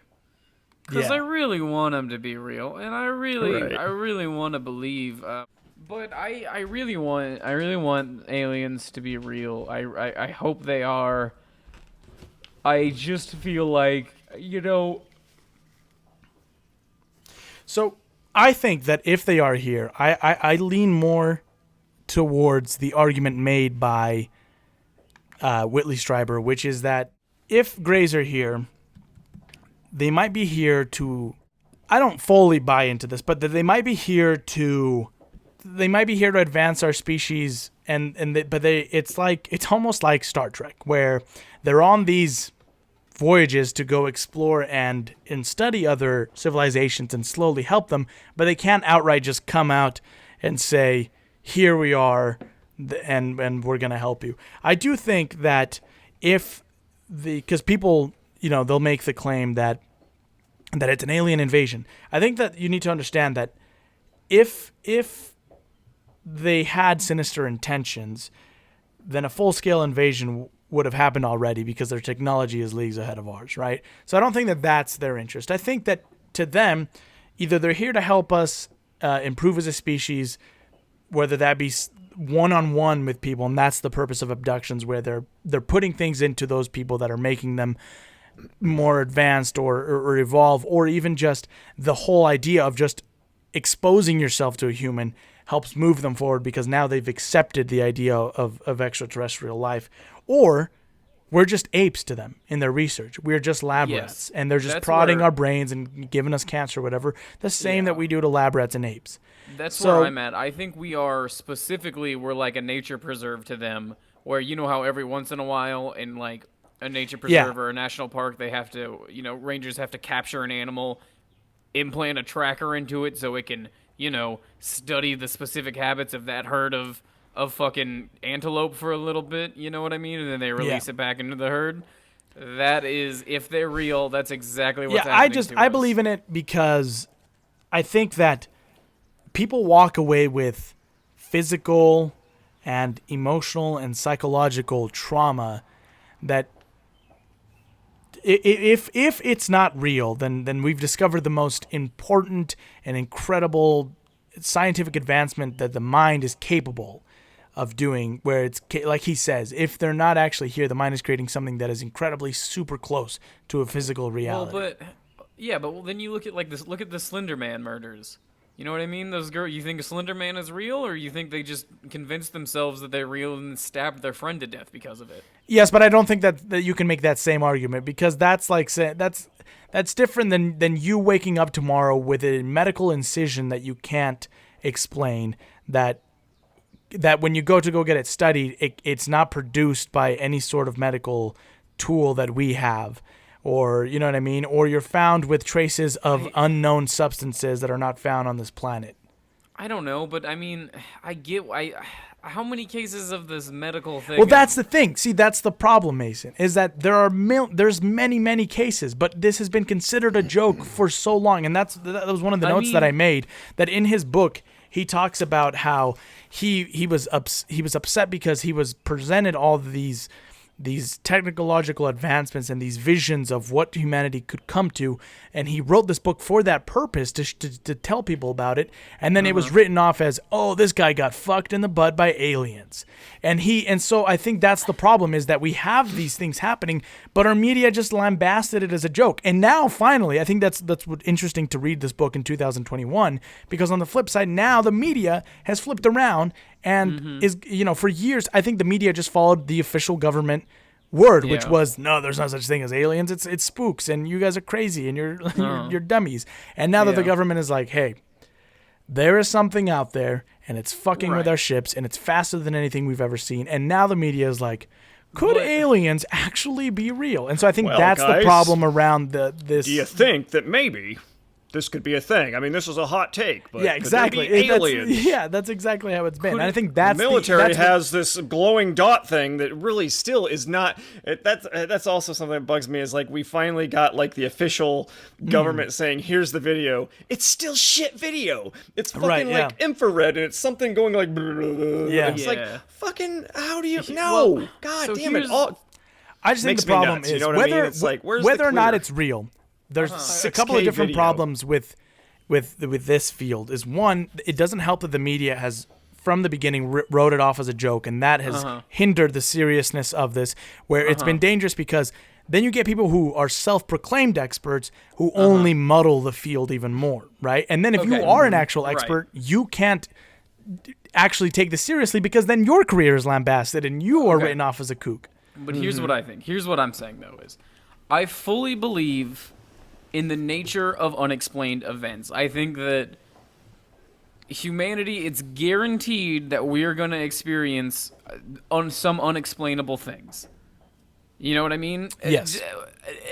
Speaker 5: Because I really want them to be real, and I really want to believe. But I really want aliens to be real. I hope they are. I just feel like,
Speaker 6: So I think that if they are here, I lean more towards the argument made by Whitley Strieber, which is that if Greys are here, they might be here to... I don't fully buy into this, but that they might be here to advance our species, it's almost like Star Trek, where they're on these voyages to go explore and study other civilizations and slowly help them, but they can't outright just come out and say, here we are, and we're going to help you. I do think that because people, they'll make the claim that it's an alien invasion. I think that you need to understand that if they had sinister intentions, then a full-scale invasion would have happened already, because their technology is leagues ahead of ours, right? So I don't think that that's their interest. I think that to them, either they're here to help us improve as a species, whether that be one-on-one with people, and that's the purpose of abductions, where they're putting things into those people that are making them more advanced or evolve, or even just the whole idea of just exposing yourself to a human helps move them forward, because now they've accepted the idea of extraterrestrial life. Or we're just apes to them in their research. We're just lab rats, and they're just prodding our brains and giving us cancer or whatever, the same that we do to lab rats and apes.
Speaker 5: That's where I'm at. I think we're like a nature preserve to them, where how every once in a while in like a nature preserve or a national park, they have to, rangers have to capture an animal, implant a tracker into it so it can, study the specific habits of that herd of fucking antelope for a little bit, you know what I mean? And then they release it back into the herd. That is, if they're real, that's exactly what's happening to
Speaker 6: I
Speaker 5: us.
Speaker 6: believe in it because I think that people walk away with physical and emotional and psychological trauma that if it's not real, then we've discovered the most important and incredible scientific advancement that the mind is capable of doing, where it's like he says, if they're not actually here, the mind is creating something that is incredibly super close to a physical reality.
Speaker 5: But then you look at look at the Slender Man murders. You know what I mean? Those girls, you think a Slender Man is real, or you think they just convinced themselves that they're real and stabbed their friend to death because of it?
Speaker 6: Yes, but I don't think that you can make that same argument, because that's like that's different than you waking up tomorrow with a medical incision that you can't explain, that when you go get it studied, it's not produced by any sort of medical tool that we have. Or, you know what I mean? Or you're found with traces of unknown substances that are not found on this planet.
Speaker 5: I don't know, but I mean, how many cases of this medical thing?
Speaker 6: Well, that's the thing. See, that's the problem, Mason, is that there's many cases, but this has been considered a joke for so long. And that was one of the notes that I made, that in his book, he talks about how he was upset because he was presented all of these technological advancements and these visions of what humanity could come to, and he wrote this book for that purpose, to tell people about it, and then it was written off as, oh, this guy got fucked in the butt by aliens. And so I think that's the problem, is that we have these things happening, but our media just lambasted it as a joke. And now finally, I think that's what's interesting to read this book in 2021, because on the flip side, now the media has flipped around and is, for years, I think the media just followed the official government word, which was, no, there's no such thing as aliens. It's spooks, and you guys are crazy, and you're dummies. And now that the government is like, hey, there is something out there, and it's fucking with our ships, and it's faster than anything we've ever seen. And now the media is like, could aliens actually be real? And so I think that's the problem around this.
Speaker 4: Do you think that maybe this could be a thing? I mean, this is a hot take, but
Speaker 6: yeah, exactly.
Speaker 4: Could there be aliens?
Speaker 6: That's exactly how it's been. And I think that's
Speaker 4: the military has this glowing dot thing that really still is not. That's also something that bugs me. Is like, we finally got like the official government saying, "Here's the video." It's still shit video. It's fucking like infrared, and it's something going like. It's like fucking. How do you know?
Speaker 5: Well,
Speaker 4: God
Speaker 5: so
Speaker 4: damn it!
Speaker 6: I just think the problem is whether or not it's real. There's a couple of different problems with this field. Is one, it doesn't help that the media has from the beginning wrote it off as a joke, and that has hindered the seriousness of this, where it's been dangerous, because then you get people who are self-proclaimed experts who only muddle the field even more, right? And then if you are an actual expert, you can't actually take this seriously, because then your career is lambasted and you are written off as a kook.
Speaker 5: But here's what I think. Here's what I'm saying, though, is I fully believe in the nature of unexplained events. I think that humanity, it's guaranteed that we are going to experience some unexplainable things. You know what I mean?
Speaker 6: Yes.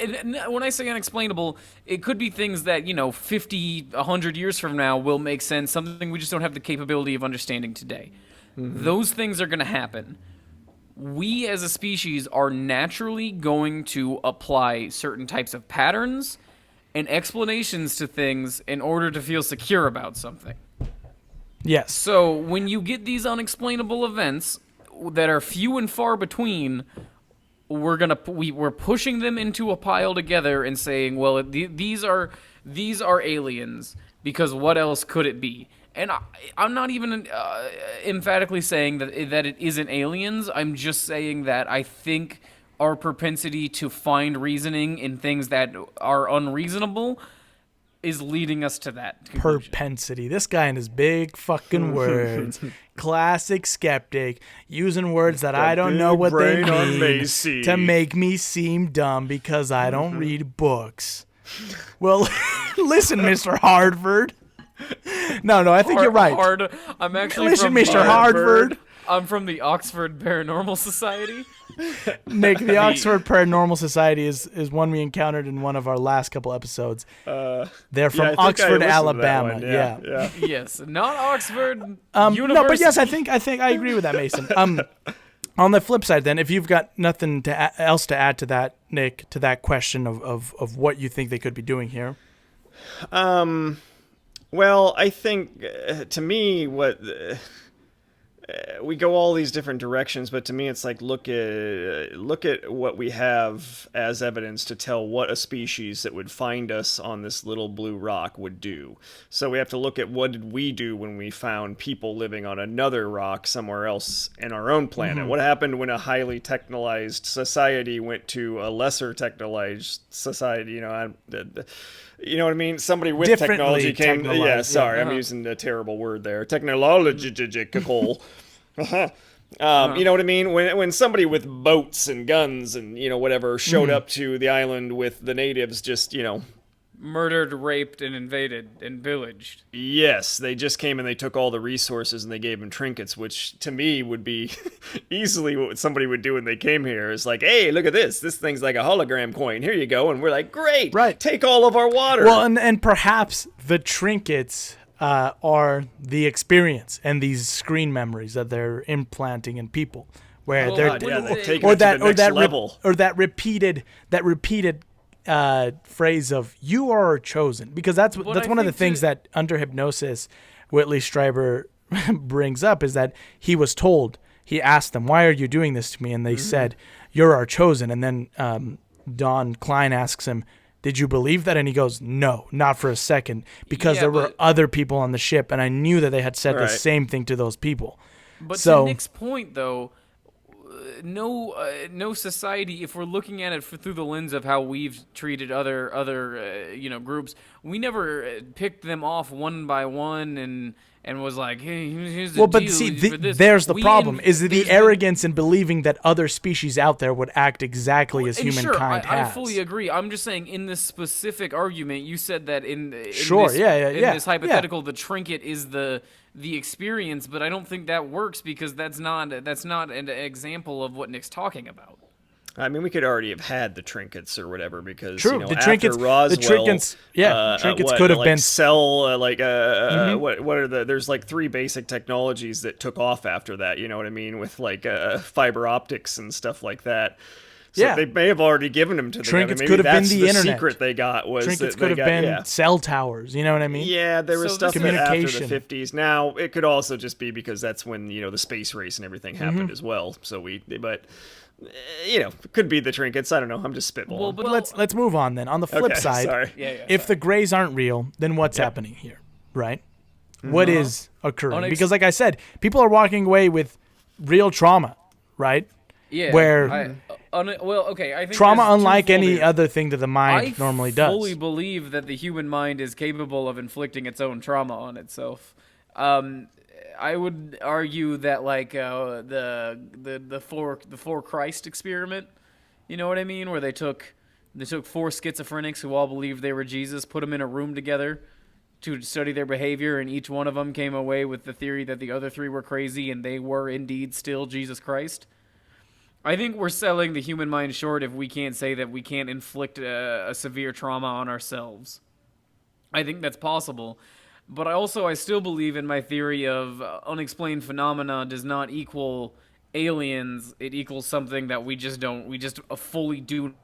Speaker 5: And when I say unexplainable, it could be things that, 50, 100 years from now will make sense, something we just don't have the capability of understanding today. Those things are going to happen. We as a species are naturally going to apply certain types of patterns and explanations to things in order to feel secure about something.
Speaker 6: Yes.
Speaker 5: So when you get these unexplainable events that are few and far between, we're pushing them into a pile together and saying, well, these are aliens, because what else could it be? And I'm not even emphatically saying that it isn't aliens. I'm just saying that I think our propensity to find reasoning in things that are unreasonable is leading us to that conclusion.
Speaker 6: Propensity. This guy and his big fucking words. Classic skeptic, using words that I don't know what they mean to make me seem dumb because I don't read books. Well, listen, Mr. Harvard. No, I think you're right.
Speaker 5: I'm actually
Speaker 6: listen,
Speaker 5: from
Speaker 6: Mr. Harvard.
Speaker 5: I'm from the Oxford Paranormal Society.
Speaker 6: Nick, the Oxford Paranormal Society is one we encountered in one of our last couple episodes. They're from Oxford, Alabama. Yeah.
Speaker 5: Yes, not Oxford.
Speaker 6: No, but yes, I think I agree with that, Mason. On the flip side, then, if you've got nothing else to add to that, Nick, to that question of what you think they could be doing here.
Speaker 4: Well, I think, to me, we go all these different directions, but to me it's like look at what we have as evidence to tell what a species that would find us on this little blue rock would do. So we have to look at what did we do when we found people living on another rock somewhere else in our own planet. What happened when a highly technologized society went to a lesser technologized society? You know what I mean? Somebody with technology came. Yeah, sorry, I'm using a terrible word there. Technological. You know what I mean? When somebody with boats and guns and whatever showed up to the island with the natives, just
Speaker 5: murdered, raped, and invaded and pillaged.
Speaker 4: Yes, they just came and they took all the resources and they gave them trinkets, which to me would be easily what somebody would do when they came here. Is like, hey, look at this. This thing's like a hologram coin. Here you go. And we're like, great.
Speaker 6: Right.
Speaker 4: Take all of our water.
Speaker 6: Well, and perhaps the trinkets are the experience and these screen memories that they're implanting in people, where
Speaker 4: we'll take it to the next level.
Speaker 6: Or that repeated phrase of "you are chosen," because that's one of the things that under hypnosis, Whitley Strieber brings up, is that he was told. He asked them, "Why are you doing this to me?" And they said, "You're our chosen." And then Don Klein asks him, "Did you believe that?" And he goes, "No, not for a second, because there were other people on the ship, and I knew that they had said the same thing to those people."
Speaker 5: But to Nick's point, though, no society, if we're looking at it through the lens of how we've treated other groups, we never picked them off one by one and was like, hey, here's the deal.
Speaker 6: There's the problem, is the arrogance in believing that other species out there would act exactly as humankind has.
Speaker 5: I fully agree. I'm just saying, in this specific argument, you said that in this hypothetical, the trinket is the experience, but I don't think that works because that's not an example of what Nick's talking about.
Speaker 4: I mean, we could already have had the trinkets or whatever because
Speaker 6: the
Speaker 4: trinkets,
Speaker 6: after Roswell, trinkets could have been
Speaker 4: what are there's like 3 basic technologies that took off after that. You know what I mean, with like fiber optics and stuff like that. So they may have already given them to them.
Speaker 6: Trinkets
Speaker 4: maybe
Speaker 6: could have
Speaker 4: that's
Speaker 6: been the internet.
Speaker 4: Secret they got was
Speaker 6: trinkets
Speaker 4: that
Speaker 6: could have been cell towers. You know what I mean?
Speaker 4: Yeah, there was stuff that after the 50s. Now it could also just be because that's when the space race and everything happened as well. So it could be the trinkets. I don't know. I'm just spitballing.
Speaker 6: Well, but let's move on then. On the flip side, if the Greys aren't real, then what's happening here, right? What is occurring? Because, like I said, people are walking away with real trauma, right?
Speaker 5: Yeah.
Speaker 6: Where
Speaker 5: I think
Speaker 6: trauma, unlike any other thing that the mind normally does.
Speaker 5: I fully believe that the human mind is capable of inflicting its own trauma on itself. I would argue that like the four Christ experiment, you know what I mean, where they took 4 schizophrenics who all believed they were Jesus, put them in a room together to study their behavior, and each one of them came away with the theory that the other 3 were crazy and they were indeed still Jesus Christ. I think we're selling the human mind short if we can't say that we can't inflict a severe trauma on ourselves. I think that's possible. But I still believe in my theory of unexplained phenomena does not equal aliens. It equals something that we just fully do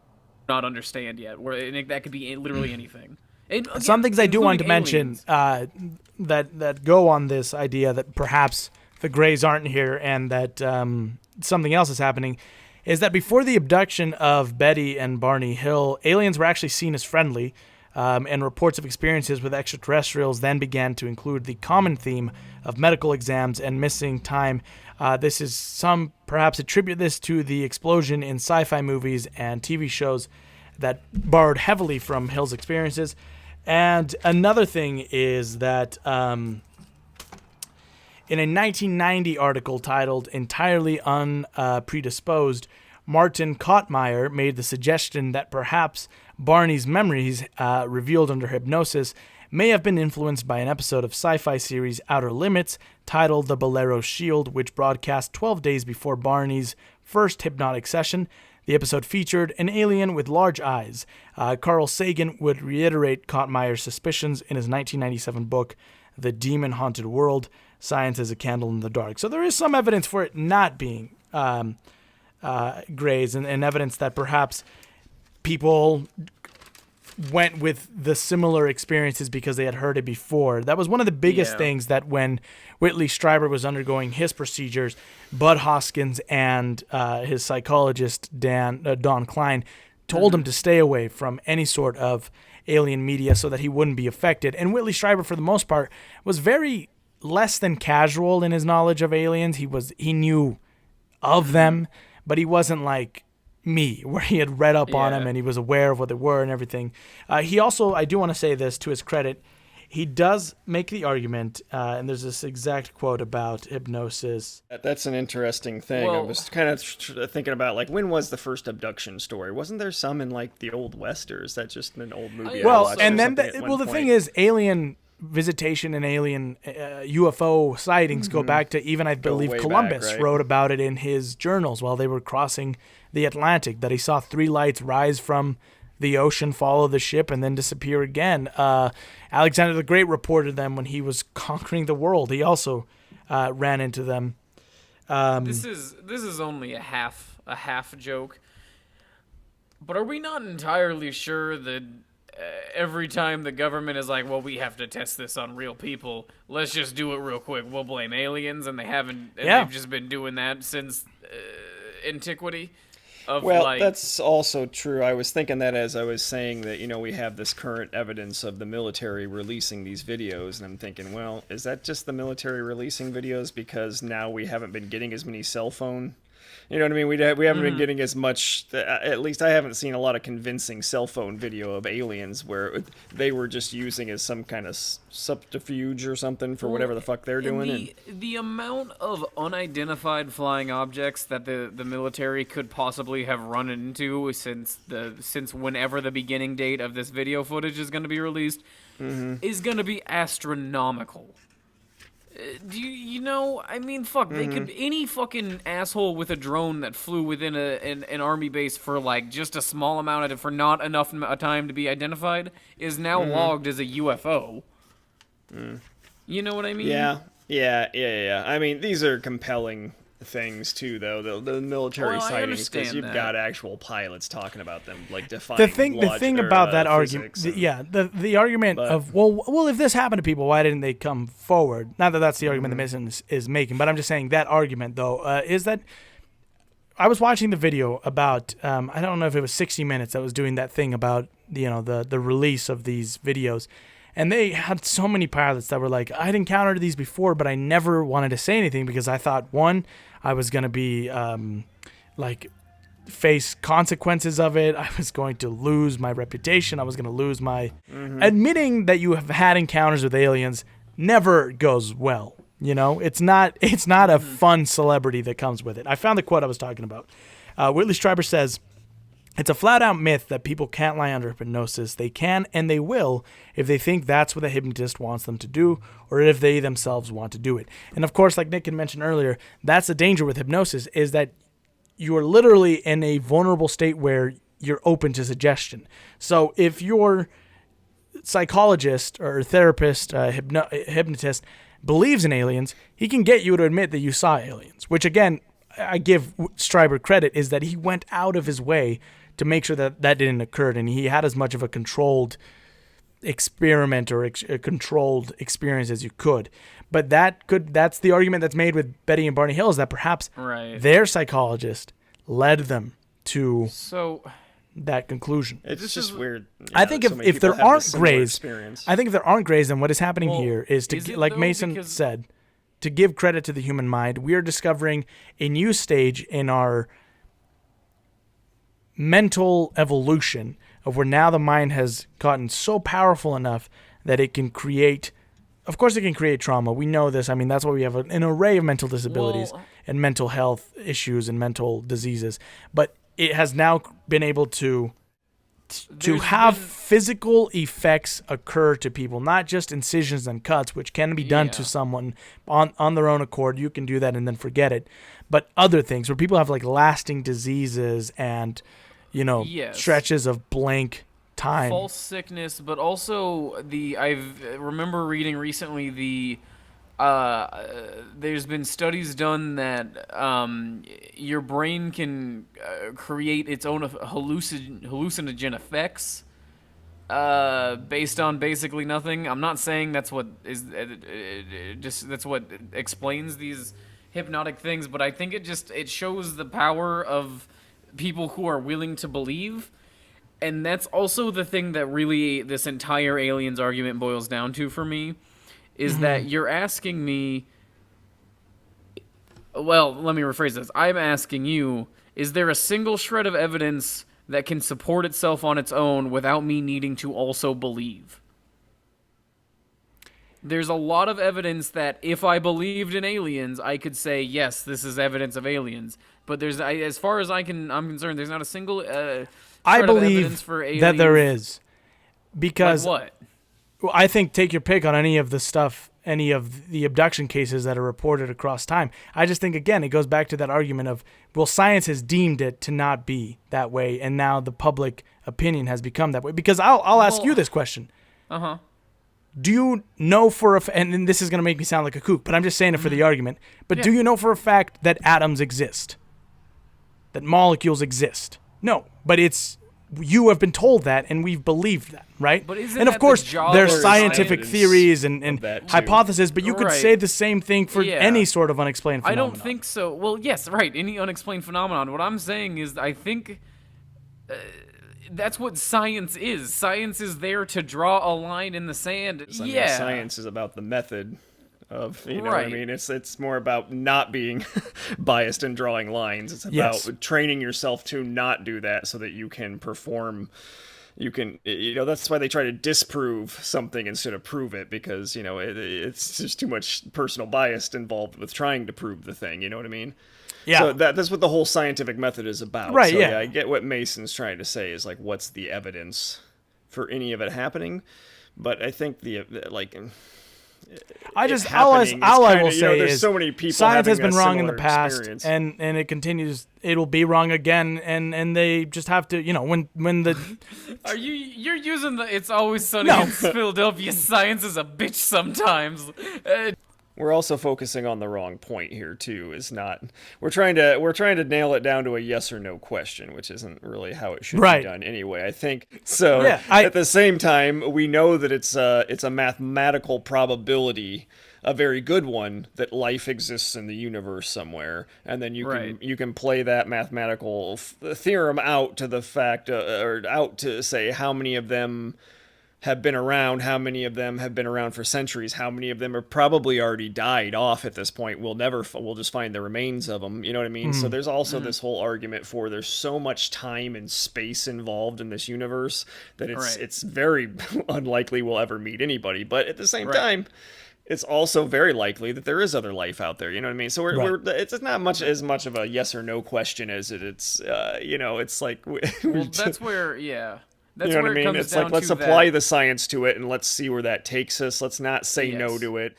Speaker 5: not understand yet. Where that could be literally anything. Again,
Speaker 6: some things I do want to mention that go on this idea that perhaps the Greys aren't here and that something else is happening, is that before the abduction of Betty and Barney Hill, aliens were actually seen as friendly. And reports of experiences with extraterrestrials then began to include the common theme of medical exams and missing time. Some perhaps attribute this to the explosion in sci-fi movies and TV shows that borrowed heavily from Hill's experiences. And another thing is that in a 1990 article titled "Entirely Unpredisposed," Martin Kottmeyer made the suggestion that perhaps Barney's memories, revealed under hypnosis, may have been influenced by an episode of sci-fi series Outer Limits titled The Bolero Shield, which broadcast 12 days before Barney's first hypnotic session. The episode featured an alien with large eyes. Carl Sagan would reiterate Kottmeyer's suspicions in his 1997 book, The Demon-Haunted World, Science as a Candle in the Dark. So there is some evidence for it not being grays and evidence that perhaps people went with the similar experiences because they had heard it before. That was one of the biggest things that when Whitley Strieber was undergoing his procedures, Bud Hoskins and his psychologist, Don Klein, told him to stay away from any sort of alien media so that he wouldn't be affected. And Whitley Strieber, for the most part, was very less than casual in his knowledge of aliens. He knew of them, but he wasn't like me, where he had read up on them and he was aware of what they were and everything. He also, I do want to say this to his credit, he does make the argument, and there's this exact quote about hypnosis.
Speaker 4: That's an interesting thing.
Speaker 5: Well,
Speaker 4: I was kind of thinking about, like, when was the first abduction story? Wasn't there some in, like, the Old West, or is that just an old movie?
Speaker 6: Well, and then the thing is, alien visitation and alien UFO sightings go back to even, I believe, Columbus wrote about it in his journals while they were crossing the Atlantic, that he saw 3 lights rise from the ocean, follow the ship, and then disappear again. Alexander the Great reported them when he was conquering the world. He also ran into them.
Speaker 5: This is only a half joke, but are we not entirely sure that every time the government is like, well, we have to test this on real people, let's just do it real quick, we'll blame aliens, and they haven't, and they've just been doing that since antiquity? That's also true. I was thinking that as I was saying that, we have this current evidence of the military releasing these videos, and I'm thinking, well, is that just the military releasing videos because now we haven't been getting as many cell phone? You know what I mean? We haven't been getting as much, at least I haven't seen a lot of convincing cell phone video of aliens where they were just using as some kind of subterfuge or something for whatever the fuck they're doing. The amount of unidentified flying objects that the military could possibly have run into since whenever the beginning date of this video footage is going to be released is going to be astronomical. They could, any fucking asshole with a drone that flew within an army base for like just a small amount for not enough time to be identified is now logged as a UFO. You know what I mean?
Speaker 4: Yeah. I mean, these are compelling things too, though. The military sightings, because you've got actual pilots talking about them, like defying
Speaker 6: the thing about that argument, the argument of well, if this happened to people, why didn't they come forward? Not that that's the argument the Mason is making, but I'm just saying that argument though is that I was watching the video about I don't know if it was 60 Minutes that was doing that thing about the release of these videos. And they had so many pilots that were like, I'd encountered these before, but I never wanted to say anything because I thought, one, I was going to be, face consequences of it. I was going to lose my reputation. I was going to lose my... Admitting that you have had encounters with aliens never goes well. It's not a fun celebrity that comes with it. I found the quote I was talking about. Whitley Strieber says, "It's a flat-out myth that people can't lie under hypnosis. They can and they will if they think that's what the hypnotist wants them to do or if they themselves want to do it." And of course, like Nick had mentioned earlier, that's the danger with hypnosis, is that you are literally in a vulnerable state where you're open to suggestion. So if your psychologist or therapist, hypnotist believes in aliens, he can get you to admit that you saw aliens, which again, I give Strieber credit, is that he went out of his way to make sure that didn't occur, and he had as much of a controlled experiment or a controlled experience as you could. But that's the argument that's made with Betty and Barney Hill, is that perhaps their psychologist led them to that conclusion.
Speaker 4: It's just weird.
Speaker 6: I think if there aren't grays, then what is happening here is like Mason said, to give credit to the human mind, we are discovering a new stage in our mental evolution of where now the mind has gotten so powerful enough that it can create, of course it can create trauma. We know this. I mean, that's why we have an array of mental disabilities and mental health issues and mental diseases. But it has now been able to have physical effects occur to people, not just incisions and cuts, which can be done to someone on their own accord. You can do that and then forget it. But other things where people have like lasting diseases and, stretches of blank time.
Speaker 5: False sickness, but also I remember reading recently there's been studies done that your brain can create its own hallucinogen effects based on basically nothing. I'm not saying that's what is just that's what explains these hypnotic things, but I think it shows the power of people who are willing to believe. And that's also the thing that really this entire aliens argument boils down to for me, is that you're asking me... Well, let me rephrase this. I'm asking you, is there a single shred of evidence that can support itself on its own without me needing to also believe? There's a lot of evidence that if I believed in aliens, I could say, yes, this is evidence of aliens. But as far as I'm concerned, there's not a single...
Speaker 6: I believe that there is, because
Speaker 5: like what?
Speaker 6: I think take your pick on any of the abduction cases that are reported across time. I just think, again, it goes back to that argument of, well, science has deemed it to not be that way, and now the public opinion has become that way. Because I'll ask you this question.
Speaker 5: Uh-huh.
Speaker 6: Do you know and this is going to make me sound like a kook, but I'm just saying it for the argument, but do you know for a fact that atoms exist? That molecules exist? No, but you have been told that, and we've believed that, right?
Speaker 5: But isn't
Speaker 6: and of
Speaker 5: that
Speaker 6: course,
Speaker 5: the job
Speaker 6: there's
Speaker 5: of
Speaker 6: scientific
Speaker 4: science
Speaker 6: theories and
Speaker 4: that too?
Speaker 6: hypotheses, but you could say the same thing for any sort of unexplained
Speaker 5: I
Speaker 6: phenomenon.
Speaker 5: don't think so. Well, yes, right. Any unexplained phenomenon. What I'm saying is, I think that's what science is. Science is there to draw a line in the sand.
Speaker 4: Science is about the method of, you know what I mean? It's more about not being biased and drawing lines. It's about training yourself to not do that so that you can perform. That's why they try to disprove something instead of prove it, because, it's just too much personal bias involved with trying to prove the thing. You know what I mean? Yeah. So that's what the whole scientific method is about.
Speaker 6: Right,
Speaker 4: so,
Speaker 6: yeah.
Speaker 4: I get what Mason's trying to say is, like, what's the evidence for any of it happening? But I think
Speaker 6: all I will say
Speaker 4: there's
Speaker 6: is
Speaker 4: so many people
Speaker 6: science has been wrong in the
Speaker 4: similar
Speaker 6: past,
Speaker 4: experience.
Speaker 6: and it continues. It'll be wrong again, and they just have to, when the.
Speaker 5: You're using the "It's Always Sunny in Philadelphia" science is a bitch sometimes.
Speaker 4: We're also focusing on the wrong point here too. We're trying to nail it down to a yes or no question, which isn't really how it should be done anyway, I think. So at the same time, we know that it's a mathematical probability, a very good one, that life exists in the universe somewhere, and then you can play that mathematical theorem out to the fact or out to say how many of them have been around, how many of them have been around for centuries, how many of them are probably already died off at this point. We'll just find the remains of them. You know what I mean? So there's also this whole argument for there's so much time and space involved in this universe that it's very unlikely we'll ever meet anybody. But at the same time, it's also very likely that there is other life out there. You know what I mean? So it's not as much of a yes or no question as it's like
Speaker 5: that's where That's
Speaker 4: you know what I mean? It's like, let's apply the science to it and let's see where that takes us. Let's not say no to it.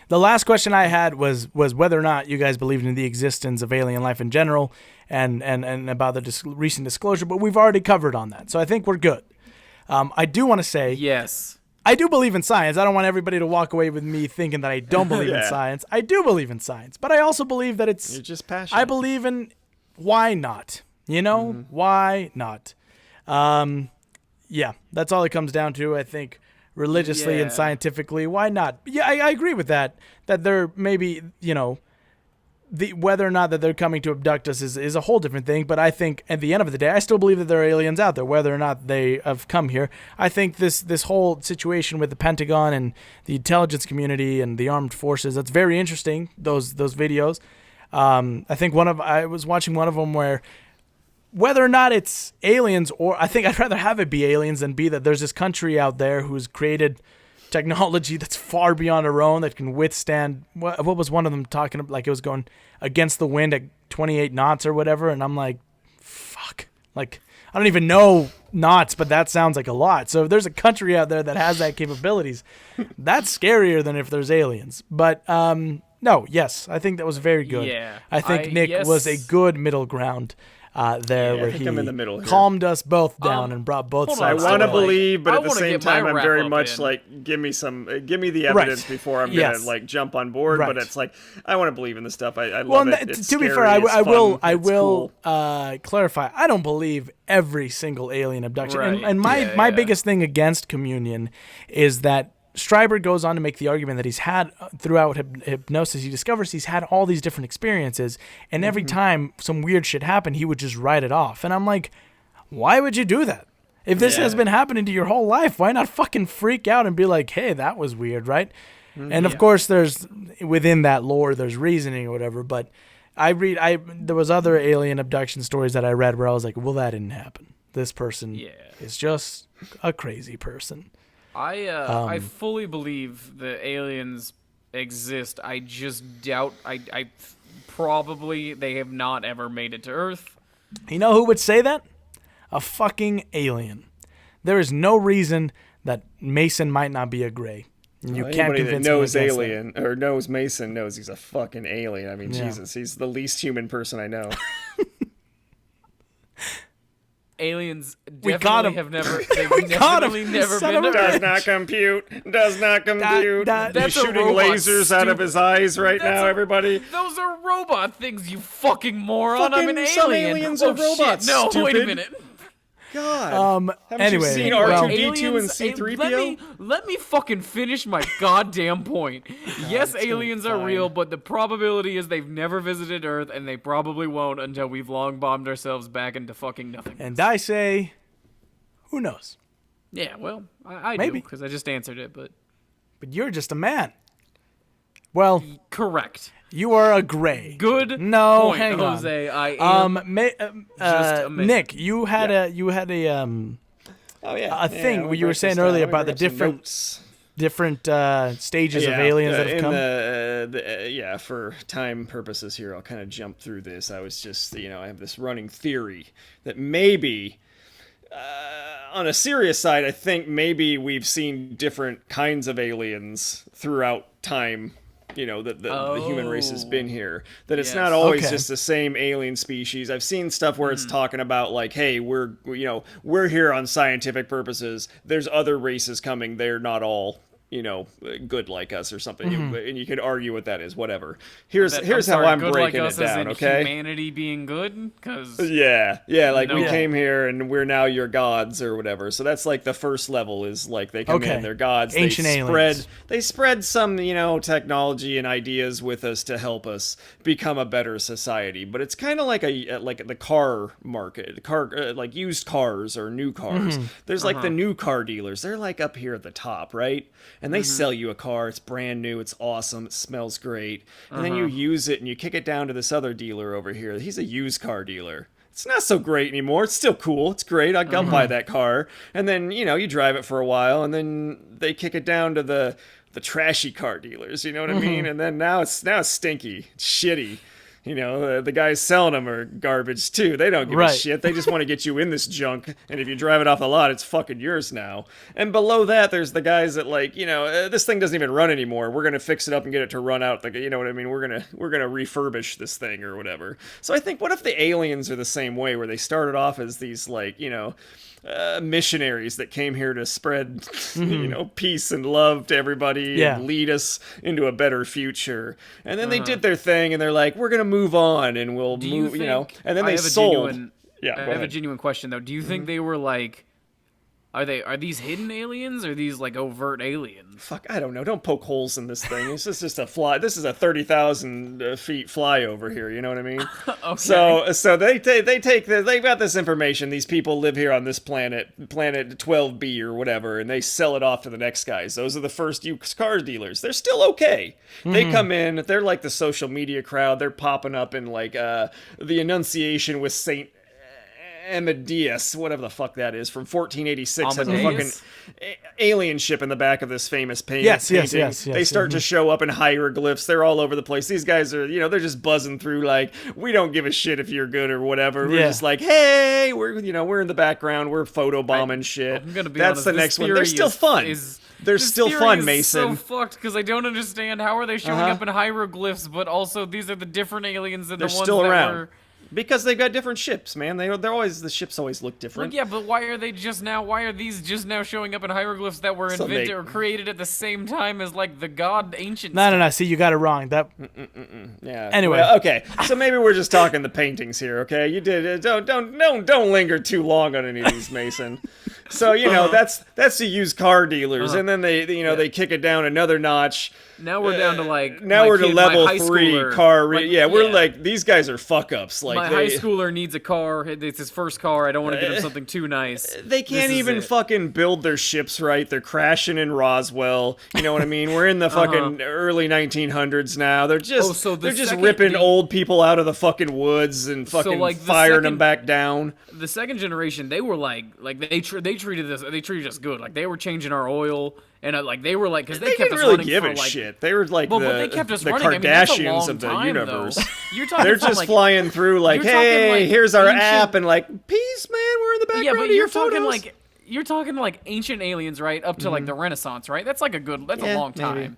Speaker 6: The last question I had was whether or not you guys believed in the existence of alien life in general and about the recent disclosure, but we've already covered on that. So I think we're good. I do want to say...
Speaker 5: Yes.
Speaker 6: I do believe in science. I don't want everybody to walk away with me thinking that I don't believe in science. I do believe in science, but I also believe that it's...
Speaker 4: You're just passionate.
Speaker 6: I believe in... Why not? Why not? Yeah, that's all it comes down to, I think, religiously and scientifically. Why not? Yeah, I agree with that. That there maybe, whether or not that they're coming to abduct us is a whole different thing. But I think at the end of the day, I still believe that there are aliens out there, whether or not they have come here. I think this whole situation with the Pentagon and the intelligence community and the armed forces, that's very interesting, those videos. I think I was watching one of them where whether or not it's aliens, or I think I'd rather have it be aliens than be that there's this country out there who's created technology that's far beyond our own that can withstand, what was one of them talking about, like it was going against the wind at 28 knots or whatever, and I'm like, fuck, like I don't even know knots, but that sounds like a lot. So if there's a country out there that has that capabilities, that's scarier than if there's aliens. But Yes, I think that was very good.
Speaker 5: Yeah,
Speaker 6: I think Nick was a good middle ground there, where
Speaker 4: I think I'm in the middle here.
Speaker 6: calmed us both down and brought both sides.
Speaker 4: I want to
Speaker 6: together.
Speaker 4: believe, but
Speaker 5: I
Speaker 4: at the
Speaker 5: wanna
Speaker 4: same
Speaker 5: get my
Speaker 4: time, I'm
Speaker 5: wrap
Speaker 4: very
Speaker 5: up
Speaker 4: much
Speaker 5: in.
Speaker 4: like, give me the evidence before I'm
Speaker 6: Yes.
Speaker 4: gonna like jump on board.
Speaker 6: Right.
Speaker 4: But it's like, I want to believe in this stuff. I
Speaker 6: Well,
Speaker 4: love it. It's
Speaker 6: to be
Speaker 4: scary,
Speaker 6: fair, I
Speaker 4: it's
Speaker 6: will
Speaker 4: fun, it's cool.
Speaker 6: clarify. I don't believe every single alien abduction.
Speaker 5: Right.
Speaker 6: And my
Speaker 5: Yeah.
Speaker 6: biggest thing against communion is that Strieber goes on to make the argument that he's had throughout hypnosis. He discovers he's had all these different experiences, and every time some weird shit happened, he would just write it off. And I'm like, why would you do that? If this has been happening to your whole life, why not fucking freak out and be like, hey, that was weird, right? And of course, there's within that lore, there's reasoning or whatever. But there was other alien abduction stories that I read where I was like, well, that didn't happen. This person is just a crazy person.
Speaker 5: I fully believe the aliens exist. I just doubt. I probably they have not ever made it to Earth.
Speaker 6: You know who would say that? A fucking alien. There is no reason that Mason might not be a Gray. You can't
Speaker 4: Anybody that
Speaker 6: convince
Speaker 4: knows
Speaker 6: me against
Speaker 4: alien or knows Mason knows he's a fucking alien. I mean, Jesus, he's the least human person I know.
Speaker 5: Aliens
Speaker 6: We got
Speaker 5: definitely
Speaker 6: him.
Speaker 5: have never. They've
Speaker 6: We got him.
Speaker 5: definitely never
Speaker 6: Son
Speaker 5: been
Speaker 6: of
Speaker 5: to
Speaker 6: a
Speaker 5: Earth.
Speaker 4: Does not compute. Does not compute.
Speaker 6: That's
Speaker 4: He's
Speaker 5: a
Speaker 4: shooting
Speaker 5: robot,
Speaker 4: lasers out of his eyes right
Speaker 5: That's
Speaker 4: now,
Speaker 5: a-
Speaker 4: everybody.
Speaker 5: Those are robot things, you fucking moron. I'm an
Speaker 4: Fucking some
Speaker 5: alien.
Speaker 4: aliens
Speaker 5: oh,
Speaker 4: are robots,
Speaker 5: Shit. No, wait a
Speaker 4: stupid.
Speaker 5: minute.
Speaker 4: God. Haven't
Speaker 6: anyway,
Speaker 4: you seen
Speaker 6: well-
Speaker 4: R2D2 and C3PO?
Speaker 5: Let me fucking finish my goddamn point. Yes, aliens are
Speaker 4: fine.
Speaker 5: real, but the probability is they've never visited Earth, and they probably won't until we've long bombed ourselves back into fucking nothing.
Speaker 6: And I say, who knows?
Speaker 5: Yeah, well, I do,
Speaker 6: Maybe.
Speaker 5: because I just answered it, but
Speaker 6: But you're just a man. Well,
Speaker 5: correct.
Speaker 6: you are a Gray.
Speaker 5: Good
Speaker 6: No,
Speaker 5: point,
Speaker 6: hang on.
Speaker 5: Jose. I am just a man.
Speaker 6: Nick, you had a
Speaker 4: Oh, yeah.
Speaker 6: a thing where you were saying earlier about the different stages of aliens that have come.
Speaker 4: For time purposes here, I'll kind of jump through this. I was just, I have this running theory that maybe, on a serious side, I think maybe we've seen different kinds of aliens throughout time. That the human race has been here. That it's not always just the same alien species. I've seen stuff where it's talking about like, hey, we're here on scientific purposes. There's other races coming. They're not all good like us or something. And you could argue what that is. Whatever. Here's how I'm
Speaker 5: good
Speaker 4: breaking
Speaker 5: like us
Speaker 4: it down.
Speaker 5: as in
Speaker 4: Okay.
Speaker 5: Humanity being good, because
Speaker 4: Yeah, like we
Speaker 5: No.
Speaker 4: came here and we're now your gods or whatever. So that's like the first level is like they come in, they're gods.
Speaker 6: Ancient
Speaker 4: they
Speaker 6: aliens.
Speaker 4: They spread some, technology and ideas with us to help us become a better society. But it's kind of like like the car market, like used cars or new cars. There's like the new car dealers. They're like up here at the top, right? And they sell you a car. It's brand new. It's awesome. It smells great. And then you use it and you kick it down to this other dealer over here. He's a used car dealer. It's not so great anymore. It's still cool. It's great. I'll buy that car. And then, you drive it for a while and then they kick it down to the trashy car dealers. You know what I mean? And then now it's stinky. It's shitty. The guys selling them are garbage too. They don't give a shit. They just want to get you in this junk. And if you drive it off the lot, it's fucking yours now. And below that, there's the guys that like, this thing doesn't even run anymore. We're gonna fix it up and get it to run out. You know what I mean? We're gonna refurbish this thing or whatever. So I think, what if the aliens are the same way, where they started off as these like, missionaries that came here to spread, peace and love to everybody and lead us into a better future. And then they did their thing and they're like, we're going to move on and we'll move, and then they sold.
Speaker 5: I have a genuine question though. Do you think they were like, are these hidden aliens or are these like overt aliens?
Speaker 4: Fuck, I don't know. Don't poke holes in this thing. This is just a fly. This is a 30,000 feet flyover here. You know what I mean?
Speaker 5: Okay.
Speaker 4: So they they've got this information. These people live here on this planet 12B or whatever, and they sell it off to the next guys. Those are the first used car dealers. They're still okay. They come in. They're like the social media crowd. They're popping up in like the Annunciation with Saint Amadeus, whatever the fuck that is, from 1486, has a
Speaker 5: Amadeus?
Speaker 4: fucking alien ship in the back of this famous painting.
Speaker 6: Yes.
Speaker 4: They start to show up in hieroglyphs. They're all over the place. These guys are, they're just buzzing through like, we don't give a shit if you're good or whatever. We're just like, hey, we're in the background. We're photobombing shit.
Speaker 5: I'm gonna be
Speaker 4: That's
Speaker 5: honest,
Speaker 4: the
Speaker 5: this
Speaker 4: next one.
Speaker 5: theory
Speaker 4: They're still fun. They're still fun, Mason.
Speaker 5: It's so fucked because I don't understand how are they showing up in hieroglyphs, but also these are the different aliens than
Speaker 4: They're
Speaker 5: the ones
Speaker 4: still
Speaker 5: that
Speaker 4: around.
Speaker 5: were.
Speaker 4: Because they've got different ships, man. The ships always look different.
Speaker 5: Well, yeah, but why are these just now showing up in hieroglyphs that were invented or created at the same time as like the god ancient?
Speaker 6: No. See, you got it wrong. That.
Speaker 4: Yeah.
Speaker 6: Anyway.
Speaker 4: Well, okay. So maybe we're just talking the paintings here. Okay. You did. Don't linger too long on any of these, Mason. So that's the used car dealers, and then they kick it down another notch.
Speaker 5: Now we're down to like
Speaker 4: we're to level 3
Speaker 5: schooler,
Speaker 4: car. We're like these guys are fuck ups. Like
Speaker 5: my high schooler needs a car. It's his first car. I don't want to get him something too nice.
Speaker 4: They can't even fucking build their ships right. They're crashing in Roswell. You know what I mean? We're in the fucking early 1900s now. They're just ripping old people out of the fucking woods and fucking firing them back down.
Speaker 5: The second generation, they were like they treated us good. Like they were changing our oil. And they were like, because they kept us running
Speaker 4: give
Speaker 5: for
Speaker 4: a
Speaker 5: like
Speaker 4: shit. They were like
Speaker 5: but they kept us
Speaker 4: the
Speaker 5: running.
Speaker 4: Kardashians of the
Speaker 5: time,
Speaker 4: universe.
Speaker 5: They're
Speaker 4: just flying through like, hey, here's our app, and like, peace, man, we're in the background.
Speaker 5: Yeah, but
Speaker 4: of your photos.
Speaker 5: you're talking like ancient aliens, right? Up to like the Renaissance, right? That's like a long time.
Speaker 4: Maybe.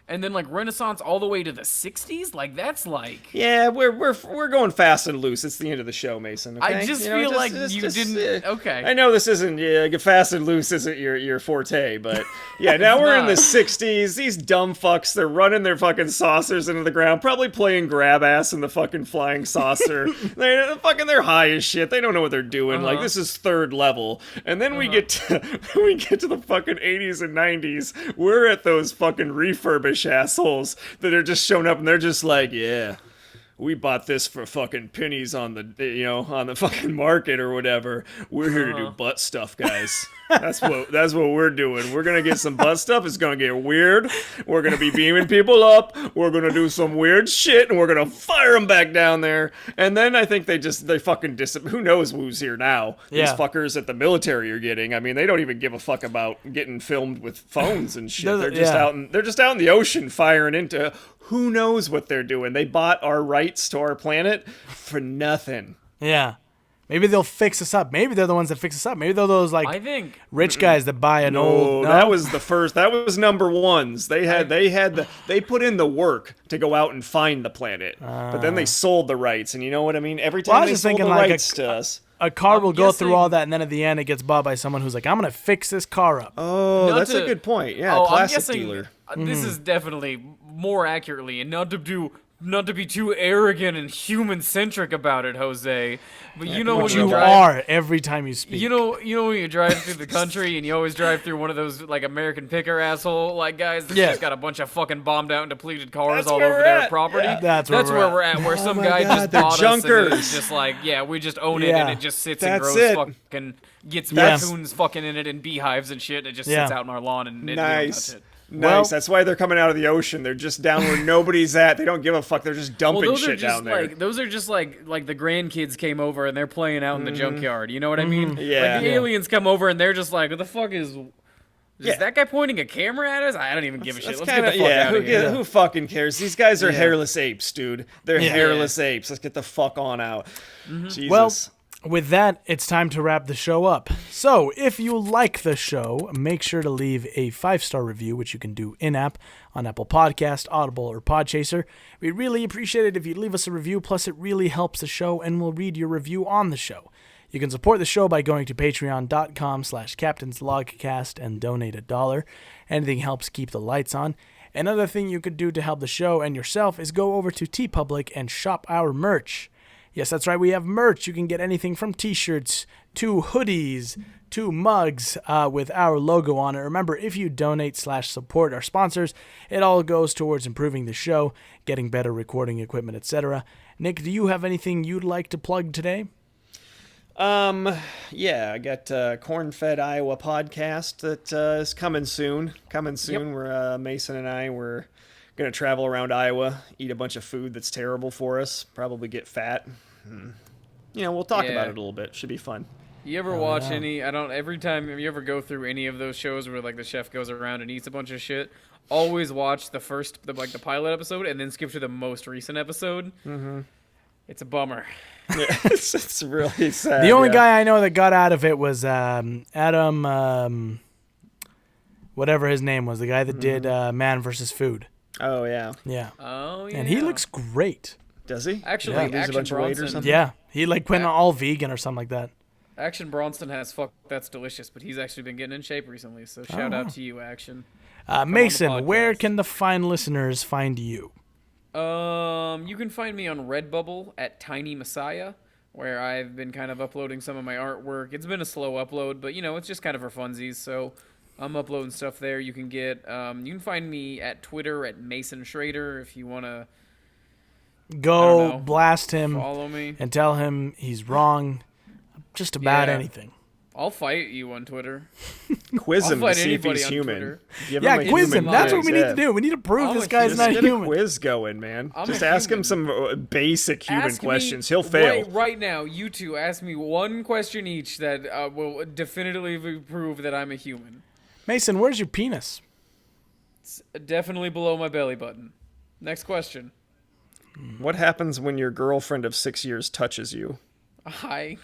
Speaker 5: And then like Renaissance all the way to the 60s, like that's like
Speaker 4: we're going fast and loose. It's the end of the show, Mason. Okay?
Speaker 5: I just feel like you didn't. Okay,
Speaker 4: I know this isn't fast and loose isn't your forte, but yeah, now we're in the 60s. These dumb fucks, they're running their fucking saucers into the ground, probably playing grab ass in the fucking flying saucer. They're high as shit. They don't know what they're doing. Like this is third level, and then we get to the fucking 80s and 90s. We're at those fucking refurbished assholes that are just showing up and they're just like, yeah, we bought this for fucking pennies on the fucking market or whatever. We're here to do butt stuff, guys. That's what we're doing. We're gonna get some butt stuff. It's gonna get weird. We're gonna be beaming people up. We're gonna do some weird shit, and we're gonna fire them back down there. And then I think they fucking who knows who's here now? These fuckers at the military are getting. I mean, they don't even give a fuck about getting filmed with phones and shit. They're just out in the ocean firing into. Who knows what they're doing? They bought our rights to our planet for nothing.
Speaker 6: Yeah. Maybe they'll fix us up. Maybe they're the ones that fix us up. Maybe they're those rich guys that buy an old. No,
Speaker 4: that was the first. That was number ones. They put in the work to go out and find the planet, but then they sold the rights. And you know what I mean? Every time they sold the rights to us.
Speaker 6: A car will go through all that, and then at the end, it gets bought by someone who's like, "I'm gonna fix this car up."
Speaker 4: Oh, that's a good point. Yeah, classic dealer.
Speaker 5: This is definitely more accurately, and not to be too arrogant and human-centric about it, Jose. But you know when you
Speaker 6: are every time you speak.
Speaker 5: You know when you drive through the country and you always drive through one of those like American picker asshole like guys that just got a bunch of fucking bombed out and depleted cars all over their property.
Speaker 6: Yeah. That's
Speaker 5: where we're at. Where some guy just bought us and it's just like, we just own it and it just sits and grows fucking gets raccoons fucking in it and beehives and shit. It just sits out in our lawn and
Speaker 4: nice. Nice. That's why they're coming out of the ocean. They're just down where nobody's at. They don't give a fuck. They're just dumping shit down there.
Speaker 5: Those are just like the grandkids came over and they're playing out in the junkyard. You know what I mean?
Speaker 4: Yeah.
Speaker 5: Like the aliens come over and they're just like, what the fuck is that guy pointing a camera at us? I don't even give a shit. Let's get the fuck out of here.
Speaker 4: Who fucking cares? These guys are hairless apes, dude. They're hairless apes. Let's get the fuck on out. Jesus.
Speaker 6: Well, with that, it's time to wrap the show up. So, if you like the show, make sure to leave a 5-star review, which you can do in-app on Apple Podcast, Audible, or Podchaser. We'd really appreciate it if you'd leave us a review, plus it really helps the show, and we'll read your review on the show. You can support the show by going to patreon.com/captainslogcast and donate $1. Anything helps keep the lights on. Another thing you could do to help the show and yourself is go over to Teepublic and shop our merch. Yes, that's right. We have merch. You can get anything from t-shirts to hoodies to mugs with our logo on it. Remember, if you donate/support our sponsors, it all goes towards improving the show, getting better recording equipment, etc. Nick, do you have anything you'd like to plug today?
Speaker 4: Yeah, I got Corn-Fed Iowa podcast that is coming soon. Yep. We're Mason and I we're gonna travel around Iowa, eat a bunch of food that's terrible for us, probably get fat. we'll talk
Speaker 5: Yeah.
Speaker 4: about it a little bit. Should be fun.
Speaker 5: You ever watch any? Every time you ever go through any of those shows where like the chef goes around and eats a bunch of shit, always watch the pilot episode and then skip to the most recent episode. Mm-hmm. It's a bummer.
Speaker 4: Yeah, it's really sad.
Speaker 6: The only guy I know that got out of it was Adam, whatever his name was, the guy that did Man vs. Food.
Speaker 4: Oh yeah.
Speaker 6: Yeah.
Speaker 5: Oh yeah.
Speaker 6: And he looks great.
Speaker 4: Does he?
Speaker 5: Actually,
Speaker 4: Lose a
Speaker 5: Action
Speaker 4: bunch of weight or
Speaker 5: Bronson.
Speaker 4: something?
Speaker 6: Yeah. He went all vegan or something like that.
Speaker 5: Action Bronson has that's delicious, but he's actually been getting in shape recently. So shout out to you, Action.
Speaker 6: Mason, where can the fine listeners find you?
Speaker 5: You can find me on Redbubble at Tiny Messiah, where I've been kind of uploading some of my artwork. It's been a slow upload, but it's just kind of for funsies. So I'm uploading stuff there. You can find me at Twitter at Mason Schrader if you want to
Speaker 6: go blast him,
Speaker 5: follow me,
Speaker 6: and tell him he's wrong. Just about anything.
Speaker 5: I'll fight you on Twitter.
Speaker 4: Quiz him to see if he's human.
Speaker 6: Quiz him. That's what we need to do. We need to prove this guy's not human.
Speaker 4: Get a quiz going, man. Just ask him some basic human questions. He'll fail.
Speaker 5: Right now, you two ask me one question each that will definitively prove that I'm a human.
Speaker 6: Mason, where's your penis?
Speaker 5: It's definitely below my belly button. Next question.
Speaker 4: What happens when your girlfriend of 6 years touches you?
Speaker 5: I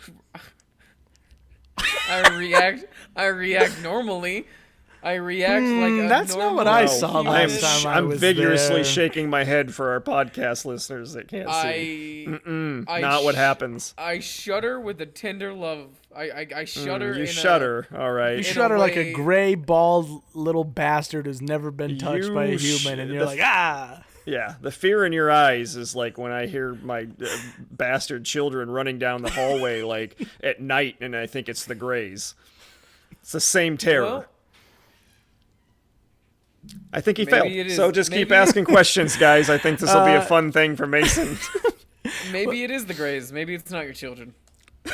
Speaker 5: react normally. I react like a
Speaker 6: that's
Speaker 5: normal
Speaker 6: not what I saw last time I
Speaker 4: I'm
Speaker 6: was
Speaker 4: vigorously
Speaker 6: there.
Speaker 4: shaking my head for our podcast listeners that can't see. Not what happens.
Speaker 5: I shudder with a tender love. I shudder.
Speaker 4: You shudder, all right.
Speaker 6: You shudder like a gray, bald little bastard who's never been touched by a human, and you're like, ah!
Speaker 4: Yeah, the fear in your eyes is like when I hear my bastard children running down the hallway like at night, and I think it's the Greys. It's the same terror.
Speaker 5: Well,
Speaker 4: I think he failed. So just keep asking questions, guys. I think this will be a fun thing for Mason.
Speaker 5: Maybe it is the Greys. Maybe it's not your children.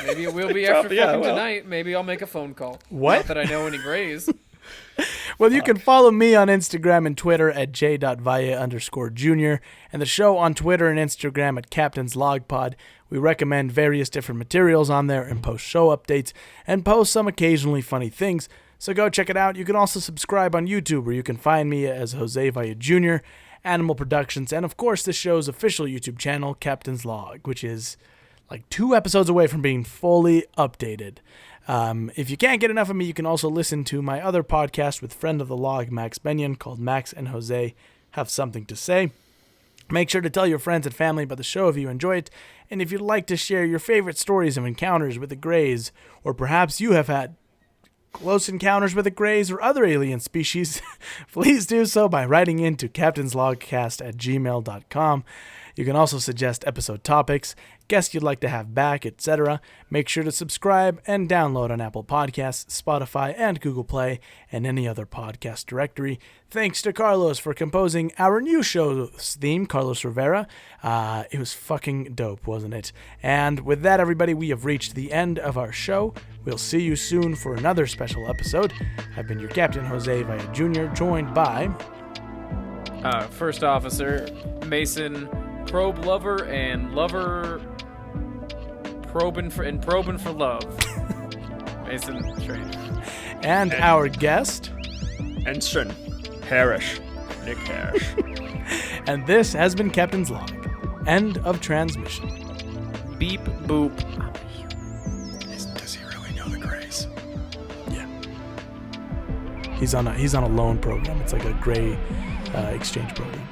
Speaker 5: Maybe it will be after fucking tonight. Maybe I'll make a phone call.
Speaker 6: What?
Speaker 5: Not that I know any Greys.
Speaker 6: Well, you can follow me on Instagram and Twitter at j.valle_junior, and the show on Twitter and Instagram at Captain's Log Pod. We recommend various different materials on there and post show updates and post some occasionally funny things. So go check it out. You can also subscribe on YouTube, where you can find me as Jose Valle Jr., Animal Productions, and of course the show's official YouTube channel, Captain's Log, which is like 2 episodes away from being fully updated. If you can't get enough of me, you can also listen to my other podcast with friend of the log, Max Benyon, called Max and Jose Have Something to Say. Make sure to tell your friends and family about the show if you enjoy it, and if you'd like to share your favorite stories of encounters with the Greys, or perhaps you have had close encounters with the Greys or other alien species, please do so by writing into captainslogcast@gmail.com. You can also suggest episode topics, guests you'd like to have back, etc. Make sure to subscribe and download on Apple Podcasts, Spotify, and Google Play, and any other podcast directory. Thanks to Carlos for composing our new show's theme, Carlos Rivera. It was fucking dope, wasn't it? And with that, everybody, we have reached the end of our show. We'll see you soon for another special episode. I've been your Captain Jose Valle Jr., joined by...
Speaker 5: First Officer, Mason, Probe Lover, and Lover... Probing for love. Mason Schrader.
Speaker 6: And our guest...
Speaker 4: Ensign Harris. Nick Harris.
Speaker 6: And this has been Captain's Log. End of transmission.
Speaker 5: Beep, boop.
Speaker 4: Does he really know the Greys?
Speaker 6: Yeah. He's on a loan program. It's like a gray exchange program.